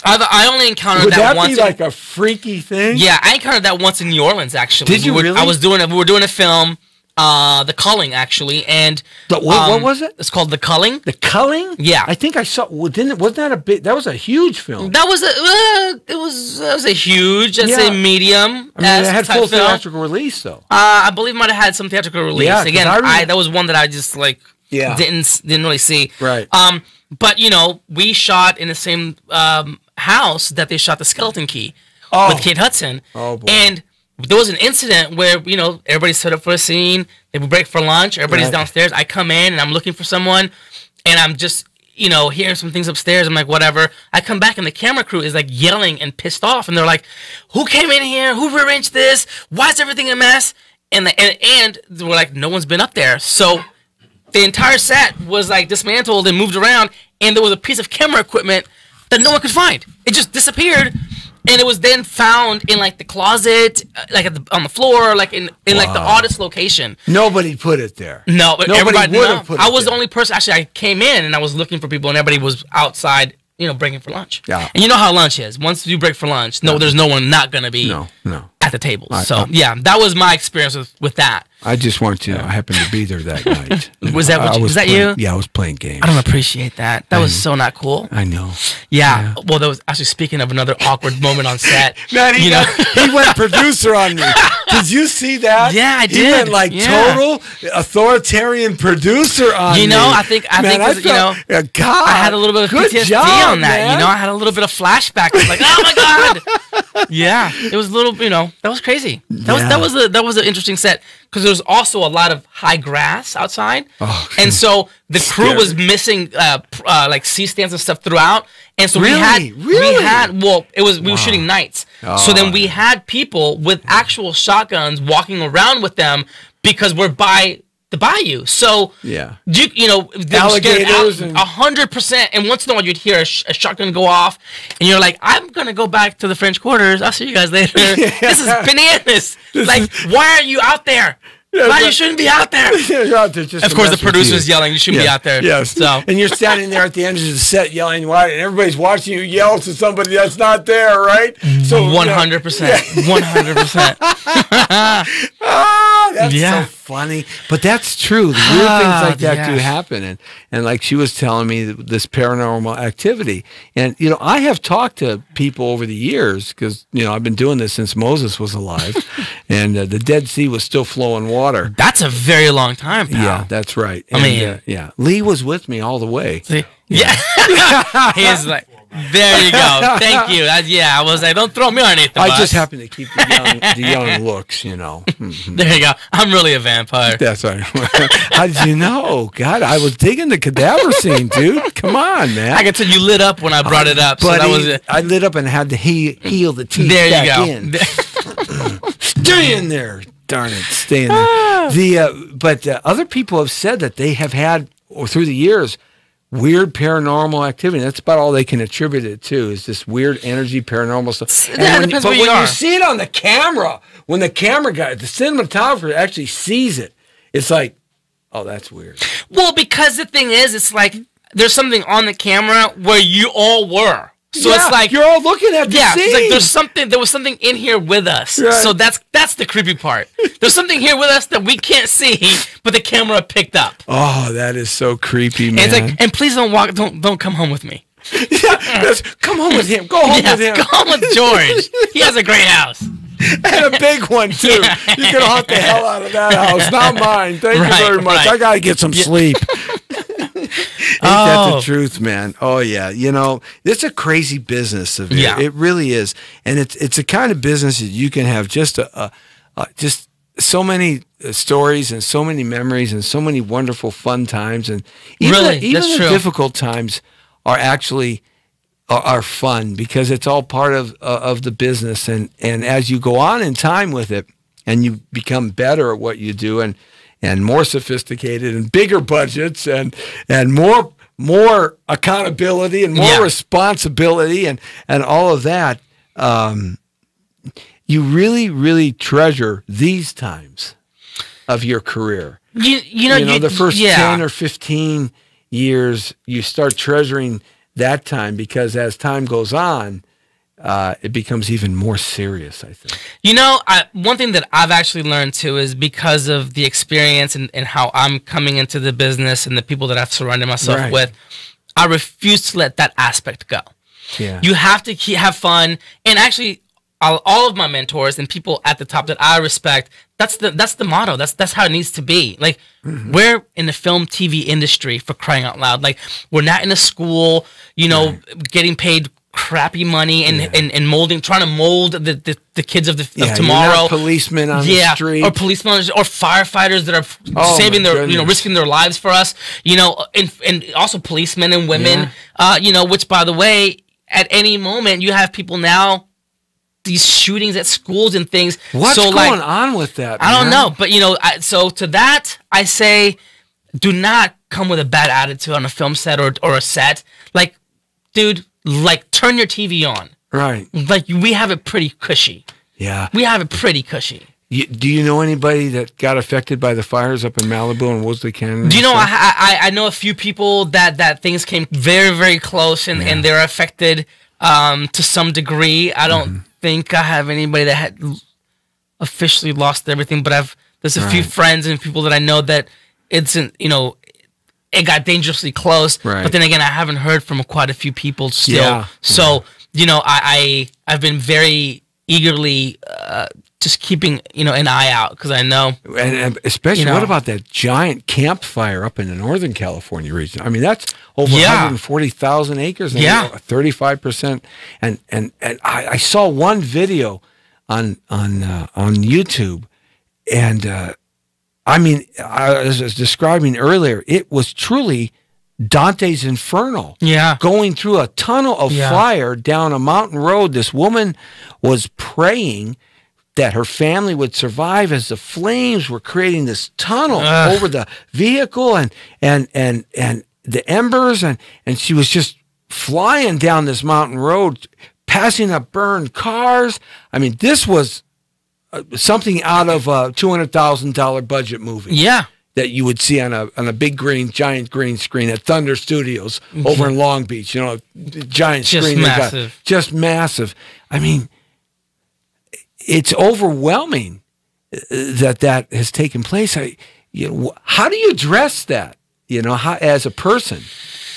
S4: I only encountered
S2: Would that
S4: once.
S2: be like a freaky thing?
S4: Yeah, I encountered that once in New Orleans. Actually,
S2: Did you really?
S4: We were doing a film, The Culling, actually, and
S2: what was it?
S4: It's called The Culling.
S2: The Culling?
S4: Yeah,
S2: I think I saw. Wasn't that a big? That was a huge film.
S4: That was it was a huge, I'd say medium.
S2: I mean, it had full
S4: film.
S2: theatrical release though.
S4: I believe it might have had some theatrical release.
S2: Yeah,
S4: Again, that was one that I just didn't really see.
S2: Right.
S4: But we shot in the same house that they shot The Skeleton Key with Kate Hudson.
S2: Oh boy.
S4: And there was an incident where everybody's set up for a scene. They would break for lunch. Everybody's downstairs. I come in and I'm looking for someone, and I'm just hearing some things upstairs. I'm like, whatever. I come back and the camera crew is like yelling and pissed off, and they're like, "Who came in here? Who rearranged this? Why is everything a mess?" And we're like, "No one's been up there." So the entire set was like dismantled and moved around, and there was a piece of camera equipment that no one could find. It just disappeared. And it was then found in like the closet, like on the floor, like in like the oddest location.
S2: Nobody put it there.
S4: No, but everybody
S2: would have put it
S4: I was
S2: there.
S4: the only person. Actually, I came in and I was looking for people, and everybody was outside, breaking for lunch.
S2: Yeah.
S4: And you know how lunch is. Once you break for lunch, there's no one not gonna be at the table. So yeah, that was my experience with that.
S2: I just want you to know I happened to be there that night.
S4: Was that you?
S2: Yeah, I was playing games.
S4: I don't appreciate that. That was so not cool.
S2: I know.
S4: Yeah. Well, that was actually speaking of another awkward moment on set.
S2: Man, he went producer on me. Did you see that?
S4: Yeah, I did.
S2: He went like total authoritarian producer on me.
S4: I think
S2: God,
S4: I had a little bit of PTSD on that.
S2: Man.
S4: I had a little bit of flashback. I was like, oh my god. Yeah, it was a little. That was crazy. That was an interesting set because there was also a lot of high grass outside, and so the crew was missing like C-stands and stuff throughout. And so we were shooting nights. So then we had people with actual shotguns walking around with them because we're by the bayou. So
S2: alligators
S4: 100%. And once in a while you'd hear a shotgun go off, and you're like, I'm gonna go back to the French Quarters. I'll see you guys later. This is bananas. Why are you out there? You shouldn't be out there. Of course, the producer's yelling, you shouldn't be out there.
S2: Yes.
S4: So.
S2: And you're standing there at the end of the set yelling, and everybody's watching you yell to somebody that's not there, right? So
S4: 100%. 100%.
S2: That's so funny. But that's true. The weird things like that do happen. And like she was telling me, this paranormal activity. And, I have talked to people over the years because, I've been doing this since Moses was alive. And the Dead Sea was still flowing water.
S4: That's a very long time, pal.
S2: Yeah, that's right. And, Lee was with me all the way.
S4: See? Yeah. He's like, there you go. Thank you. I was like, don't throw me underneath the bus.
S2: I just happen to keep the young looks, Mm-hmm.
S4: There you go. I'm really a vampire.
S2: That's right. How did you know? God, I was digging the cadaver scene, dude. Come on, man.
S4: I can tell you lit up when I brought it up.
S2: But
S4: so that was it.
S2: I lit up and had to heal the teeth back in. Stay in there. Darn it, stay in there. But other people have said that they have had, or through the years, weird paranormal activity. That's about all they can attribute it to, is this weird energy, paranormal stuff. When you see it on the camera, when the camera guy, the cinematographer actually sees it, it's like, oh, that's weird.
S4: Well, because the thing is, it's like there's something on the camera where you all were. So it's like
S2: you're all looking at the scene.
S4: It's like there was something in here with us.
S2: Right.
S4: So that's the creepy part. There's something here with us that we can't see, but the camera picked up.
S2: Oh, that is so creepy, man.
S4: And it's like, and please don't come home with me.
S2: Come home with him. Go home with him.
S4: Go home with George. He has a great house.
S2: And a big one, too. You can haunt the hell out of that house. Not mine. Thank you very much. I got to get some sleep. Ain't that the truth, man? Oh, yeah. It's a crazy business. It really is. And it's a kind of business that you can have just so many stories and so many memories and so many wonderful fun times. And even the difficult times are actually are fun because it's all part of the business. And as you go on in time with it and you become better at what you do and more sophisticated and bigger budgets and more accountability and more responsibility and all of that, you really, really treasure these times of your career.
S4: The first
S2: 10 or 15 years, you start treasuring that time, because as time goes on, it becomes even more serious, I think.
S4: You know, one thing that I've actually learned too is because of the experience and how I'm coming into the business and the people that I've surrounded myself with, I refuse to let that aspect go.
S2: Yeah.
S4: You have to have fun. And actually, all of my mentors and people at the top that I respect, that's the motto. That's how it needs to be. Like, we're in the film TV industry, for crying out loud. Like, we're not in a school, you know, getting paid crappy money and molding, trying to mold the kids of tomorrow.
S2: You're not policemen on the street,
S4: or policemen or firefighters that are saving their, risking their lives for us. You know, and also policemen and women. You know, which, by the way, at any moment you have people now. These shootings at schools and things.
S2: What's going on with that?
S4: I don't know, but you know, so to that I say, do not come with a bad attitude on a film set or a set. Like, dude, like, turn your TV on.
S2: Right.
S4: Like, we have it pretty cushy.
S2: Yeah.
S4: We have it pretty cushy.
S2: Do you know anybody that got affected by the fires up in Malibu and Woodley Canyon?
S4: Do you know? I know a few people that things came very, very close and they're affected to some degree. I don't think I have anybody that had officially lost everything, but there's a few friends and people that I know that it got dangerously close.
S2: Right.
S4: But then again, I haven't heard from quite a few people still.
S2: Yeah.
S4: So you know, I've been very eagerly just keeping an eye out, because I know,
S2: and especially what about that giant campfire up in the Northern California region? I mean, that's over 140,000 acres. And 35%. And I saw one video on YouTube, and I mean, I was describing earlier, it was truly Dante's Inferno.
S4: Yeah.
S2: Going through a tunnel of fire down a mountain road. This woman was praying that her family would survive as the flames were creating this tunnel over the vehicle and the embers, and she was just flying down this mountain road, passing up burned cars. I mean, this was something out of a $200,000 budget movie.
S4: Yeah.
S2: That you would see on a big giant green screen at Thunder Studios over in Long Beach. You know, giant screen. Just massive. I mean, it's overwhelming that has taken place. How do you address that? You know, as a person,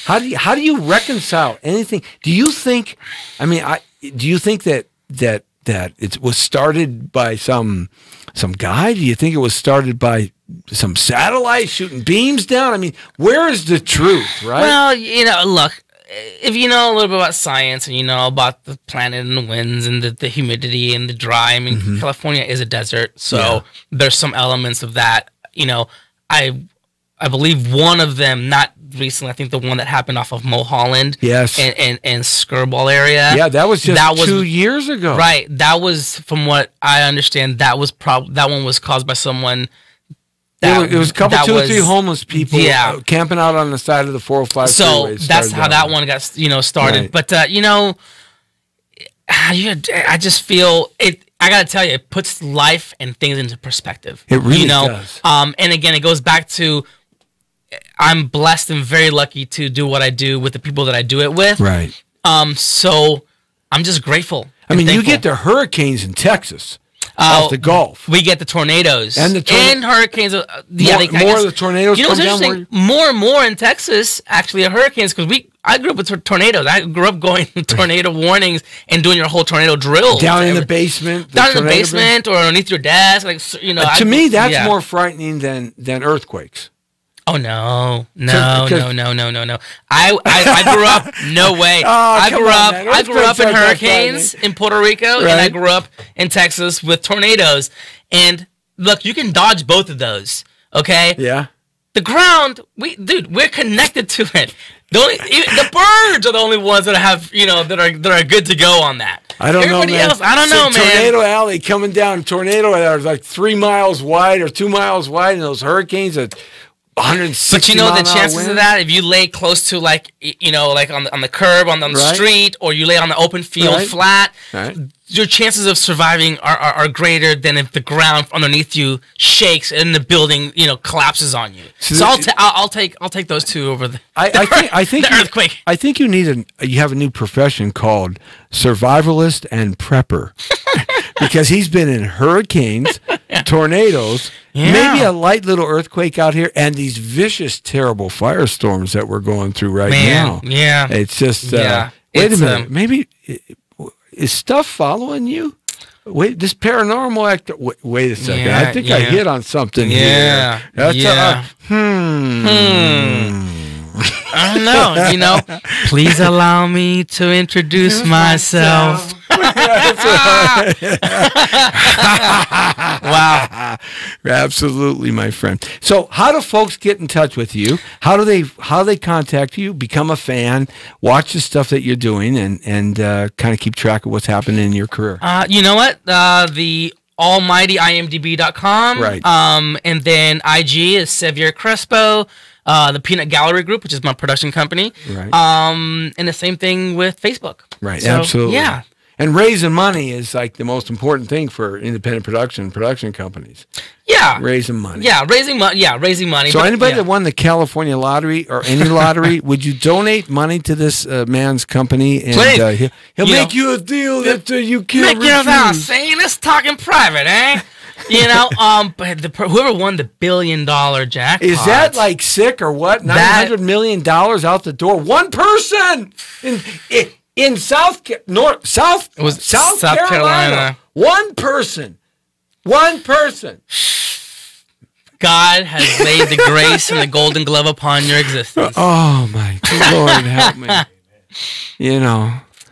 S2: how do you reconcile anything? Do you think? I mean, do you think that it was started by some guy? Do you think it was started by some satellite shooting beams down? I mean, where is the truth, right?
S4: Well, you know, look, if you know a little bit about science and you know about the planet and the winds and the humidity and the dry, I mean, California is a desert, so there's some elements of that. You know, I believe one of them, not recently, I think the one that happened off of Mulholland, and Skirball area.
S2: Yeah, that was just 2 years ago.
S4: Right. That was, from what I understand, that one was caused by someone.
S2: It was a couple, two or three homeless people camping out on the side of the 405 freeway.
S4: So that's how that one got started. Right. But you know, I just feel it. I gotta tell you, it puts life and things into perspective.
S2: It really does.
S4: And again, it goes back to, I'm blessed and very lucky to do what I do with the people that I do it with.
S2: Right.
S4: So I'm just grateful.
S2: I mean, you get the hurricanes in Texas. Off the Gulf,
S4: we get the tornadoes and hurricanes.
S2: More of the tornadoes.
S4: You know what's interesting? More and more in Texas, actually, are hurricanes, because I grew up with tornadoes. I grew up going tornado warnings and doing your whole tornado drill
S2: down in the basement,
S4: or underneath your desk. Like, you know,
S2: to me, that's more frightening than earthquakes.
S4: Oh no! I grew up. No way. I grew up in hurricanes in Puerto Rico, and I grew up in Texas with tornadoes. And look, you can dodge both of those. Okay.
S2: Yeah.
S4: The ground, we're connected to it. The birds are the only ones that have, that are good to go on that.
S2: I don't know, man.
S4: Everybody else, I don't know, man.
S2: Tornado Alley coming down, tornado that are like 3 miles wide or 2 miles wide, and those hurricanes that 160
S4: But you know the
S2: mile-an-hour
S4: chances of
S2: wind?
S4: that, if you lay close to like like on the curb on the
S2: Right.
S4: street, or you lay on the open field
S2: Right.
S4: flat,
S2: Right.
S4: your chances of surviving are greater than if the ground underneath you shakes and the building collapses on you. So I'll take those two over the
S2: I think
S4: the earthquake.
S2: I think you need you have a new profession called survivalist and prepper, because he's been in hurricanes, tornadoes, maybe a light little earthquake out here, and these vicious, terrible firestorms that we're going through right now.
S4: Yeah,
S2: it's just wait
S4: It's,
S2: a minute, maybe is stuff following you? Wait, this paranormal actor. Wait a second. I think I hit on something here. That's
S4: I don't know. Please allow me to introduce myself.
S2: Wow. Absolutely, my friend. So how do folks get in touch with you? How do they contact you, become a fan, watch the stuff that you're doing, and kind of keep track of what's happening in your career?
S4: You know what? The almighty IMDb.com.
S2: Right.
S4: And then IG is Xavier Crespo. The Peanut Gallery Group, which is my production company.
S2: Right.
S4: And the same thing with Facebook.
S2: Right.
S4: So,
S2: Absolutely.
S4: Yeah.
S2: And raising money is like the most important thing for independent production companies.
S4: Yeah.
S2: Raising money.
S4: Yeah, raising money. Yeah, raising money.
S2: So
S4: But,
S2: anybody
S4: yeah.
S2: that won the California lottery or any lottery, would you donate money to this man's company? And
S4: Please.
S2: he'll make you a deal that you can't
S4: Make it out,
S2: refuse.
S4: saying let's talk in private, eh? But whoever won the $1 billion jackpot.
S2: Is that like sick or what? $900 million out the door. One person in South Carolina. One person.
S4: God has laid the grace and the golden glove upon your existence.
S2: Oh my Lord, help me.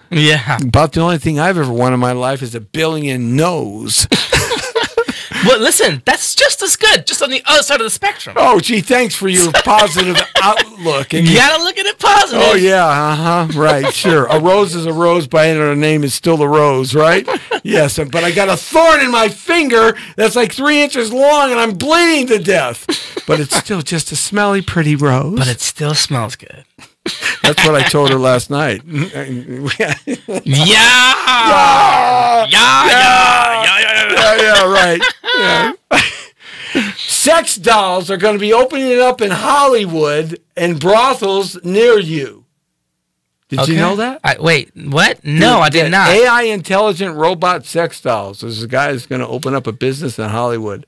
S4: Yeah.
S2: About the only thing I've ever won in my life is $1 billion no's.
S4: But listen, that's just as good, just on the other side of the spectrum.
S2: Oh, gee, thanks for your positive outlook. And
S4: You gotta look at it positive.
S2: Oh, yeah, right, sure. A rose is a rose, by any other name is still a rose, right? Yes, but I got a thorn in my finger that's like 3 inches long, and I'm bleeding to death. But it's still just a smelly, pretty rose.
S4: But it still smells good.
S2: That's what I told her last night.
S4: Yeah,
S2: right. Yeah. Sex dolls are going to be opening it up in Hollywood and brothels near you. Did you know that?
S4: Wait, what? No, I did not.
S2: AI intelligent robot sex dolls. There's a guy that's going to open up a business in Hollywood.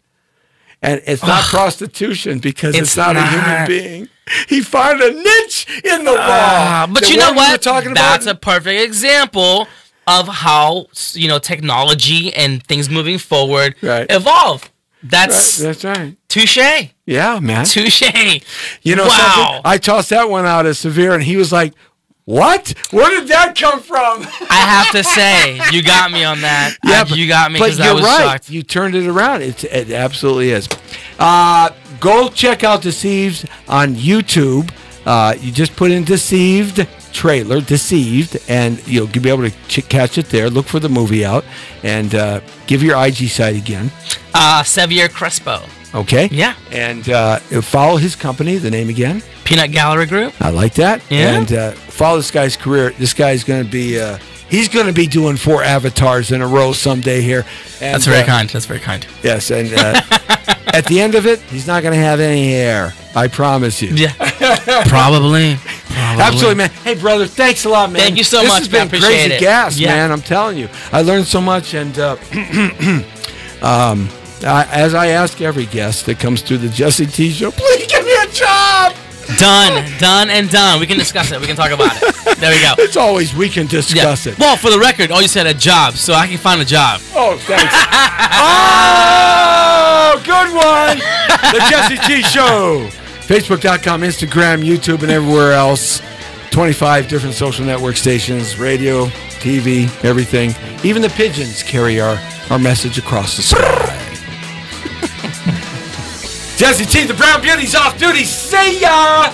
S2: And it's not prostitution because it's not a human being. He found a niche in the law.
S4: But you know what? That's a perfect example of how technology and things moving forward evolve. That's
S2: right.
S4: Touche.
S2: Yeah, man.
S4: Touche.
S2: Wow. I tossed that one out as severe, and he was like, "What? Where did that come from?"
S4: I have to say, you got me on that.
S2: Yeah,
S4: you got me
S2: but
S4: because I
S2: you're
S4: was
S2: right.
S4: shocked.
S2: You turned it around. It absolutely is. Go check out Deceived on YouTube. You just put in Deceived trailer, Deceived, and you'll be able to catch it there. Look for the movie out, and give your IG site again.
S4: Xavier Crespo.
S2: Okay.
S4: Yeah.
S2: And follow his company. The name again?
S4: Peanut Gallery Group.
S2: I like that.
S4: Yeah.
S2: And follow this guy's career. This guy's going to be. He's going to be doing 4 avatars in a row someday here. And,
S4: That's very kind. That's very kind.
S2: Yes, and at the end of it, he's not going to have any hair. I promise you.
S4: Yeah. Probably.
S2: Absolutely, man. Hey, brother, thanks a lot, man.
S4: Thank you so
S2: this
S4: much.
S2: This has been
S4: man. Appreciate
S2: crazy
S4: it.
S2: gas,
S4: Yeah.
S2: man. I'm telling you. I learned so much, and as I ask every guest that comes through the Jesse T Show, please give me a job.
S4: Done, and done. We can discuss it. We can talk about it. There we go.
S2: It's always we can discuss it.
S4: Well, for the record, all you said a job, so I can find a job.
S2: Oh, thanks. Oh, good one. The Jesse T Show. Facebook.com, Instagram, YouTube, and everywhere else. 25 different social network stations, radio, TV, everything. Even the pigeons carry our message across the sky. Jesse T, the Brown Beauty's off duty. See ya!